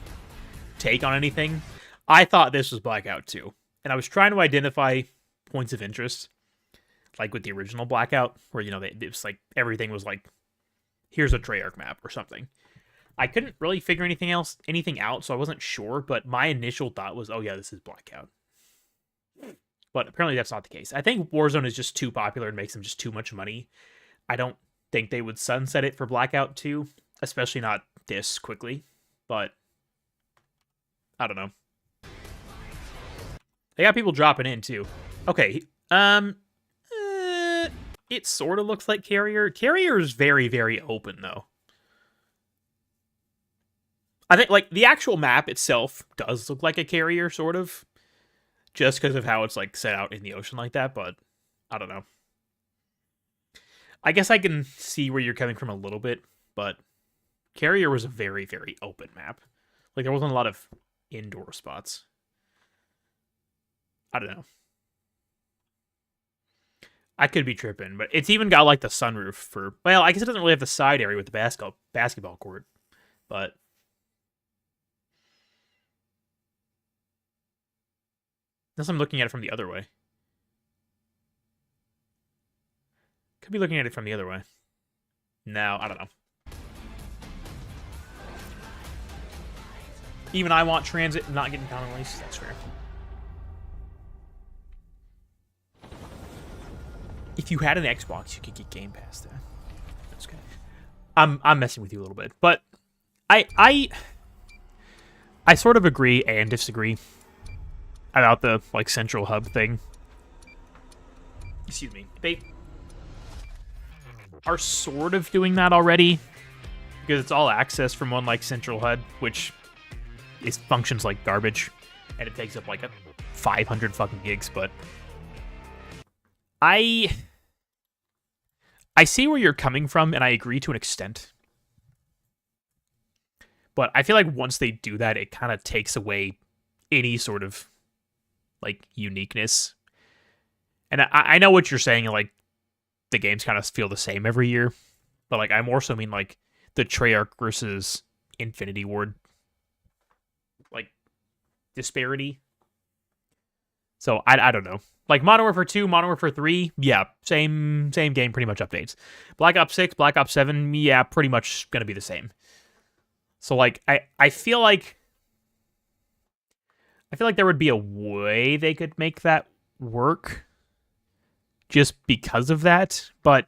[SPEAKER 1] take on anything, I thought this was Blackout 2. And I was trying to identify points of interest, like with the original Blackout, where, you know, it was like, everything was like, here's a Treyarch map or something. I couldn't really figure anything out, so I wasn't sure, but my initial thought was, oh yeah, this is Blackout. But apparently that's not the case. I think Warzone is just too popular and makes them just too much money. I don't think they would sunset it for Blackout 2, especially not this quickly, but I don't know. They got people dropping in too. Okay, it sort of looks like Carrier. Carrier is very, very open though. I think, like, the actual map itself does look like a Carrier, sort of. Just because of how it's, like, set out in the ocean like that, but I don't know. I guess I can see where you're coming from a little bit, but Carrier was a very, very open map. Like, there wasn't a lot of indoor spots. I don't know. I could be tripping, but it's even got, like, the sunroof for... Well, I guess it doesn't really have the side area with the basketball court, but... Unless I'm looking at it from the other way. Could be looking at it from the other way. No, I don't know. Even I want Transit and not getting counter release. That's fair. if you had an Xbox, you could get Game Pass there. That's okay. I'm messing with you a little bit, but I sort of agree and disagree about the like central hub thing. Excuse me. They are sort of doing that already because it's all access from one like central HUD, which functions like garbage, and it takes up like 500 fucking gigs. But I see where you're coming from, and I agree to an extent. But I feel like once they do that, it kind of takes away any sort of like uniqueness. And I know what you're saying, like the games kind of feel the same every year, but like I more so mean like the Treyarch versus Infinity Ward like disparity. So I don't know. Like Modern Warfare 2, Modern Warfare 3, yeah, same game, pretty much updates. Black Ops 6, Black Ops 7, yeah, pretty much gonna be the same. So like I feel like there would be a way they could make that work just because of that, but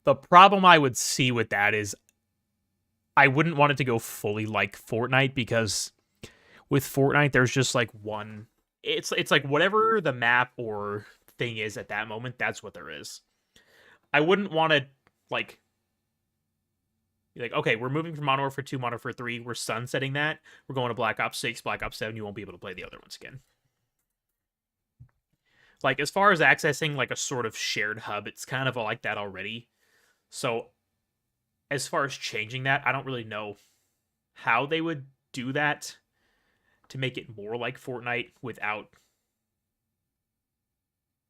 [SPEAKER 1] the problem I would see with that is I wouldn't want it to go fully like Fortnite, because with Fortnite there's just like one, it's like whatever the map or thing is at that moment, that's what there is. I wouldn't want to like be like, okay, we're moving from Modern Warfare 2, Modern Warfare 3, we're sunsetting that, we're going to Black Ops 6, Black Ops 7, you won't be able to play the other ones again. Like, as far as accessing, like, a sort of shared hub, it's kind of like that already. So, as far as changing that, I don't really know how they would do that to make it more like Fortnite without...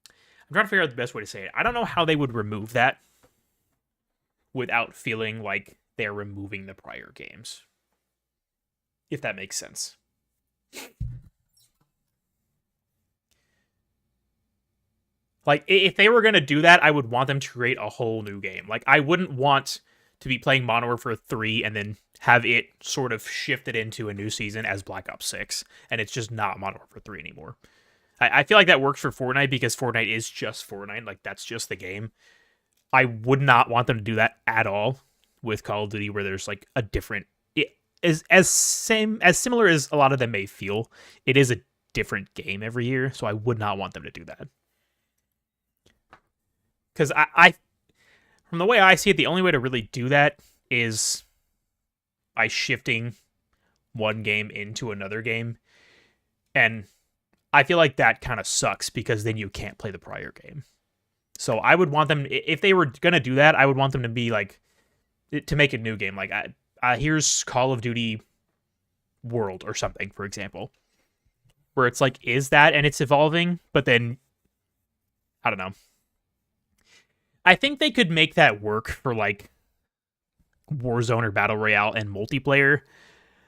[SPEAKER 1] I'm trying to figure out the best way to say it. I don't know how they would remove that without feeling like they're removing the prior games. If that makes sense. Like, if they were going to do that, I would want them to create a whole new game. Like, I wouldn't want to be playing Modern Warfare 3 and then have it sort of shifted into a new season as Black Ops 6, and it's just not Modern Warfare 3 anymore. I feel like that works for Fortnite because Fortnite is just Fortnite. Like, that's just the game. I would not want them to do that at all with Call of Duty, where there's, like, a different... As similar as a lot of them may feel, it is a different game every year, so I would not want them to do that. Because I, from the way I see it, the only way to really do that is by shifting one game into another game. And I feel like that kind of sucks because then you can't play the prior game. So I would want them, if they were going to do that, I would want them to be like, to make a new game. Like, here's Call of Duty World or something, for example. Where it's like, is that, and it's evolving, but then, I don't know. I think they could make that work for, like, Warzone or Battle Royale and multiplayer.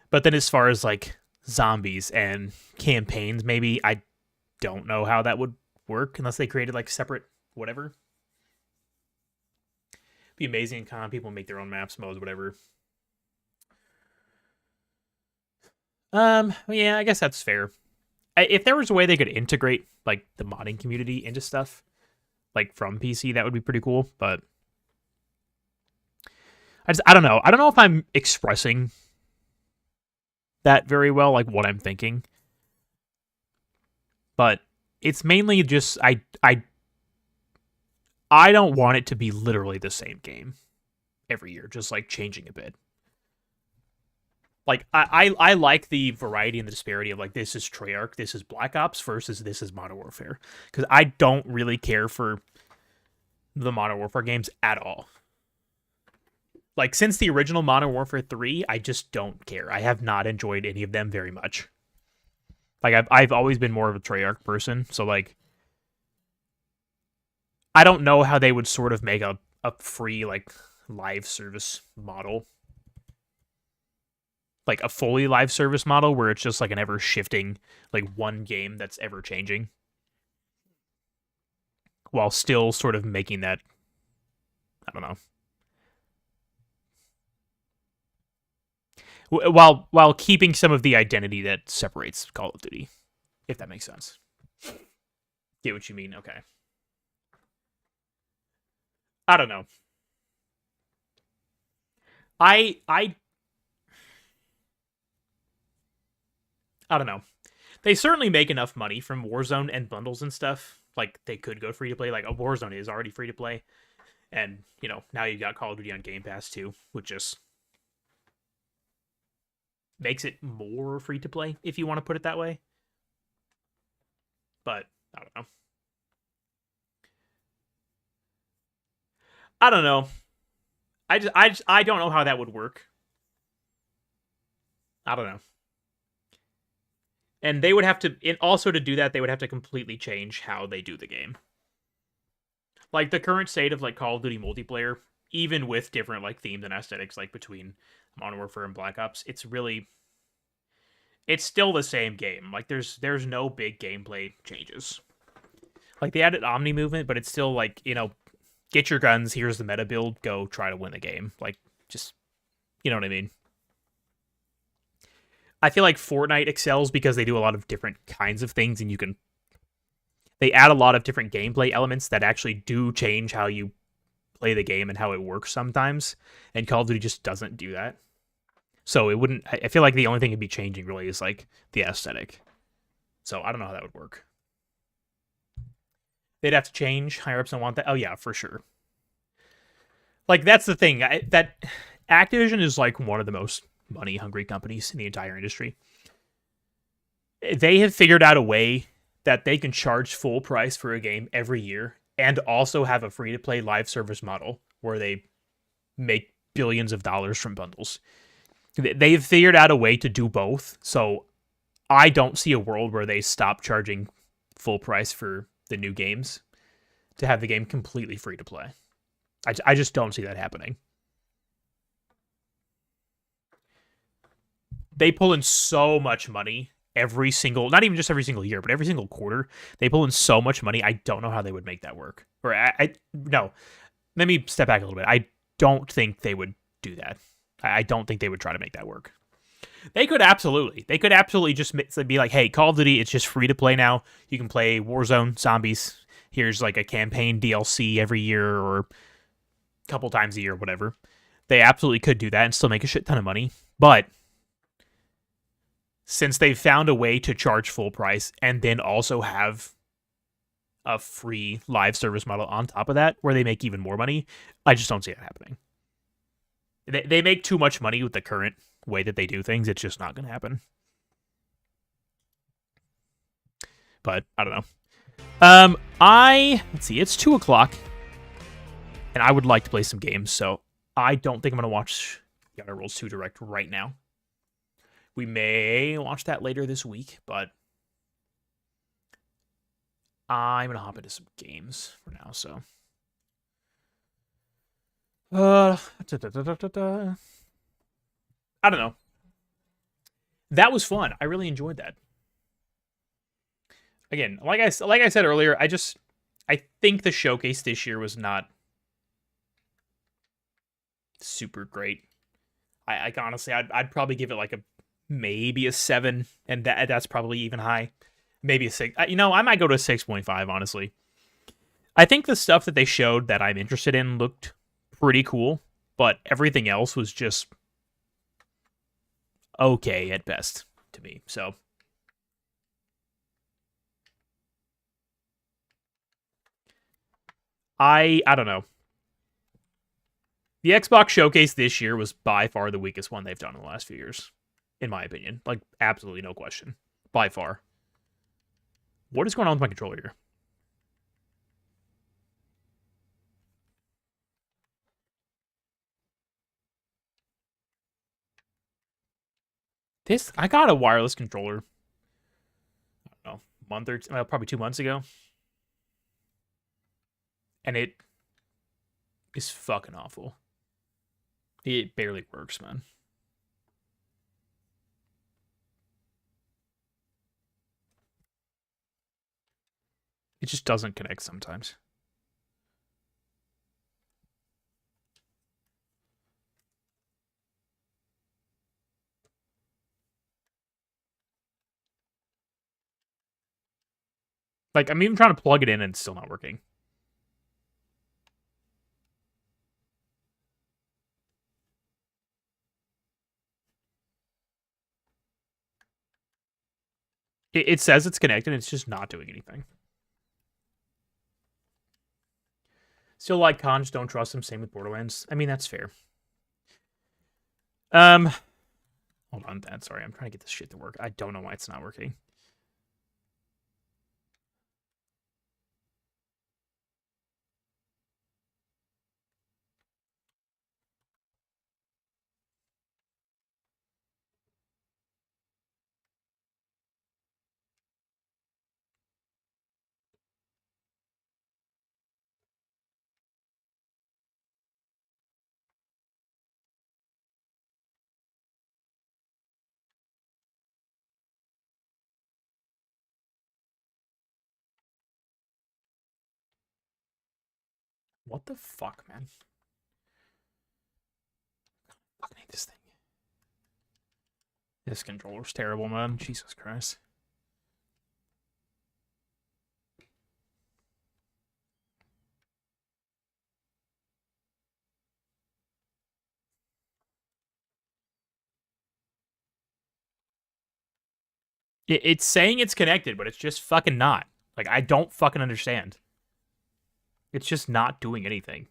[SPEAKER 1] But then as far as, like, zombies and campaigns, maybe, I don't know how that would work unless they created, like, separate whatever. Be amazing. Kind of people make their own maps, modes, whatever. Yeah, I guess that's fair. If there was a way they could integrate, like, the modding community into stuff, like, from PC, that would be pretty cool, but I don't know. I don't know if I'm expressing that very well, like, what I'm thinking. But it's mainly just, I don't want it to be literally the same game every year, just, like, changing a bit. Like, I like the variety and the disparity of, like, this is Treyarch, this is Black Ops, versus this is Modern Warfare. Because I don't really care for the Modern Warfare games at all. Like, since the original Modern Warfare 3, I just don't care. I have not enjoyed any of them very much. Like, I've always been more of a Treyarch person, so, like, I don't know how they would sort of make a free, like, live service model. Like, a fully live service model where it's just, like, an ever-shifting, like, one game that's ever-changing. While still sort of making that, I don't know. While keeping some of the identity that separates Call of Duty, if that makes sense. Get what you mean? Okay. I don't know. I don't know. They certainly make enough money from Warzone and bundles and stuff. Like, they could go free to play. Like, a Warzone is already free to play. And, you know, now you've got Call of Duty on Game Pass too, which just makes it more free to play, if you want to put it that way. But, I don't know. I don't know. I don't know how that would work. I don't know. And they would have to, also to do that, they would have to completely change how they do the game. Like, the current state of, like, Call of Duty multiplayer, even with different, like, themes and aesthetics, like, between Modern Warfare and Black Ops, it's still the same game. Like, there's no big gameplay changes. Like, they added Omni movement, but it's still, like, you know, get your guns, here's the meta build, go try to win the game. Like, just, you know what I mean? I feel like Fortnite excels because they do a lot of different kinds of things, and they add a lot of different gameplay elements that actually do change how you play the game and how it works sometimes, and Call of Duty just doesn't do that. So it wouldn't, I feel like the only thing it'd be changing really is, like, the aesthetic. So I don't know how that would work. They'd have to change, higher ups don't want that. Oh yeah, for sure. Like, that's the thing, that Activision is, like, one of the most money-hungry companies in the entire industry. They have figured out a way that they can charge full price for a game every year and also have a free-to-play live service model where they make billions of dollars from bundles. They've figured out a way to do both, so I don't see a world where they stop charging full price for the new games to have the game completely free-to-play. I just don't see that happening. They pull in so much money every single, not even just every single year, but every single quarter. They pull in so much money. I don't know how they would make that work. Or no, let me step back a little bit. I don't think they would do that. I don't think they would try to make that work. They could absolutely just be like, hey, Call of Duty, it's just free to play now. You can play Warzone, Zombies. Here's like a campaign DLC every year or a couple times a year, whatever. They absolutely could do that and still make a shit ton of money. But since they've found a way to charge full price and then also have a free live service model on top of that where they make even more money, I just don't see it happening. They make too much money with the current way that they do things. It's just not going to happen. But I don't know. Let's see, it's 2:00 and I would like to play some games, so I don't think I'm going to watch The Outer Worlds 2 Direct right now. We may watch that later this week, but I'm going to hop into some games for now, so. I don't know. That was fun. I really enjoyed that. Again, like I said earlier, I think the showcase this year was not super great. I honestly, I'd probably give it like maybe a 7, and that's probably even high. Maybe a 6. I might go to a 6.5, honestly. I think the stuff that they showed that I'm interested in looked pretty cool, but everything else was just okay at best to me. So I don't know. The Xbox showcase this year was by far the weakest one they've done in the last few years, in my opinion. Like, absolutely no question. By far. What is going on with my controller here? I got a wireless controller, I don't know, probably 2 months ago. And it is fucking awful. It barely works, man. It just doesn't connect sometimes. Like, I'm even trying to plug it in and it's still not working. It says it's connected, it's just not doing anything. Still like Cons, don't trust them, same with Borderlands. I mean, that's fair. Hold on, Dad, sorry, I'm trying to get this shit to work. I don't know why it's not working. What the fuck, man? I fucking hate this thing. This controller's terrible, man. Jesus Christ. It's saying it's connected, but it's just fucking not. Like, I don't fucking understand. It's just not doing anything.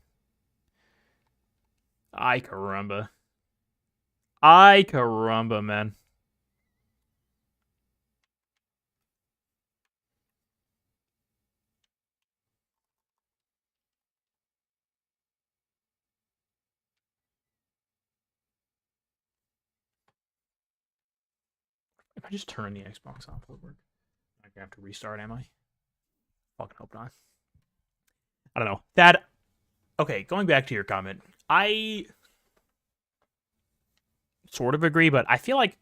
[SPEAKER 1] Ay caramba. Ay caramba, man. If I just turn the Xbox off, will it work? I'm gonna have to restart, am I? Fucking hope not. I don't know. That. Okay, going back to your comment, I sort of agree, but I feel like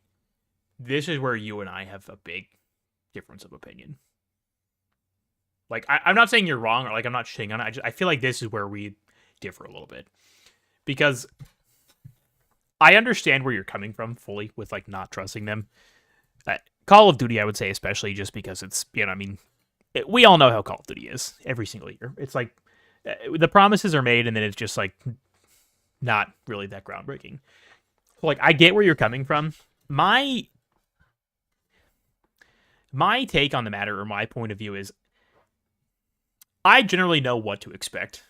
[SPEAKER 1] this is where you and I have a big difference of opinion. Like, I'm not saying you're wrong, or like I'm not shitting on it. I feel like this is where we differ a little bit, because I understand where you're coming from fully with like not trusting them. Call of Duty, I would say, especially just because it's, you know, I mean, we all know how Call of Duty is every single year. It's like the promises are made and then it's just like not really that groundbreaking. So, like, I get where you're coming from. My take on the matter, or my point of view, is I generally know what to expect.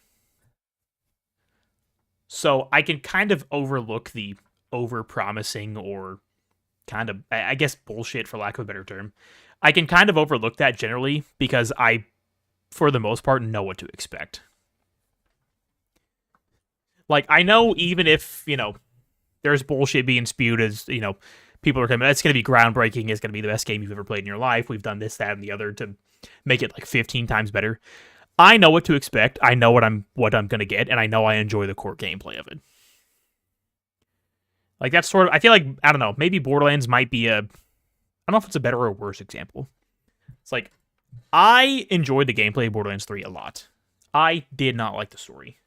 [SPEAKER 1] So I can kind of overlook the over-promising or kind of, I guess, bullshit, for lack of a better term. I can kind of overlook that generally because I, for the most part, know what to expect. Like, I know even if, you know, there's bullshit being spewed as, you know, people are coming, it's going to be groundbreaking, it's going to be the best game you've ever played in your life, we've done this, that, and the other to make it like 15 times better. I know what to expect, I know what I'm going to get, and I know I enjoy the core gameplay of it. Like, that's sort of, I feel like, I don't know, maybe Borderlands might be I don't know if it's a better or worse example. It's like, I enjoyed the gameplay of Borderlands 3 a lot. I did not like the story.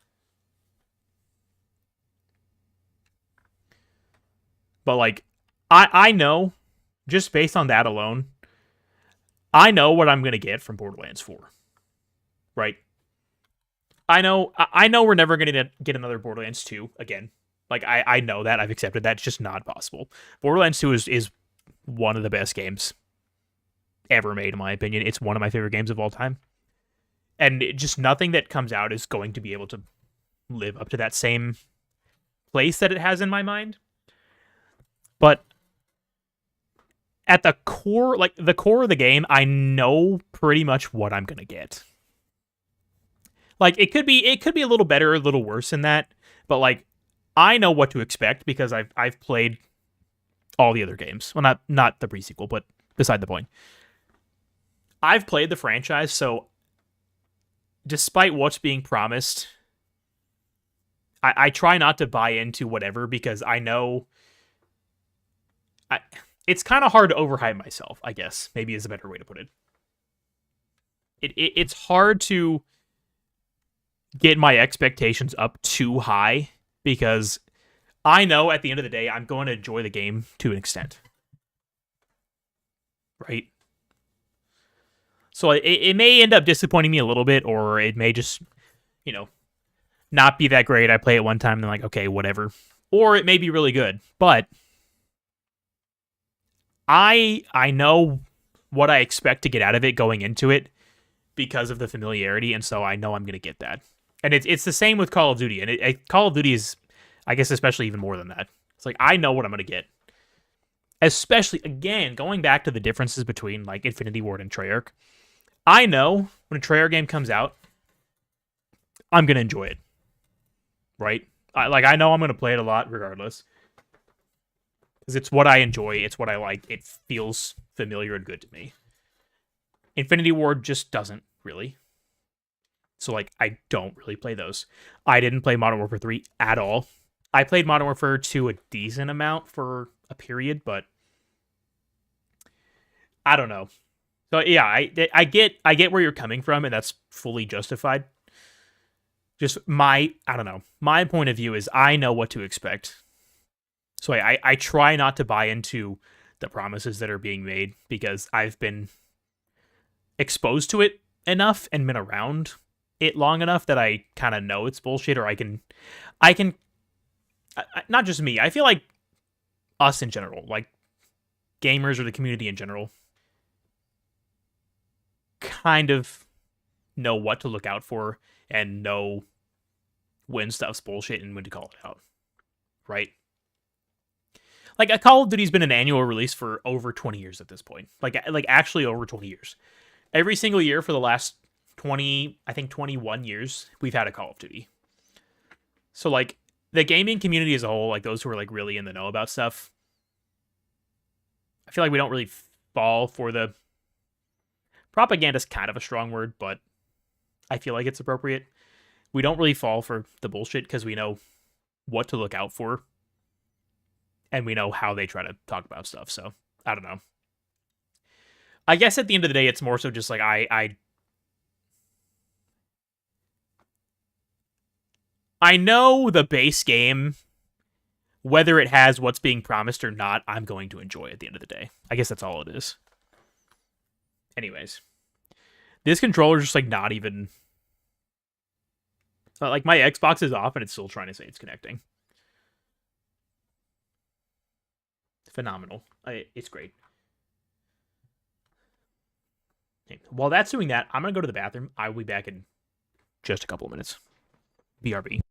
[SPEAKER 1] But, like, I know, just based on that alone, I know what I'm going to get from Borderlands 4. Right? I know we're never going to get another Borderlands 2 again. Like, I know that. I've accepted that. It's just not possible. Borderlands 2 is one of the best games ever made, in my opinion. It's one of my favorite games of all time. And just nothing that comes out is going to be able to live up to that same place that it has in my mind. But at the core, like, the core of the game, I know pretty much what I'm going to get. Like, it could be a little better, a little worse than that. But, like, I know what to expect because I've played all the other games. Well, not the pre-sequel, but beside the point. I've played the franchise, so despite what's being promised, I try not to buy into whatever because I know it's kind of hard to overhype myself, I guess. Maybe is a better way to put it. It's hard to get my expectations up too high because I know at the end of the day, I'm going to enjoy the game to an extent. Right? So it may end up disappointing me a little bit, or it may just, you know, not be that great. I play it one time and I'm like, okay, whatever. Or it may be really good. But I know what I expect to get out of it going into it because of the familiarity, and so I know I'm going to get that. And it's the same with Call of Duty, and Call of Duty is, I guess, especially even more than that. It's like, I know what I'm going to get. Especially, again, going back to the differences between, like, Infinity Ward and Treyarch. I know when a Treyarch game comes out, I'm going to enjoy it. Right? I know I'm going to play it a lot regardless. Because it's what I enjoy. It's what I like. It feels familiar and good to me. Infinity Ward just doesn't, really. So, like, I don't really play those. I didn't play Modern Warfare 3 at all. I played Modern Warfare 2 a decent amount for a period, but I don't know. So, yeah, I get where you're coming from, and that's fully justified. Just my point of view is I know what to expect. So I try not to buy into the promises that are being made because I've been exposed to it enough and been around it long enough that I kind of know it's bullshit, or I can not just me. I feel like us in general, like gamers or the community in general, kind of know what to look out for and know when stuff's bullshit and when to call it out, right? Like, a Call of Duty's been an annual release for over 20 years at this point. Like actually over 20 years. Every single year for the last 21 years, we've had a Call of Duty. So, like, the gaming community as a whole, like, those who are, like, really in the know about stuff, I feel like we don't really fall for the... Propaganda is kind of a strong word, but I feel like it's appropriate. We don't really fall for the bullshit because we know what to look out for. And we know how they try to talk about stuff. So, I don't know. I guess at the end of the day, it's more so just like I know the base game, whether it has what's being promised or not, I'm going to enjoy at the end of the day. I guess that's all it is. Anyways. This controller's just, like, not even... Like, my Xbox is off and it's still trying to say it's connecting. Phenomenal. It's great. Okay. While that's doing that, I'm going to go to the bathroom. I will be back in just a couple of minutes. BRB.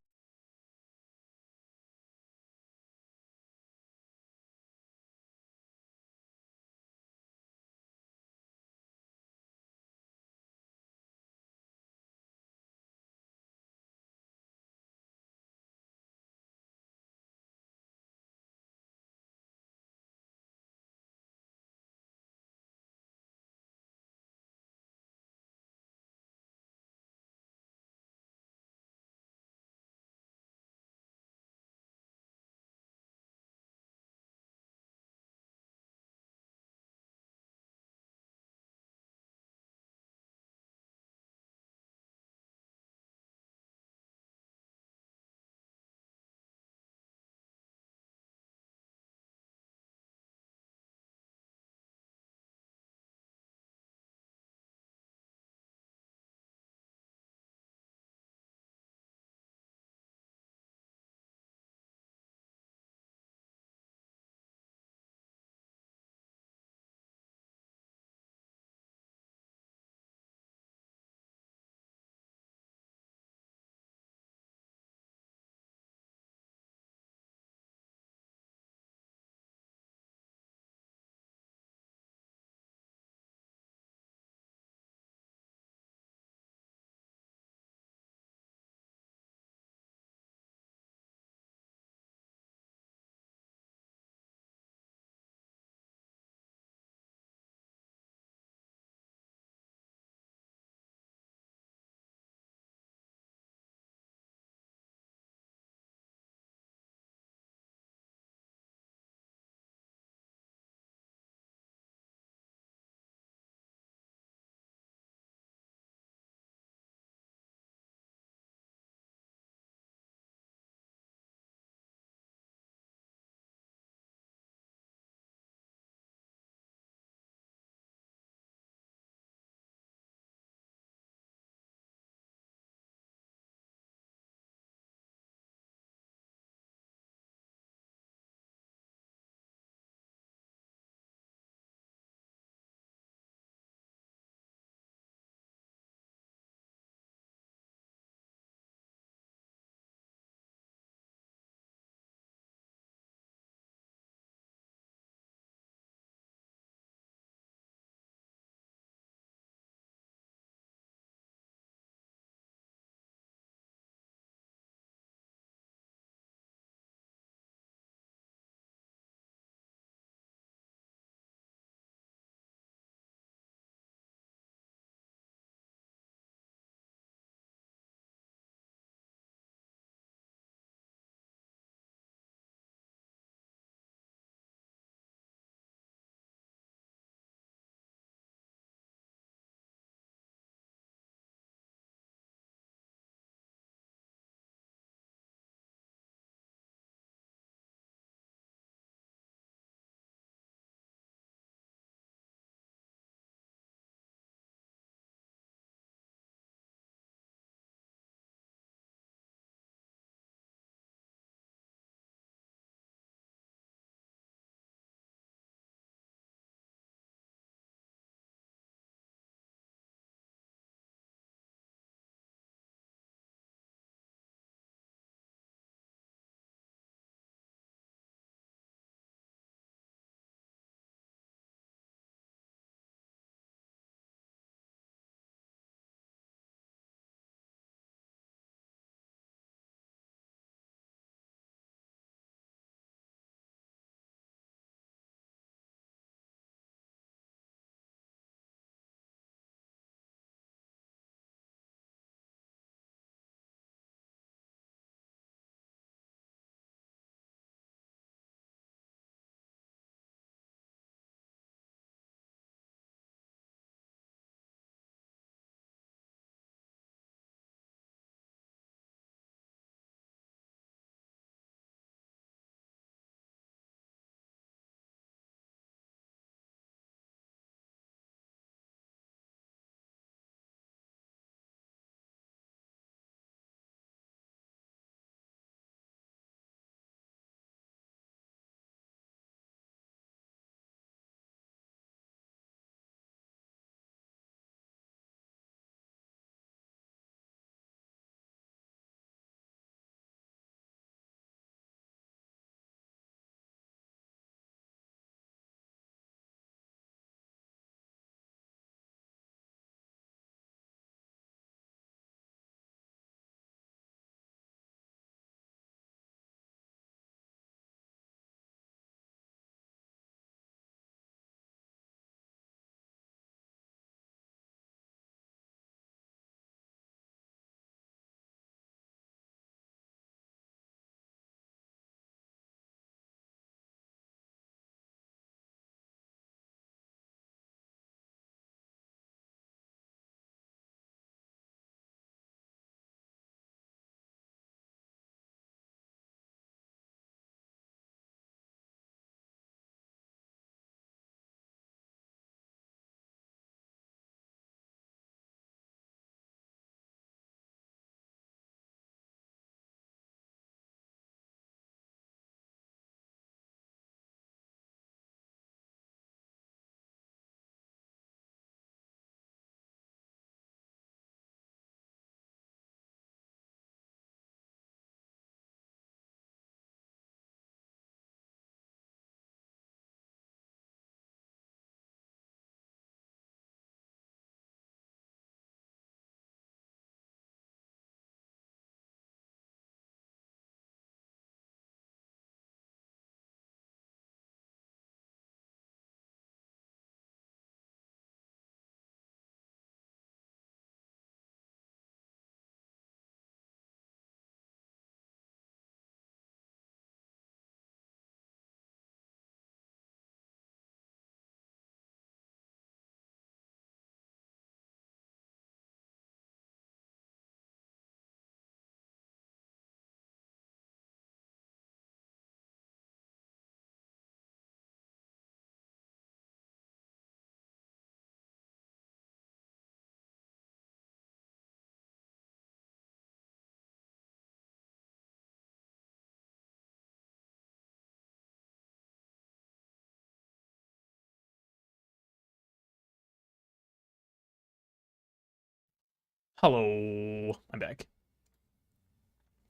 [SPEAKER 1] Hello. I'm back.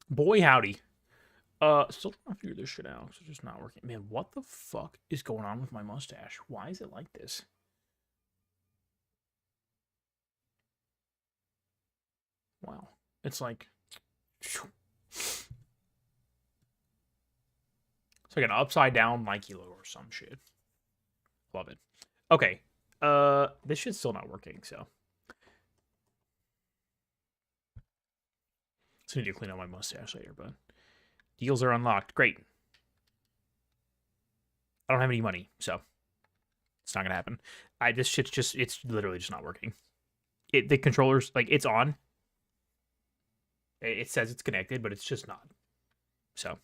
[SPEAKER 1] Boy, howdy. Still trying to figure this shit out. It's just not working. Man, what the fuck is going on with my mustache? Why is it like this? Wow. It's like... It's like an upside down Nike logo or some shit. Love it. Okay. This shit's still not working, so... So I need to clean out my mustache later, but... Deals are unlocked. Great. I don't have any money, so... It's not gonna happen. This shit's just... It's literally just not working. The controller's... Like, it's on. It says it's connected, but it's just not. So...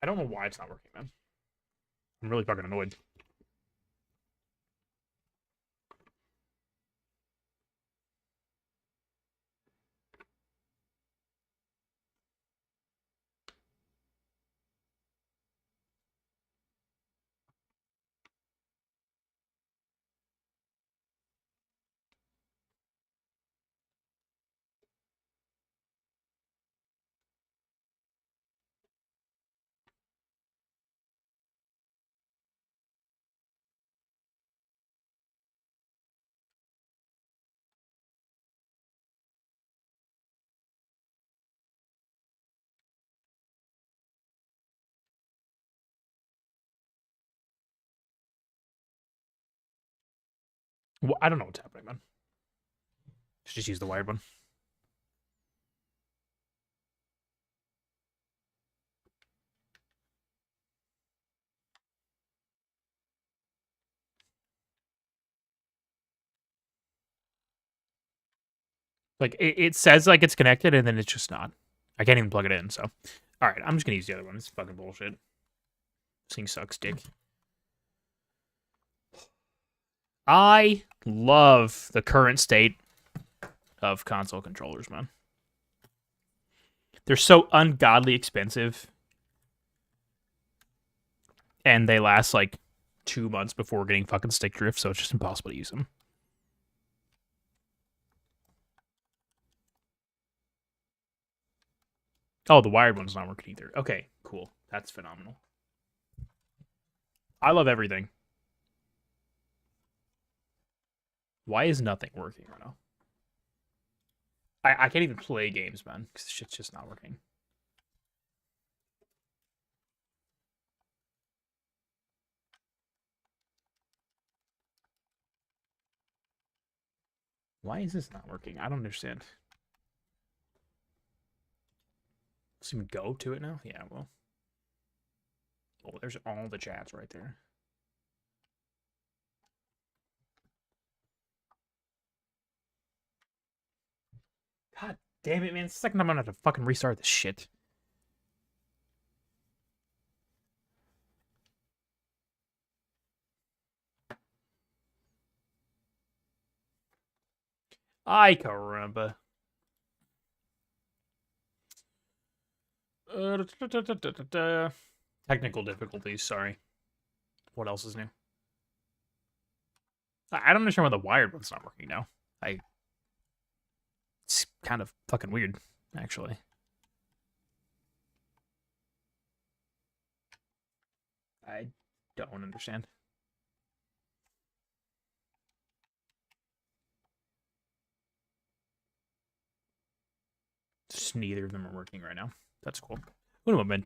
[SPEAKER 1] I don't know why it's not working, man. I'm really fucking annoyed. Well, I don't know what's happening, man. Let's just use the wired one. Like, it says, like, it's connected, and then it's just not. I can't even plug it in, so... Alright, I'm just gonna use the other one. It's fucking bullshit. This thing sucks dick. I love the current state of console controllers, man. They're so ungodly expensive. And they last, like, 2 months before getting fucking stick drift, so it's just impossible to use them. Oh, the wired one's not working either. Okay, cool. That's phenomenal. I love everything. Why is nothing working right now? I can't even play games, man, because this shit's just not working. Why is this not working? I don't understand. Let's even go to it now? Yeah, well. Oh, there's all the chats right there. God damn it, man. It's the second time I'm gonna have to fucking restart this shit. Ay, caramba. Technical difficulties, sorry. What else is new? I don't understand why the wired one's not working now. It's kind of fucking weird, actually. I don't understand. Just neither of them are working right now. That's cool. Un moment.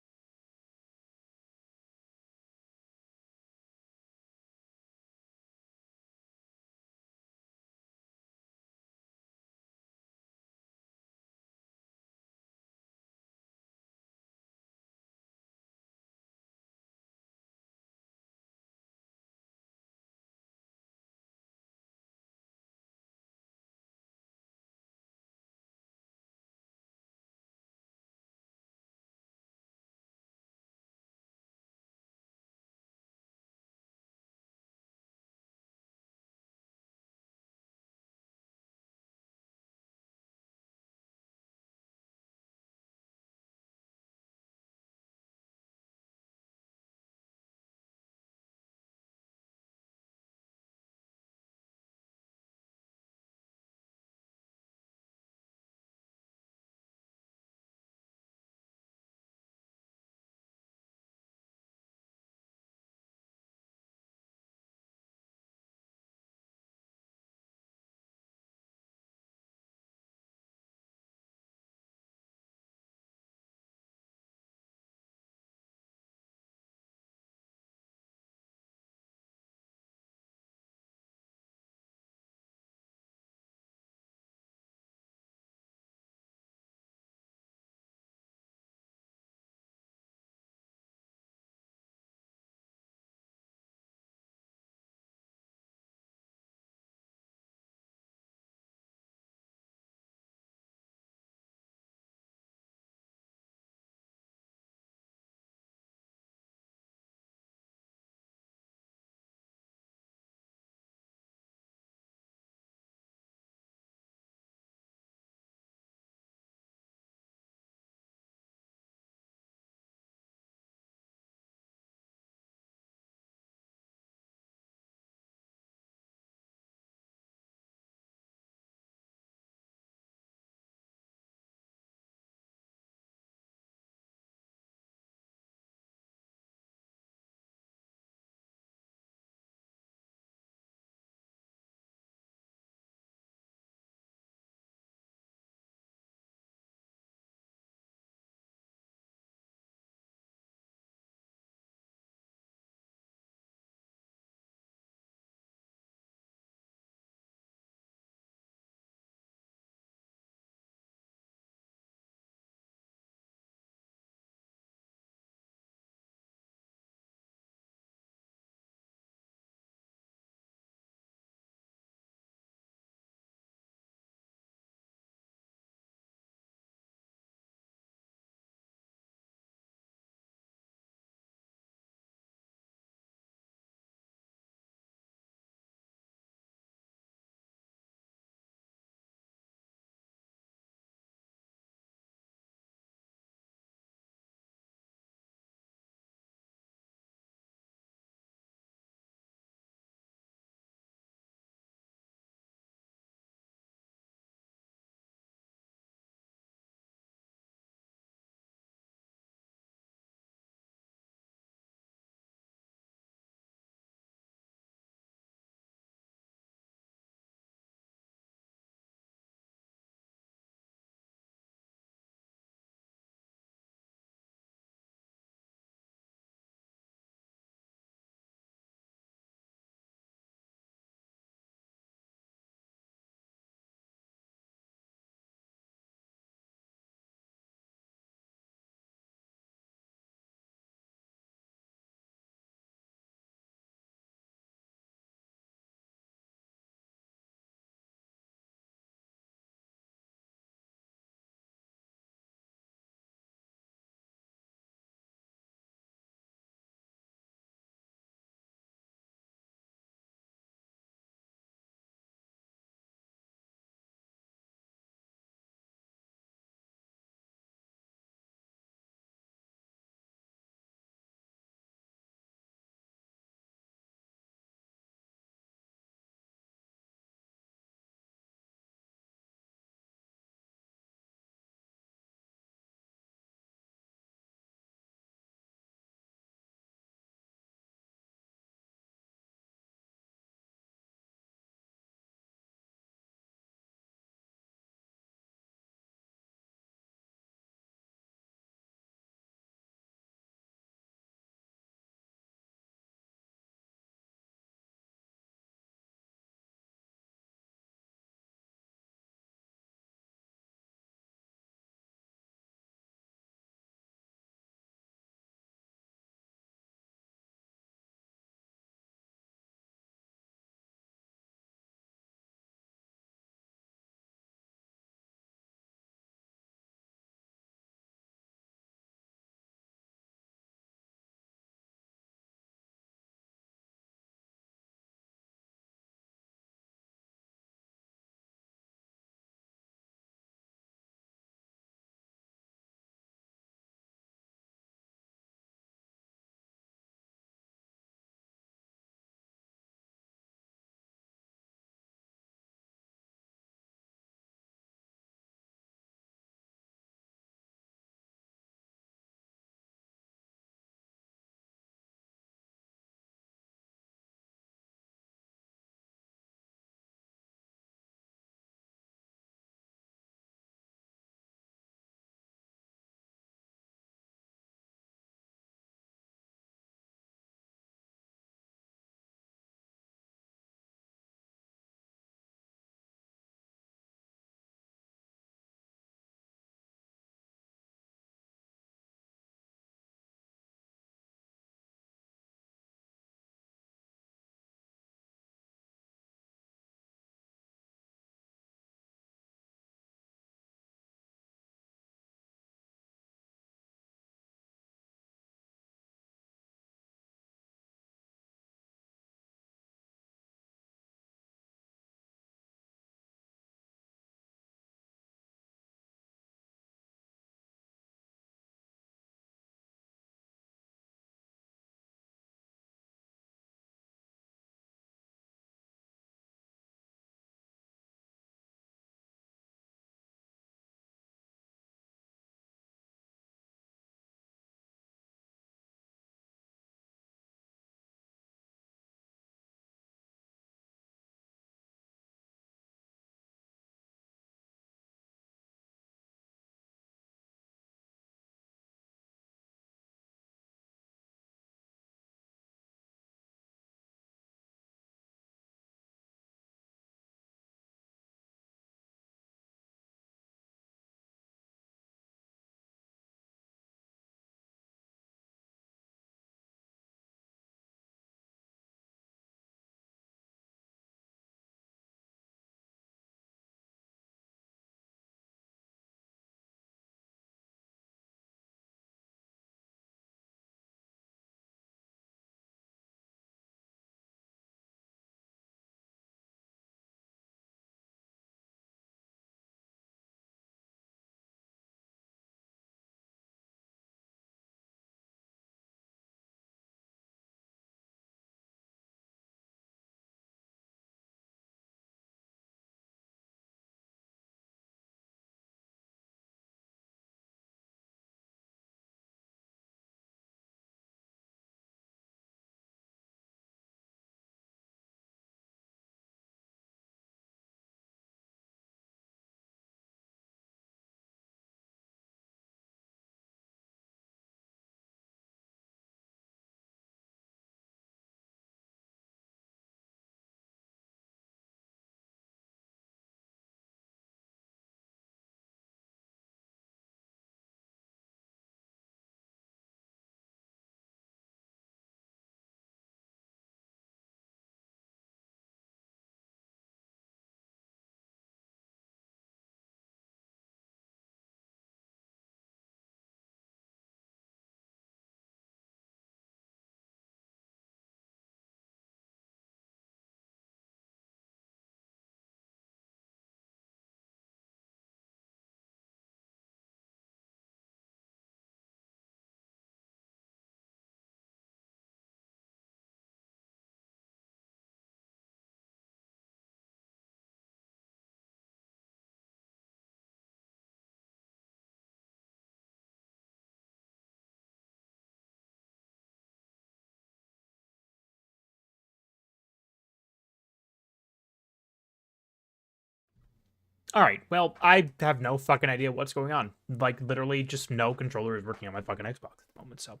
[SPEAKER 1] All right. Well, I have no fucking idea what's going on. Like, literally just no controller is working on my fucking Xbox at the moment. So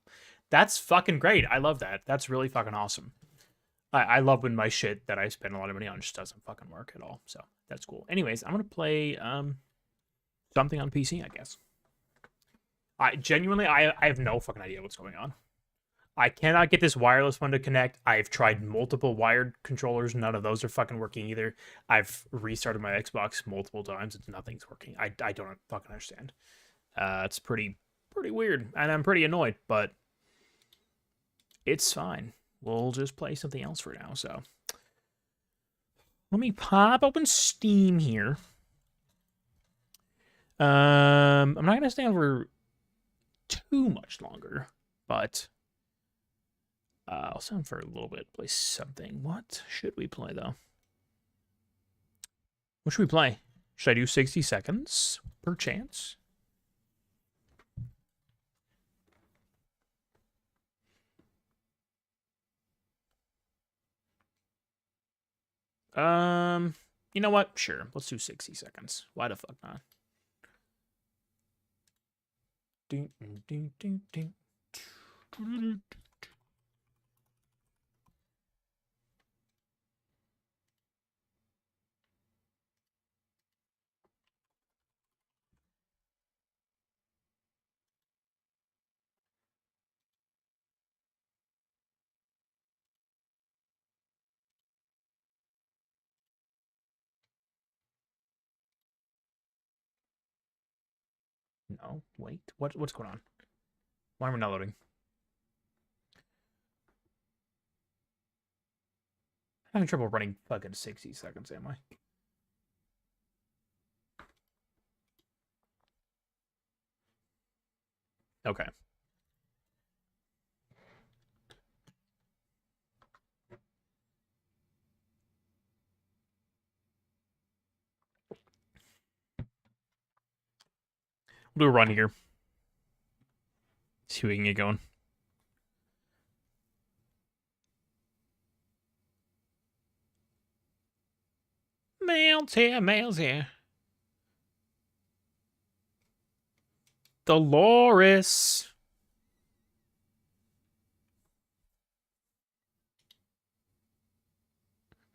[SPEAKER 1] that's fucking great. I love that. That's really fucking awesome. I love when my shit that I spend a lot of money on just doesn't fucking work at all. So that's cool. Anyways, I'm going to play something on PC, I guess. I have no fucking idea what's going on. I cannot get this wireless one to connect. I've tried multiple wired controllers. None of those are fucking working either. I've restarted my Xbox multiple times. Nothing's working. I don't fucking understand. It's pretty weird. And I'm pretty annoyed, but it's fine. We'll just play something else for now. So let me pop open Steam here. I'm not going to stay on for too much longer, but I'll sound for a little bit. Play something. What should we play, though? What should we play? Should I do 60 seconds per chance? You know what? Sure. Let's do 60 seconds. Why the fuck not? Ding, ding, ding, ding. No, wait. What's going on? Why am I not loading? I'm having trouble running fucking 60 seconds, am I? Okay. We'll do a run here. See if we can get going. Mail's here, mail's here. Dolores.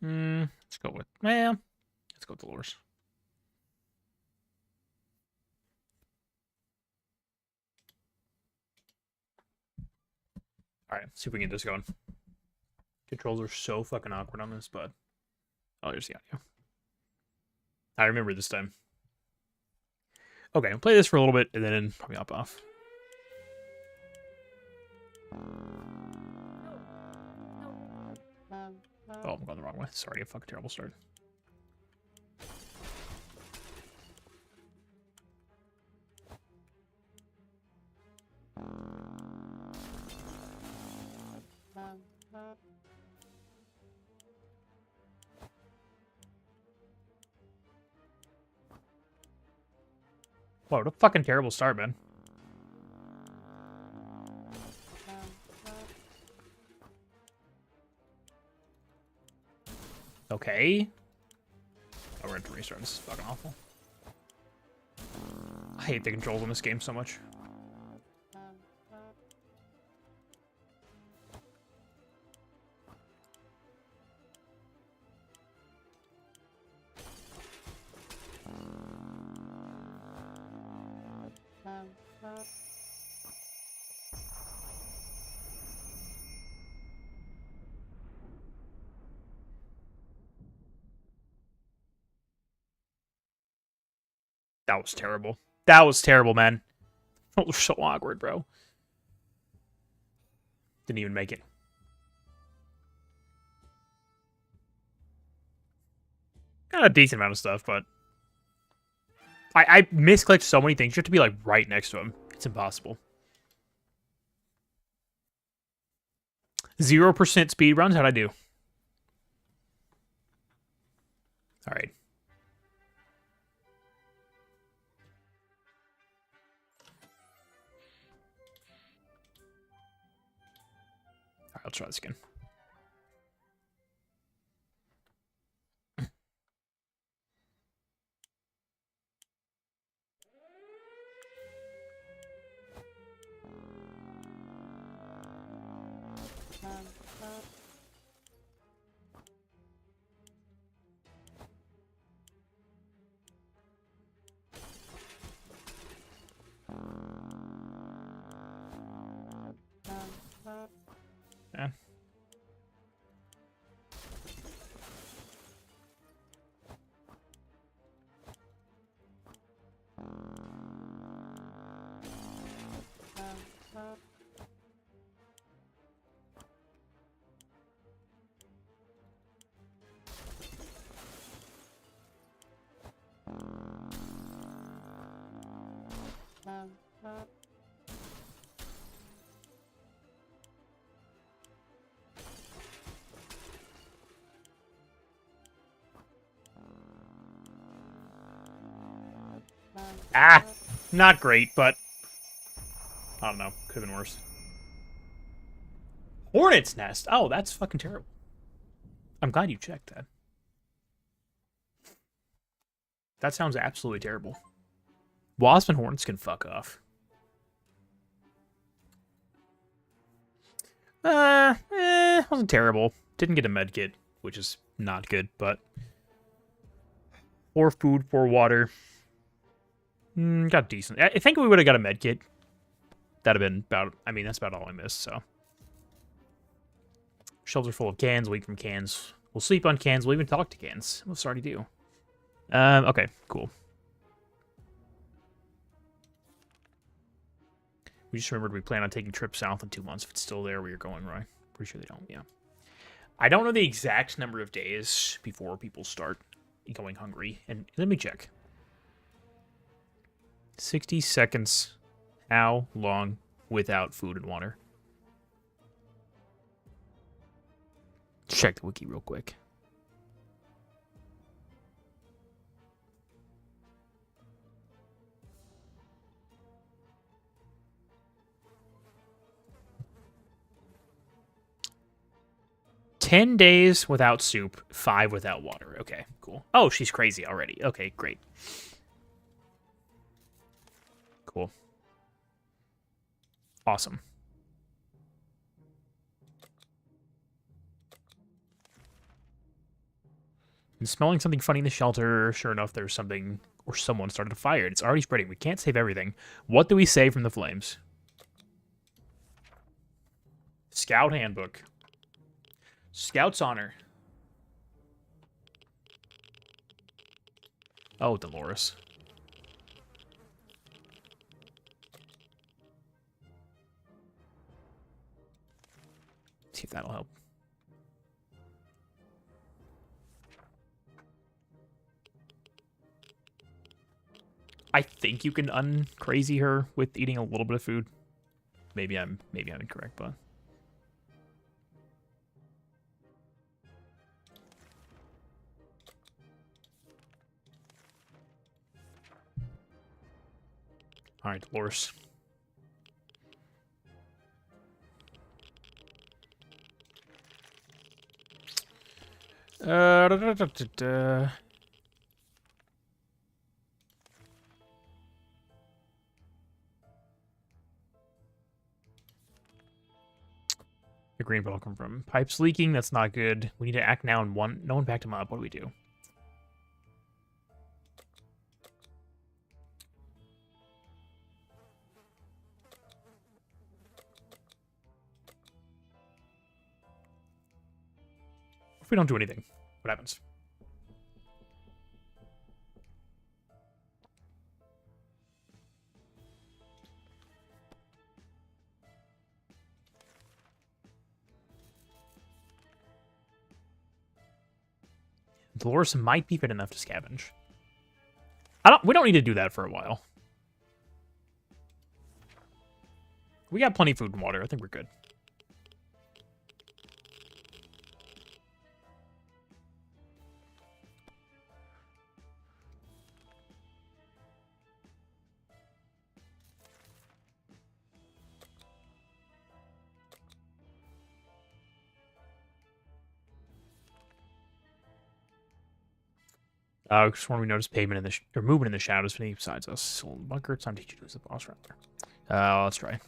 [SPEAKER 1] Let's go with, let's go with Dolores. Alright, see if we can get this going. Controls are so fucking awkward on this, but oh, there's the audio. I remember this time. Okay, I'll play this for a little bit and then probably hop off. Oh, I'm going the wrong way. Sorry, a fucking terrible start. Whoa, what a fucking terrible start, man. Okay. Oh, we're going to restart. This is fucking awful. I hate the controls in this game so much. That was terrible. That was terrible, man. That was so awkward, bro. Didn't even make it. Got a decent amount of stuff, but I misclicked so many things. You have to be like right next to him. It's impossible. 0% speed runs. How'd I do? All right. I'll try this again. Yeah. Ah, not great, but I don't know. Could have been worse. Hornet's nest. Oh, that's fucking terrible. I'm glad you checked that. That sounds absolutely terrible. Wasp and hornets can fuck off. Wasn't terrible. Didn't get a med kit, which is not good, but 4 food, 4 water. Got decent. I think we would have got a med kit. That'd have been about, I mean, that's about all I missed, so. Shelves are full of cans, we'll eat from cans. We'll sleep on cans, we'll even talk to cans. We'll already do. Okay, cool. We just remembered we plan on taking a trip south in 2 months. If it's still there where you're going, Roy. Pretty sure they don't, yeah. I don't know the exact number of days before people start going hungry. And let me check. 60 seconds. How long without food and water? Check the wiki real quick. "10 days without soup, 5 without water." Okay, cool. Oh, she's crazy already. Okay, great. Cool. Awesome. I'm smelling something funny in the shelter. Sure enough, there's something, or someone started a fire. It's already spreading. We can't save everything. What do we save from the flames? Scout handbook. Scout's honor. Oh, Dolores. See if that'll help. I think you can uncrazy her with eating a little bit of food. Maybe I'm incorrect, but all right, Dolores. The green bottle come from pipes leaking. That's not good. We need to act now. And no one backed him up. What do we do? If we don't do anything, what happens? Dolores might be fit enough to scavenge. We don't need to do that for a while. We got plenty of food and water. I think we're good. Just when we notice pavement in the movement in the shadows beneath besides us. So bunker, it's time to teach you who's the boss right there. Let's try.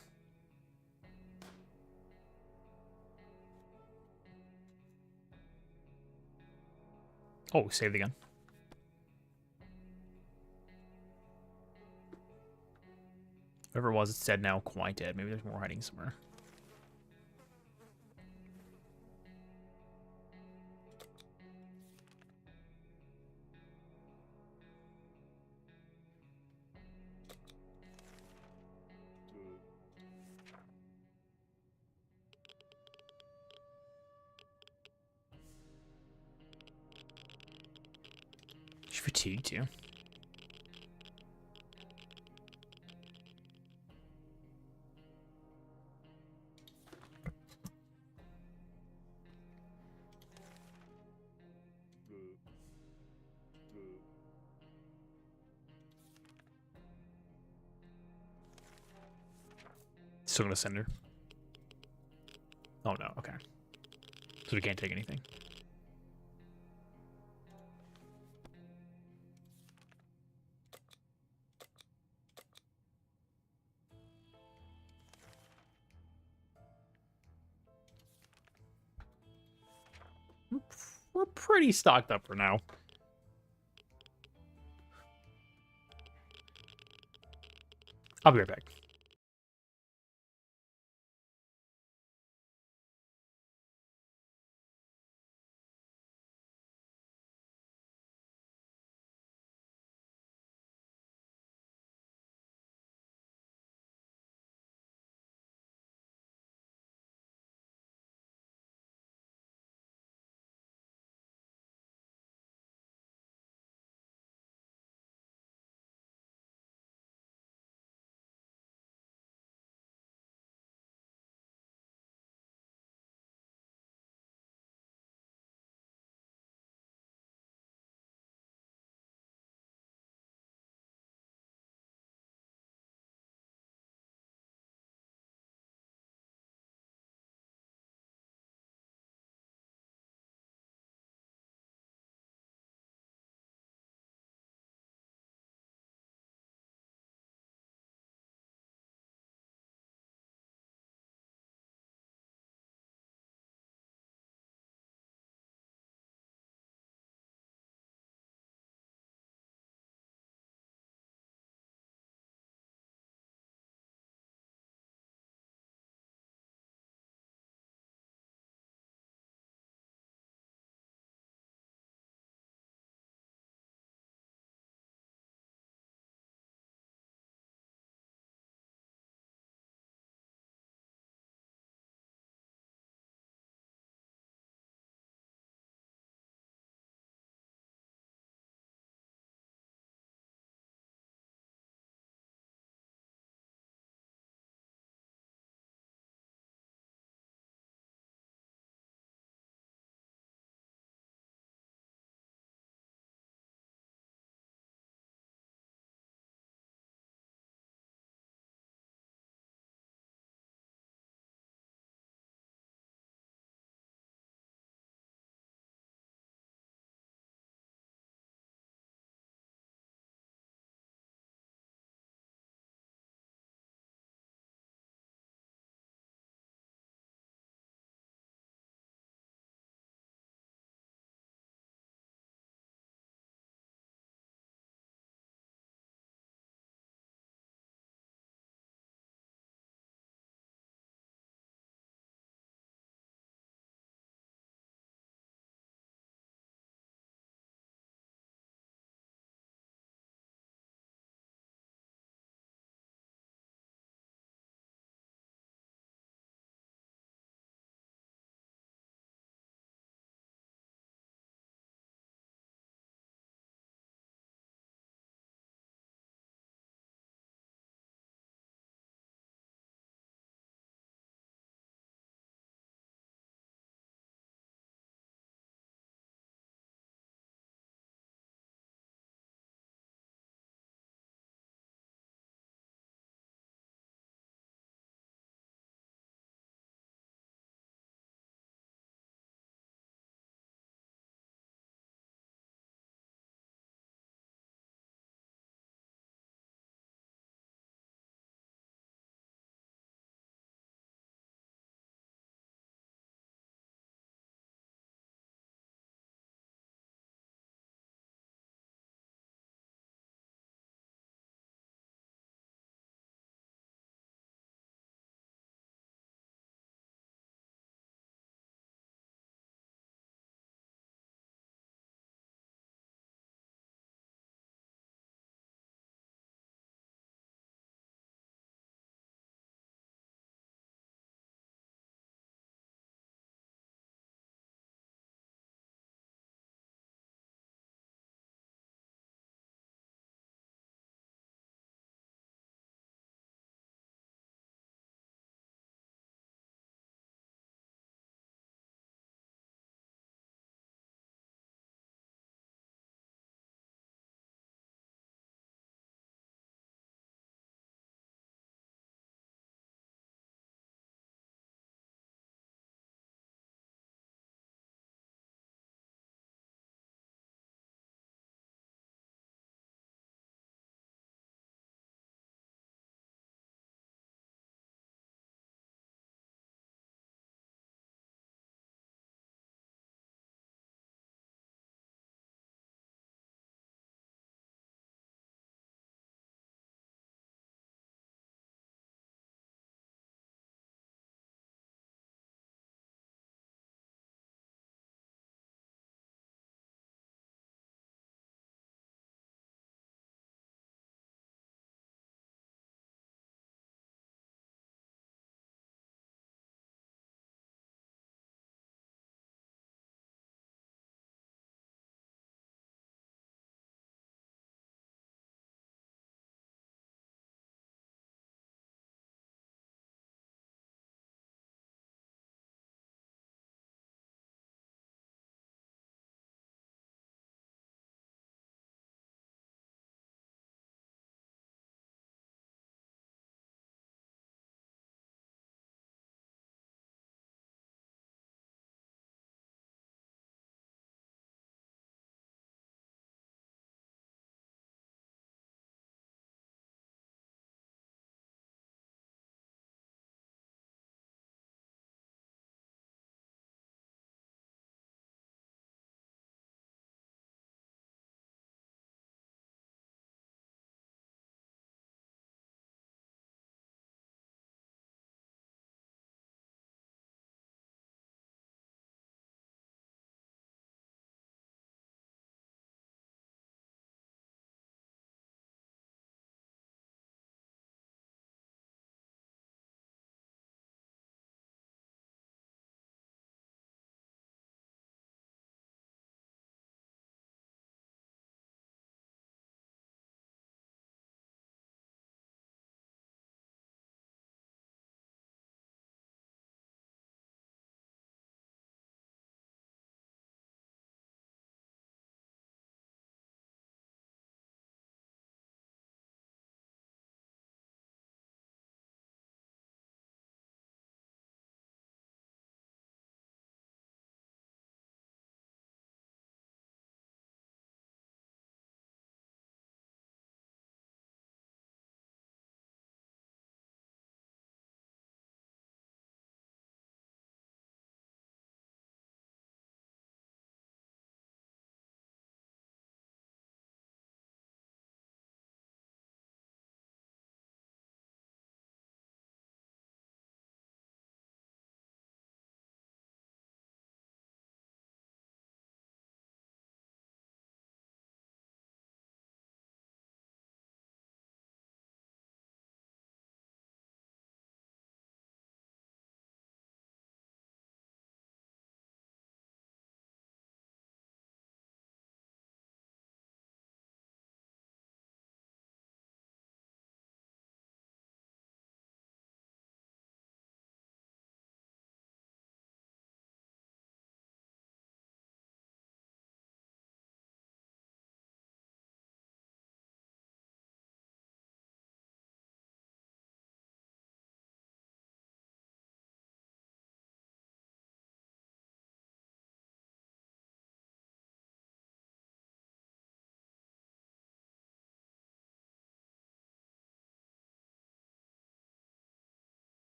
[SPEAKER 1] Oh, save the gun. Whatever it was, it's dead now, quite dead. Maybe there's more hiding somewhere. She's fatigued too. Still gonna send her. Oh no, okay. So we can't take anything. We're pretty stocked up for now. I'll be right back.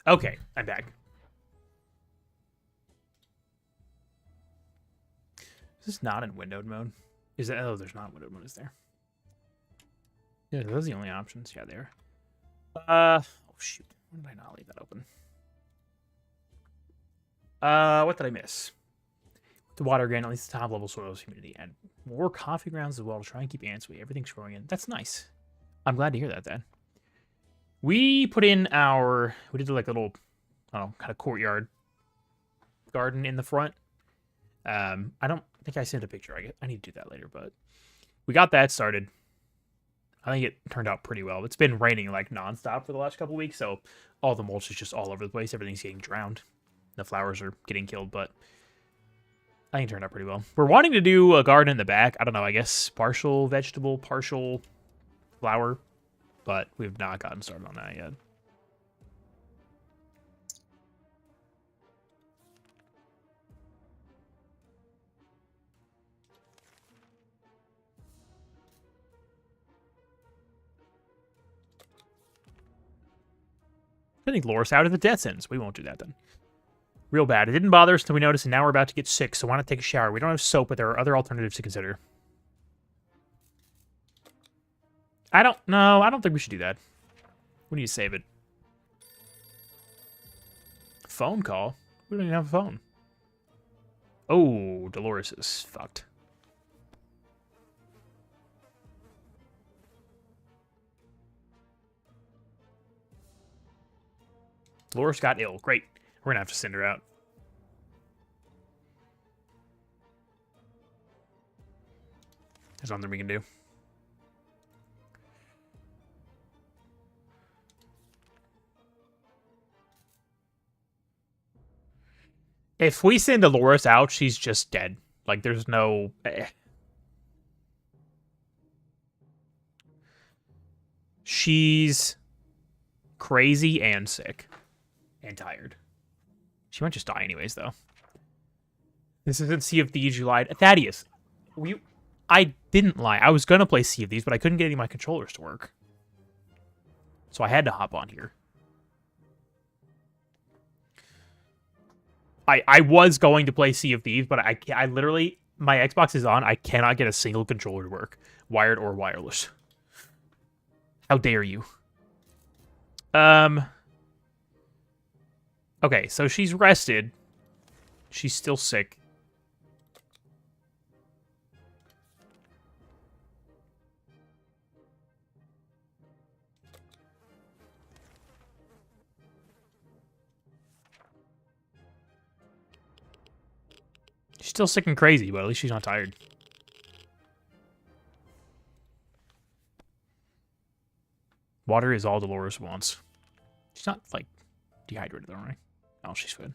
[SPEAKER 1] Okay, I'm back. Is this not in windowed mode? Is that? Oh, there's not windowed mode, is there? Yeah, those are the only options. Yeah, there. Oh shoot! Why did I not leave that open? What did I miss? The water again, at least the top level soils humidity, and more coffee grounds as well to try and keep ants away. Everything's growing in. That's nice. I'm glad to hear that. Then we put in we did like a little, I don't know, kind of courtyard garden in the front. I don't think I sent a picture. I need to do that later, but we got that started. I think it turned out pretty well. It's been raining like nonstop for the last couple weeks, so all the mulch is just all over the place. Everything's getting drowned. The flowers are getting killed, but I think it turned out pretty well. We're wanting to do a garden in the back. I don't know, I guess partial vegetable, partial flower, but we've not gotten started on that yet. I think Loris out of the death sentence. We won't do that then. Real bad. It didn't bother us until we noticed, and now we're about to get sick, so why not take a shower? We don't have soap, but there are other alternatives to consider. I don't think we should do that. We need to save it. Phone call? We don't even have a phone. Oh, Dolores is fucked. Dolores got ill. Great. We're gonna have to send her out. There's nothing we can do. If we send Dolores out, she's just dead. Like, there's no... She's crazy and sick. And tired. She might just die anyways, though. This isn't Sea of Thieves, you lied. Thaddeus, I didn't lie. I was going to play Sea of Thieves, but I couldn't get any of my controllers to work. So I had to hop on here. I was going to play Sea of Thieves, but I literally... My Xbox is on. I cannot get a single controller to work. Wired or wireless. How dare you? Okay, so she's rested. She's still sick. She's still sick and crazy, but at least she's not tired. Water is all Dolores wants. She's not, like, dehydrated, though, right? Oh, she's good.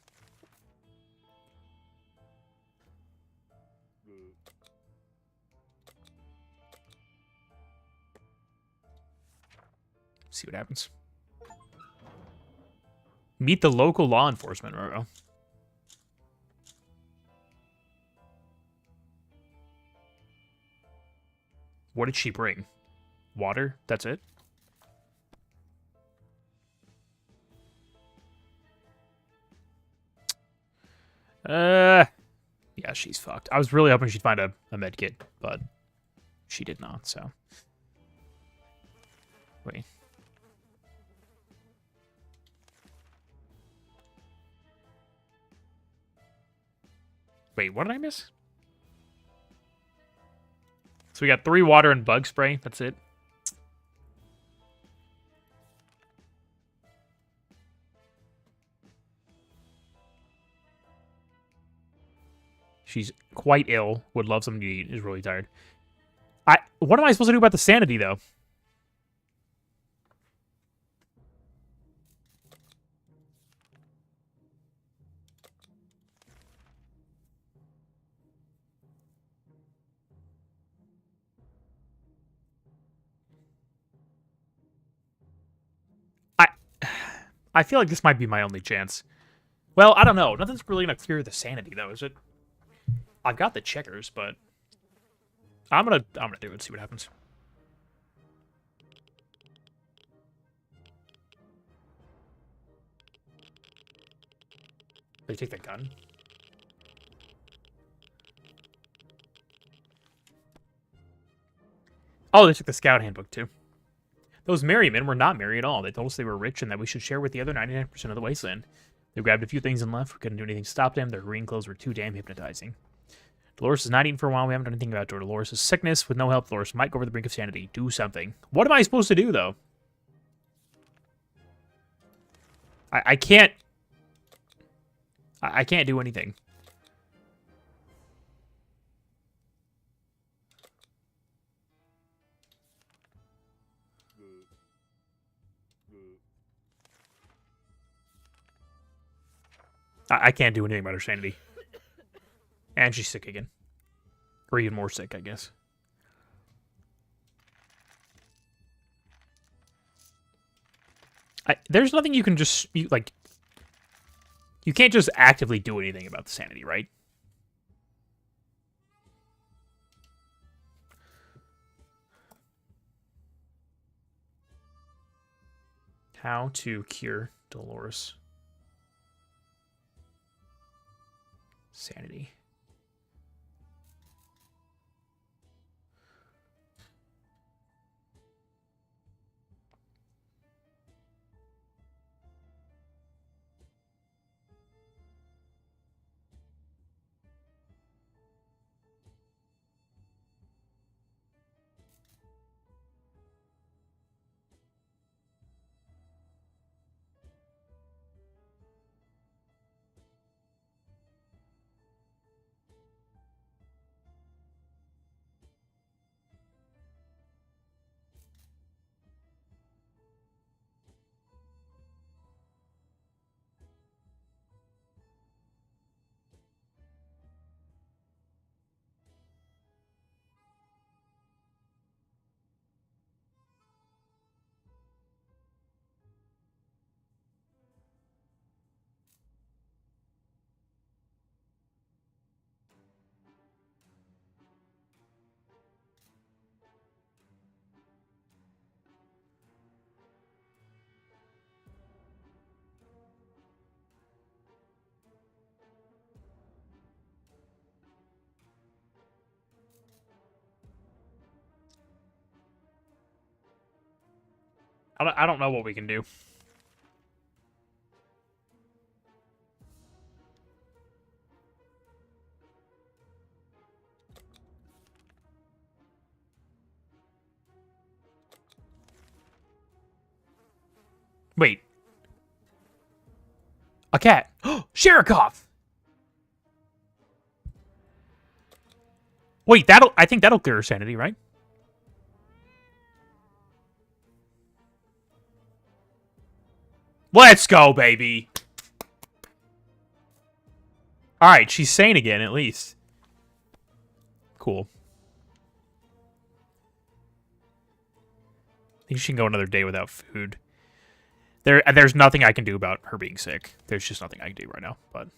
[SPEAKER 1] See what happens. Meet the local law enforcement, Roro. What did she bring? Water? That's it? Yeah, she's fucked. I was really hoping she'd find a med kit, but she did not, so. Wait. Wait, what did I miss? So we got 3 water and bug spray. That's it. She's quite ill. Would love something to eat. Is really tired. What am I supposed to do about the sanity, though? I feel like this might be my only chance. Well, I don't know. Nothing's really gonna clear the sanity, though, is it? I've got the checkers, but I'm gonna do it and see what happens. They take the gun. Oh, they took the scout handbook too. Those merry men were not merry at all. They told us they were rich and that we should share with the other 99% of the wasteland. They grabbed a few things and left. We couldn't do anything to stop them. Their green clothes were too damn hypnotizing. Dolores is not eating for a while. We haven't done anything about Dolores' sickness. With no help, Dolores might go over the brink of sanity. Do something. What am I supposed to do, though? I can't... I can't do anything. I can't do anything about her sanity. And she's sick again. Or even more sick, I guess. There's nothing you can just... You can't just actively do anything about the sanity, right? How to cure Dolores' sanity. I don't know what we can do. Wait. A cat. Sherikov! Wait, I think that'll clear her sanity, right? Let's go, baby! Alright, she's sane again, at least. Cool. I think she can go another day without food. There's nothing I can do about her being sick. There's just nothing I can do right now, but...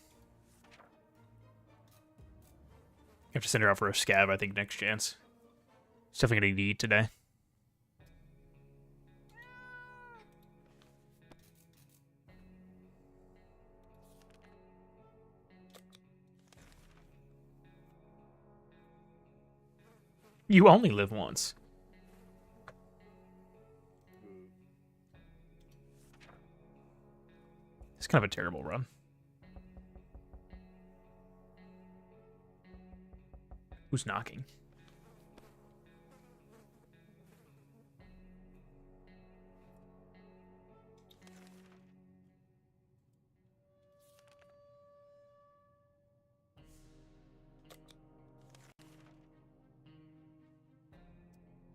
[SPEAKER 1] I have to send her out for a scav, I think, next chance. She's definitely gonna need to eat today. You only live once. It's kind of a terrible run. Who's knocking?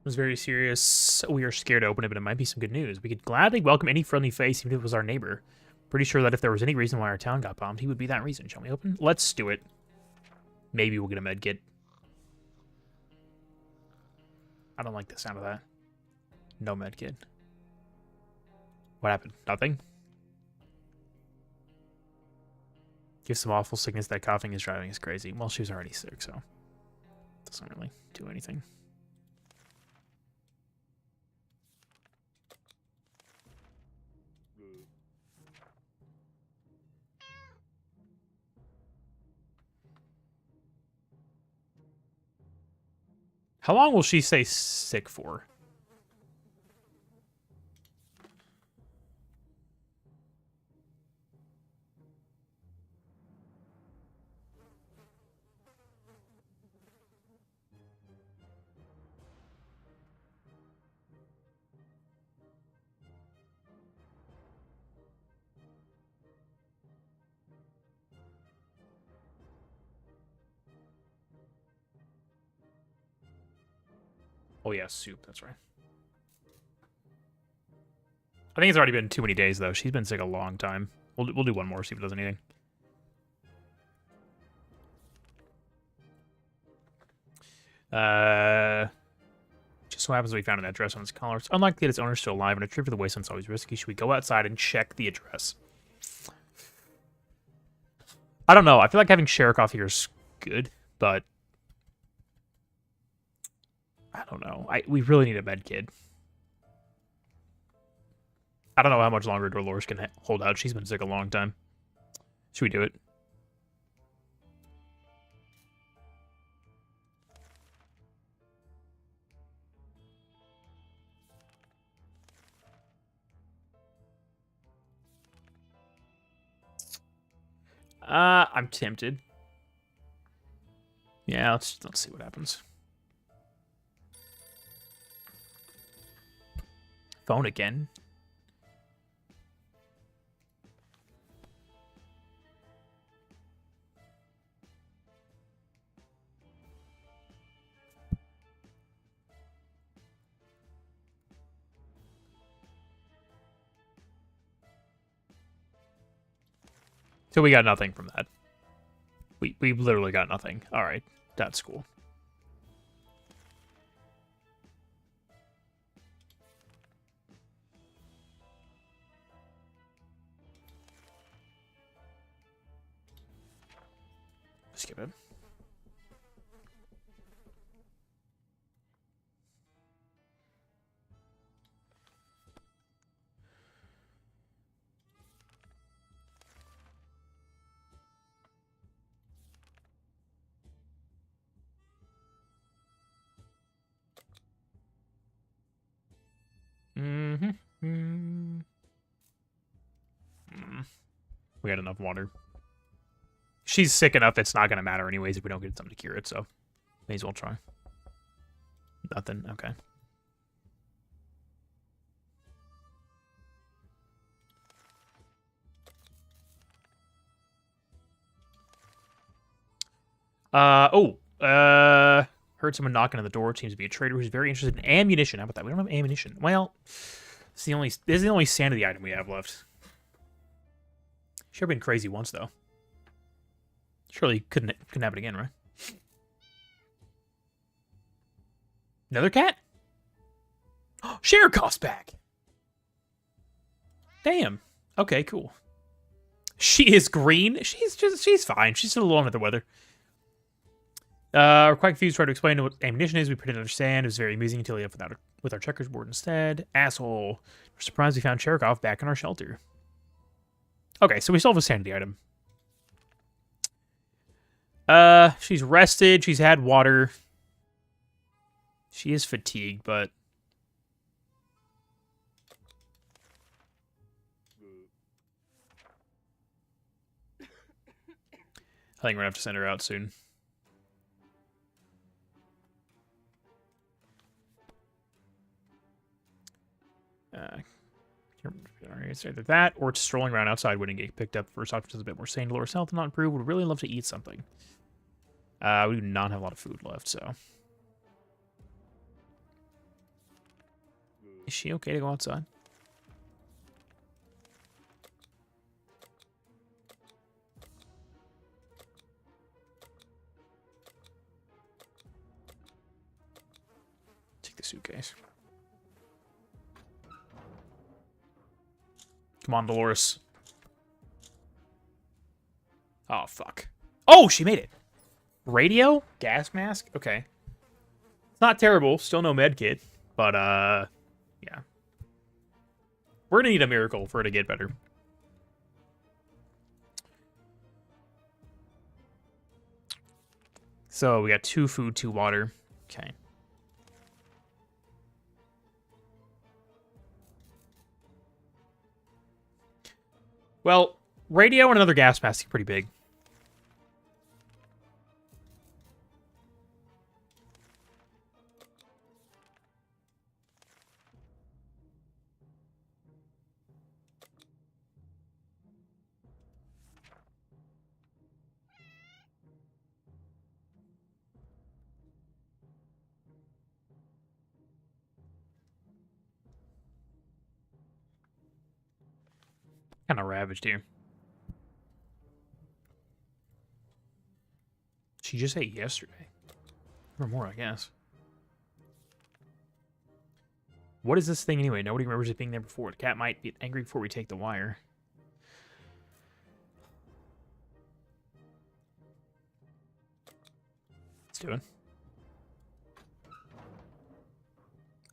[SPEAKER 1] Was very serious. We are scared to open it, but it might be some good news. We could gladly welcome any friendly face, even if it was our neighbor. Pretty sure that if there was any reason why our town got bombed, he would be that reason. Shall we open? Let's do it. Maybe we'll get a med kit. I don't like the sound of that. No med kit. What happened? Nothing? Give some awful sickness. That coughing is driving us crazy. Well, she was already sick, so doesn't really do anything. How long will she stay sick for? Oh yeah, soup, that's right. I think it's already been too many days, though. She's been sick a long time. We'll do one more, see if it does anything. Just so happens we found an address on its collar. It's unlikely that its owner's still alive, and a trip to the wasteland's always risky. Should we go outside and check the address? I don't know. I feel like having Sherikov here is good, but I don't know. We really need a med kid. I don't know how much longer Dolores can hold out. She's been sick a long time. Should we do it? I'm tempted. Yeah, let's see what happens. Phone again. So we got nothing from that. We literally got nothing. All right, that's cool. Skip it. We got enough water. She's sick enough, it's not going to matter anyways if we don't get something to cure it, so may as well try. Nothing, okay. Heard someone knocking on the door. Seems to be a trader who's very interested in ammunition. How about that? We don't have ammunition. Well, this is the only sanity item we have left. Should have been crazy once, though. Surely couldn't have it again, right? Another cat? Oh, Sherikov's back! Damn. Okay, cool. She is green? She's fine. She's still a little under the weather. We're quite confused, trying to explain what ammunition is. We pretty understand. It was very amusing until we left with our checkers board instead. Asshole. We're surprised we found Sherikov back in our shelter. Okay, so we still have a sanity item. She's rested. She's had water. She is fatigued, but I think we're gonna have to send her out soon. It's either that or it's strolling around outside waiting to get picked up. First option is a bit more sane. Dolores' health not improved. Would really love to eat something. We do not have a lot of food left, so. Is she okay to go outside? Take the suitcase. Come on, Dolores. Oh, fuck. Oh, she made it. Radio? Gas mask? Okay. It's not terrible. Still no med kit. But, yeah. We're gonna need a miracle for her to get better. So, we got 2 food, 2 water. Okay. Well, radio and another gas mask is pretty big. Kind of ravaged here. She just ate yesterday. Or more, I guess. What is this thing anyway? Nobody remembers it being there before. The cat might get angry before we take the wire. What's doing?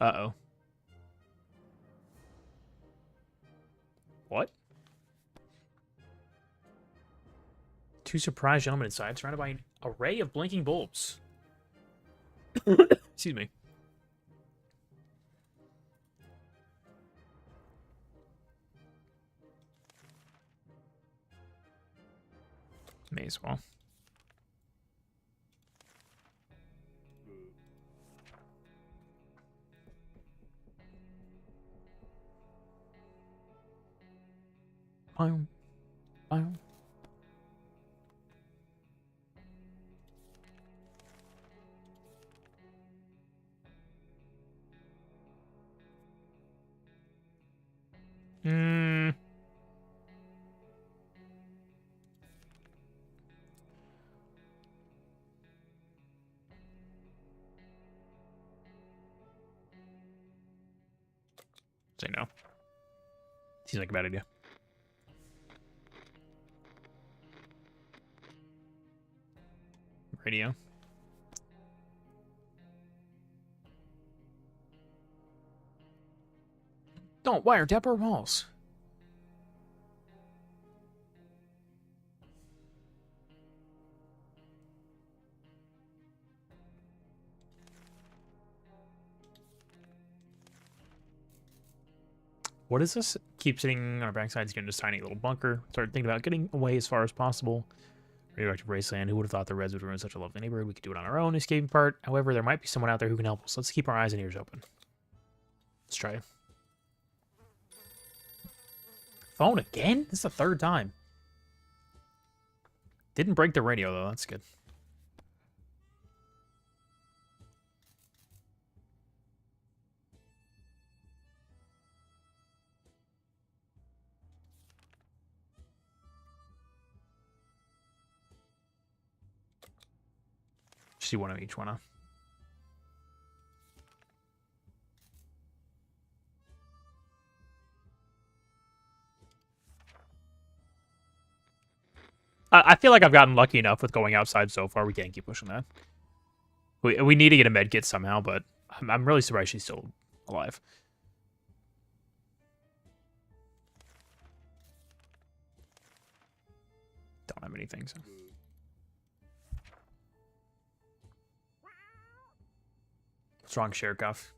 [SPEAKER 1] Uh-oh. What? Two surprised gentlemen inside, surrounded by an array of blinking bulbs. Excuse me. May as well. Boom. Boom. Say no. Seems like a bad idea. Radio. Don't wire tap our walls. What is this? Keep sitting on our backsides, getting this tiny little bunker. Start thinking about getting away as far as possible. Radioactive wasteland. Who would have thought the Reds would ruin such a lovely neighborhood? We could do it on our own, escaping part. However, there might be someone out there who can help us. Let's keep our eyes and ears open. Let's try it. Phone again? This is the third time. Didn't break the radio, though. That's good. See one of each one, huh? I feel like I've gotten lucky enough with going outside so far. We can't keep pushing that. We need to get a med kit somehow, but I'm really surprised she's still alive. Don't have anything, so. Strong Sherkov.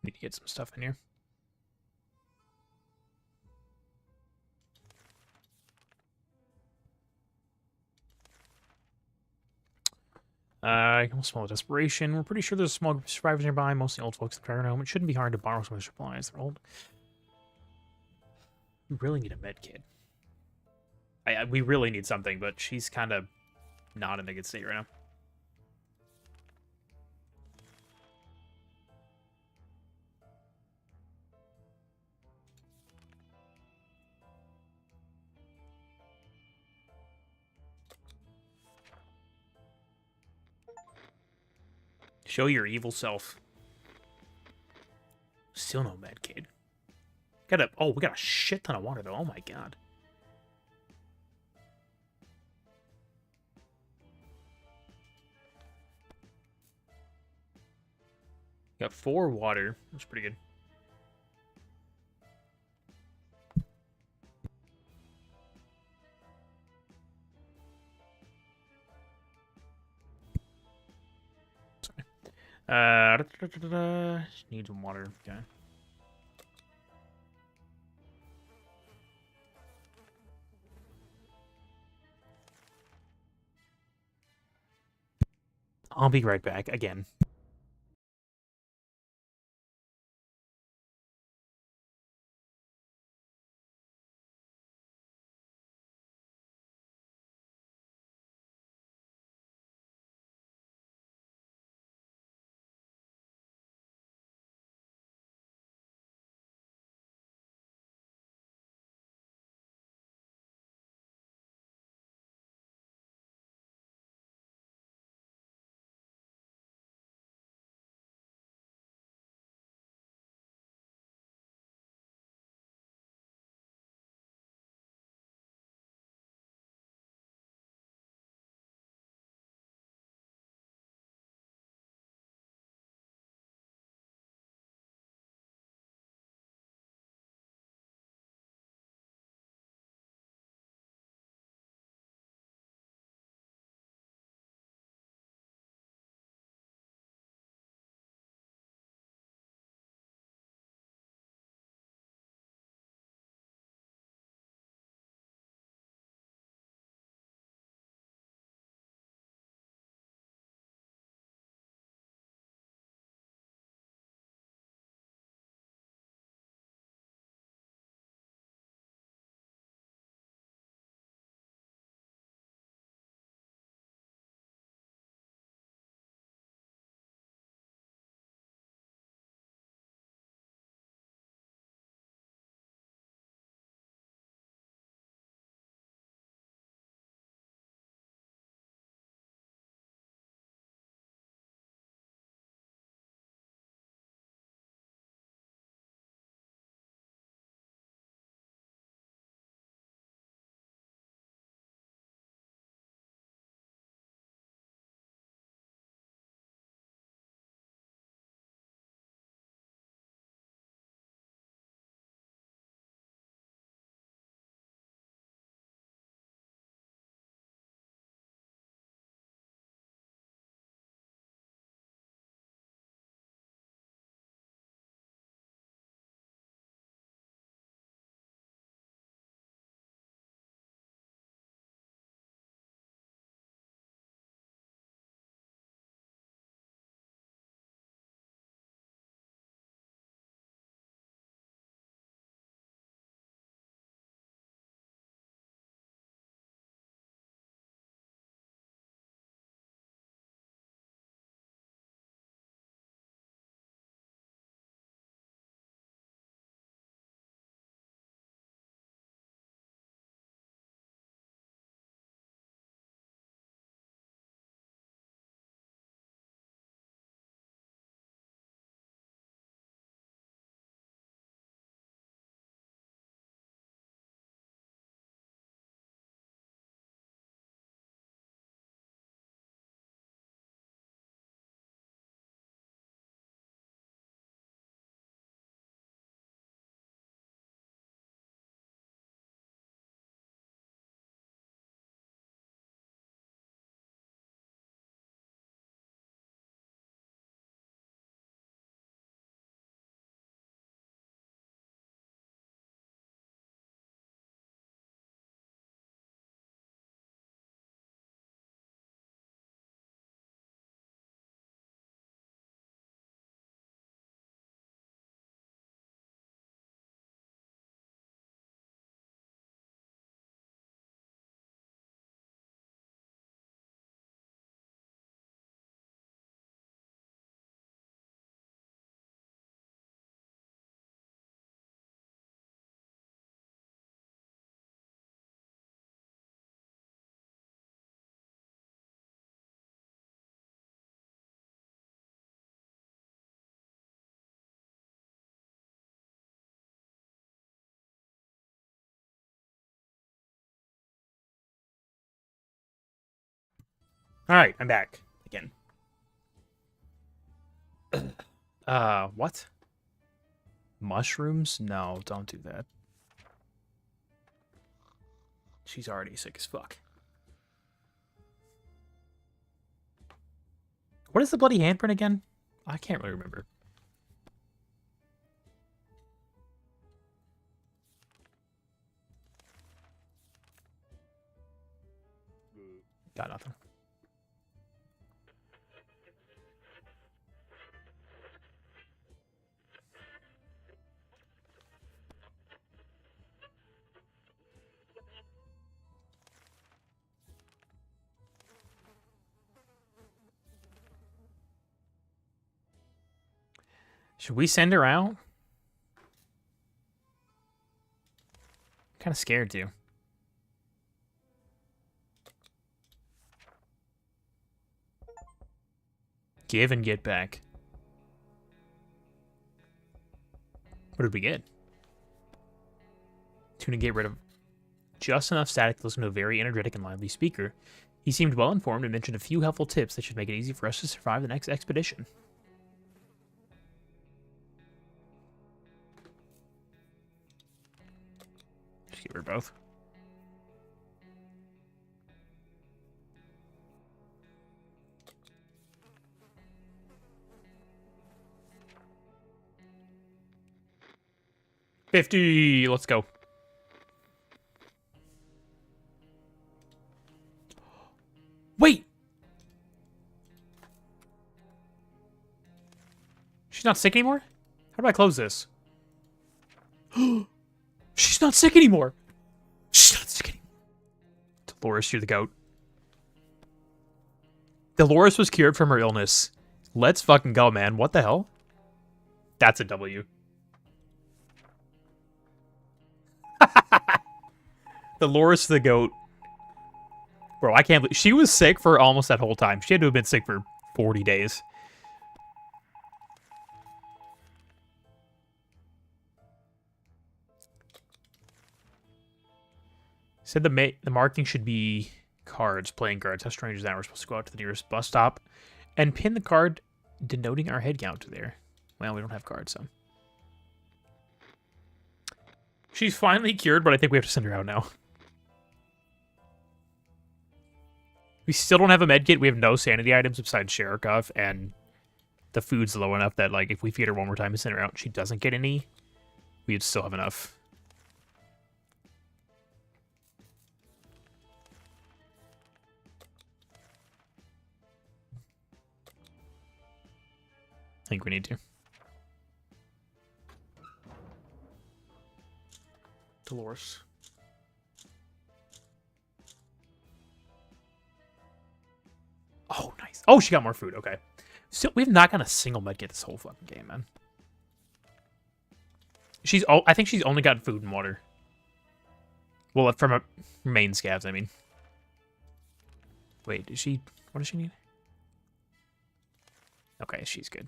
[SPEAKER 1] Need to get some stuff in here. Small desperation. We're pretty sure there's a small group of survivors nearby, mostly old folks in the Dragon Home. It shouldn't be hard to borrow some of their supplies. They're old. We really need a med kit. We really need something, but she's kind of not in a good state right now. Show your evil self. Still no med kit. We got a shit ton of water though. Oh my god. Got 4 water. That's pretty good. Need some water. Okay. I'll be right back again. All right, I'm back again. What? Mushrooms? No, don't do that. She's already sick as fuck. What is the bloody handprint again? I can't really remember. Got nothing. Should we send her out? Kind of scared to. Give and get back. What did we get? Tuna get rid of just enough static to listen to a very energetic and lively speaker. He seemed well informed and mentioned a few helpful tips that should make it easy for us to survive the next expedition. Just give her both. $50. Let's go. Wait. She's not sick anymore? How do I close this? She's not sick anymore. She's not sick anymore. Dolores, you're the goat. Dolores was cured from her illness. Let's fucking go, man. What the hell? That's a W. Dolores the goat. Bro, I can't believe she was sick for almost that whole time. She had to have been sick for 40 days. Said the marking should be cards, playing cards. How strange is that? We're supposed to go out to the nearest bus stop and pin the card denoting our head count to there. Well, we don't have cards, so. She's finally cured, but I think we have to send her out now. We still don't have a med kit. We have no sanity items besides Sherikov, and the food's low enough that, like, if we feed her one more time and send her out and she doesn't get any, we'd still have enough. I think we need to. Dolores. Oh, nice. Oh, she got more food. Okay. Still, we've not got a single medkit this whole fucking game, man. I think she's only got food and water. Well, from her main scavs, I mean. Wait, is she... What does she need? Okay, she's good.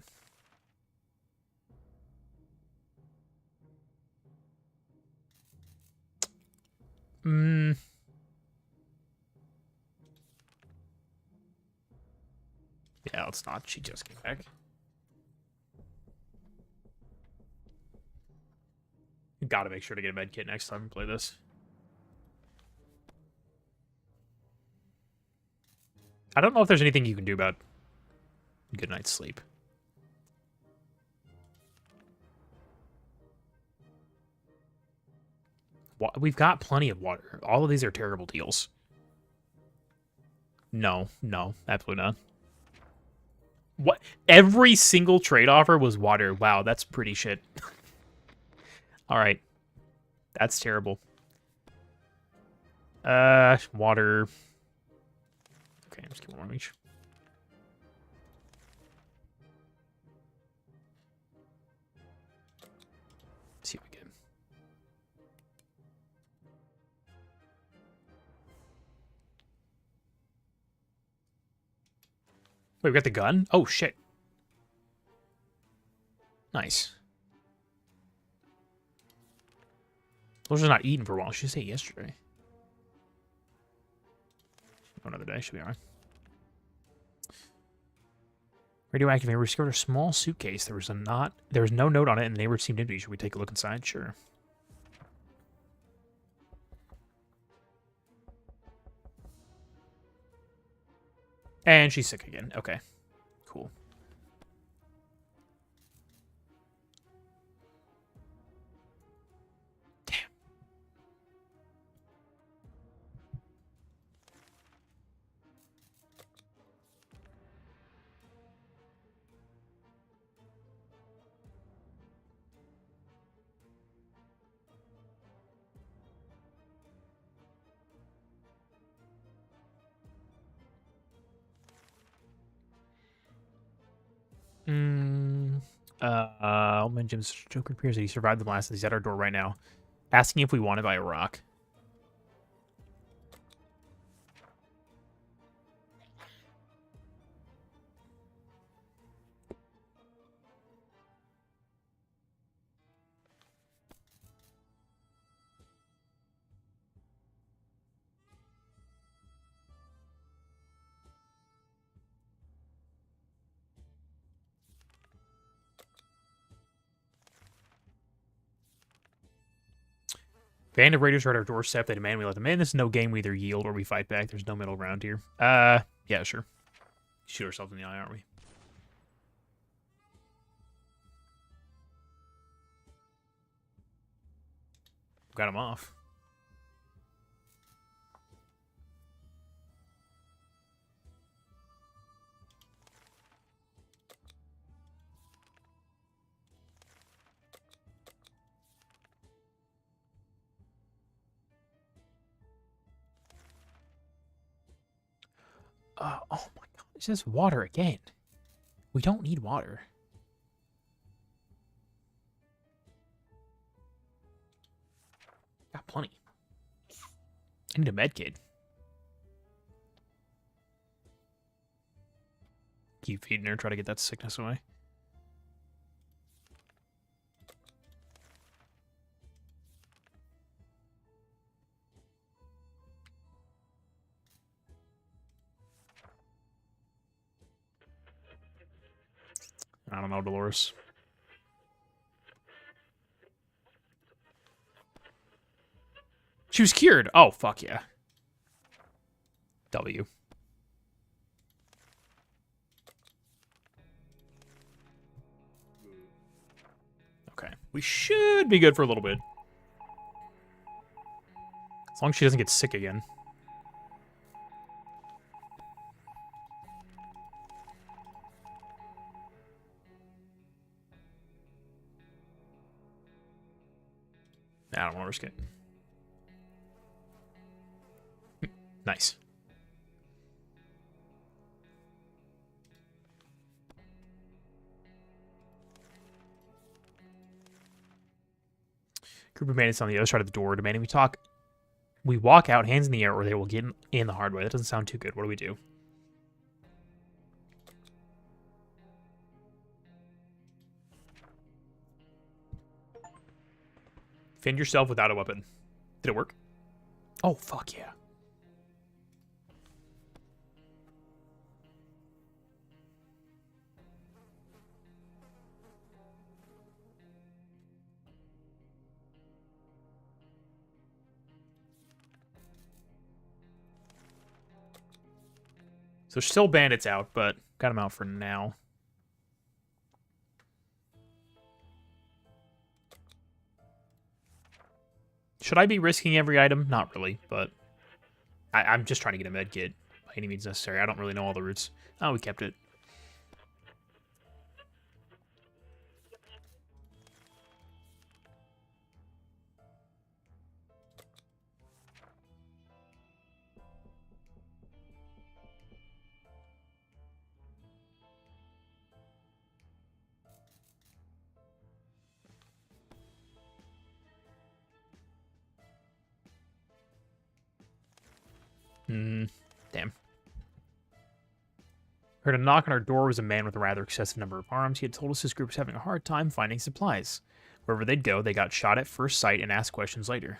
[SPEAKER 1] Yeah, let's not. She just came back. You gotta make sure to get a med kit next time we play this. I don't know if there's anything you can do about a good night's sleep. We've got plenty of water. All of these are terrible deals. No, absolutely not. What? Every single trade offer was water. Wow, that's pretty shit. All right. That's terrible. Water. Okay, I'm just gonna one each. Let's see what we get. Wait, we got the gun? Oh, shit. Nice. Those are not eating for a while. She said yesterday. Another day should be alright. Radioactive neighbor discovered a small suitcase. There was no note on it, and the neighbor seemed empty. Should we take a look inside? Sure. And she's sick again. Okay. Cool. Damn. Old man Jim's Joker appears that he survived the blast. He's at our door right now, asking if we want to buy a rock. Band of raiders are at our doorstep. They demand we let them in. This is no game. We either yield or we fight back. There's no middle ground here. Yeah, sure. Shoot ourselves in the eye, aren't we? Got him off. Oh my god, it says water again. We don't need water. Got plenty. I need a med kit. Keep feeding her, try to get that sickness away. I don't know, Dolores. She was cured. Oh, fuck yeah. W. Okay. We should be good for a little bit. As long as she doesn't get sick again. I don't want to risk it. Nice. Group of bandits on the other side of the door demanding we talk. We walk out, hands in the air, or they will get in the hard way. That doesn't sound too good. What do we do? Defend yourself without a weapon. Did it work? Oh, fuck yeah. So still bandits out, but got them out for now. Should I be risking every item? Not really, but I'm just trying to get a med kit by any means necessary. I don't really know all the routes. Oh, we kept it. Damn. Heard a knock on our door. Was a man with a rather excessive number of arms. He had told us his group was having a hard time finding supplies. Wherever they'd go, they got shot at first sight and asked questions later.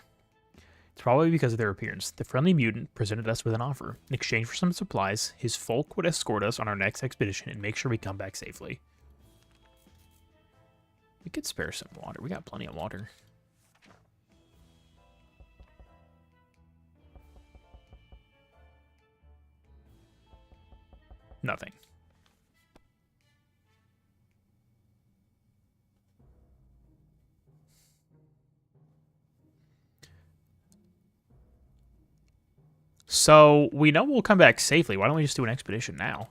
[SPEAKER 1] It's probably because of their appearance. The friendly mutant presented us with an offer. In exchange for some supplies, his folk would escort us on our next expedition and make sure we come back safely. We could spare some water. We got plenty of water. Nothing. So, we know we'll come back safely. Why don't we just do an expedition now?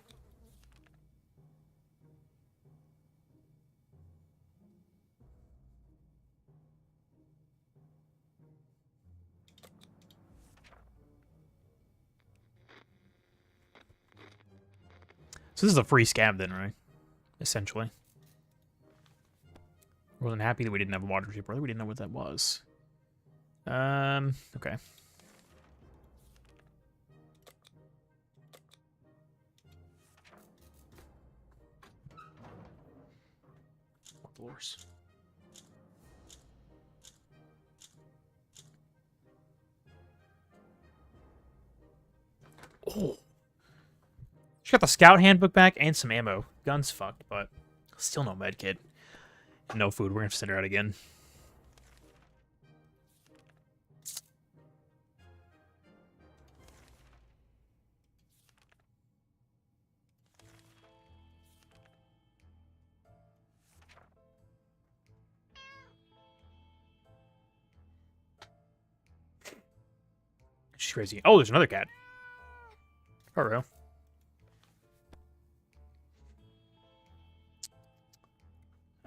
[SPEAKER 1] So this is a free scab then, right? Essentially. I wasn't happy that we didn't have a water ship, brother. We didn't know what that was. Okay. Floors. Oh. She got the scout handbook back and some ammo. Gun's fucked, but still no medkit. No food. We're gonna have to send her out again. She's crazy. Oh, there's another cat. Hello.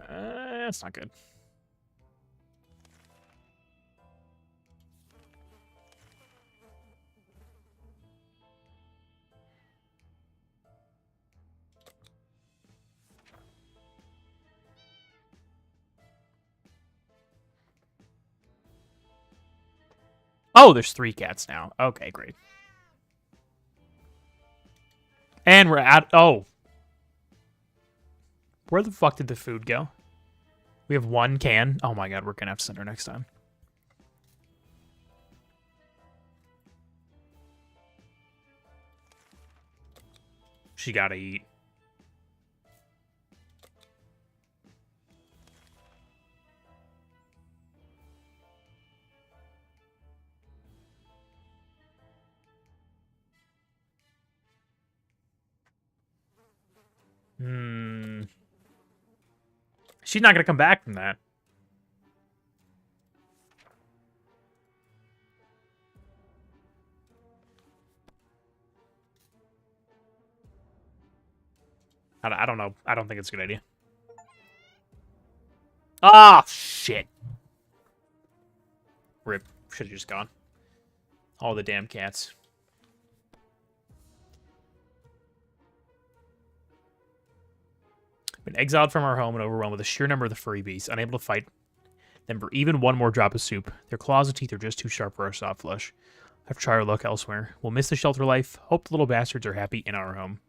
[SPEAKER 1] That's not good. Oh, there's 3 cats now. Okay, great. And we're at... Oh. Where the fuck did the food go? We have 1 can. Oh my god, we're gonna have to send her next time. She gotta eat. She's not going to come back from that. I don't know. I don't think it's a good idea. Ah, shit. Rip. Should have just gone. All the damn cats. Been exiled from our home and overwhelmed with a sheer number of the furry beasts, unable to fight them for even one more drop of soup. Their claws and teeth are just too sharp for our soft flesh. Have to try our luck elsewhere. We'll miss the shelter life. Hope the little bastards are happy in our home.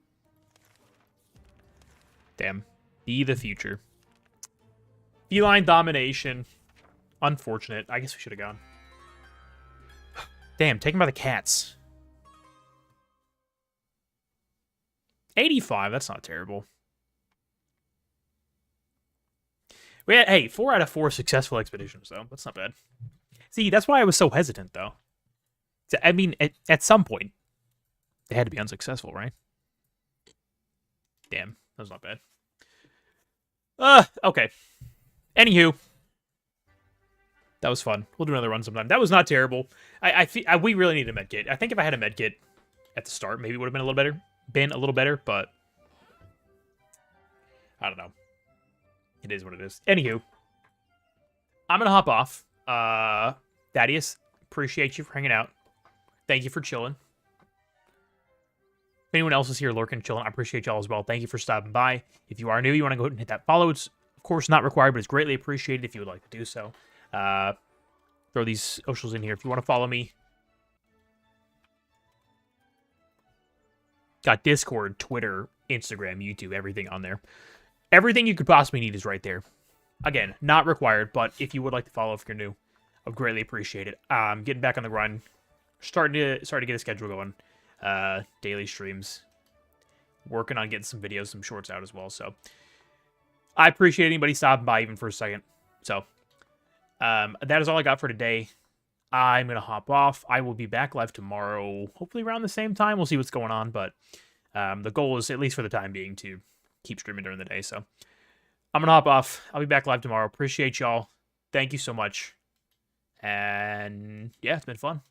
[SPEAKER 1] Damn. Be the future. Feline domination. Unfortunate. I guess we should have gone. Damn, taken by the cats. 85, that's not terrible. We had, hey, 4 out of 4 successful expeditions, though. That's not bad. See, that's why I was so hesitant, though. I mean, at some point, they had to be unsuccessful, right? Damn, that was not bad. Okay. Anywho. That was fun. We'll do another run sometime. That was not terrible. We really need a medkit. I think if I had a medkit at the start, maybe it would have been a little better. But I don't know. It is what it is. Anywho, I'm gonna hop off. Thaddeus, appreciate you for hanging out. Thank you for chilling. If anyone else is here lurking, chilling, I appreciate y'all as well. Thank you for stopping by. If you are new, you want to go ahead and hit that follow. It's, of course, not required, but it's greatly appreciated if you would like to do so. Throw these socials in here if you want to follow me. Got Discord, Twitter, Instagram, YouTube, everything on there. Everything you could possibly need is right there. Again, not required, but if you would like to follow if you're new, would greatly appreciate it. Getting back on the grind, starting to get a schedule going. Daily streams, working on getting some videos, some shorts out as well. So I appreciate anybody stopping by even for a second. So that is all I got for today. I'm gonna hop off. I will be back live tomorrow, hopefully around the same time. We'll see what's going on, but the goal is, at least for the time being, to keep streaming during the day. So I'm gonna hop off. I'll be back live tomorrow. Appreciate y'all. Thank you so much. And yeah, it's been fun.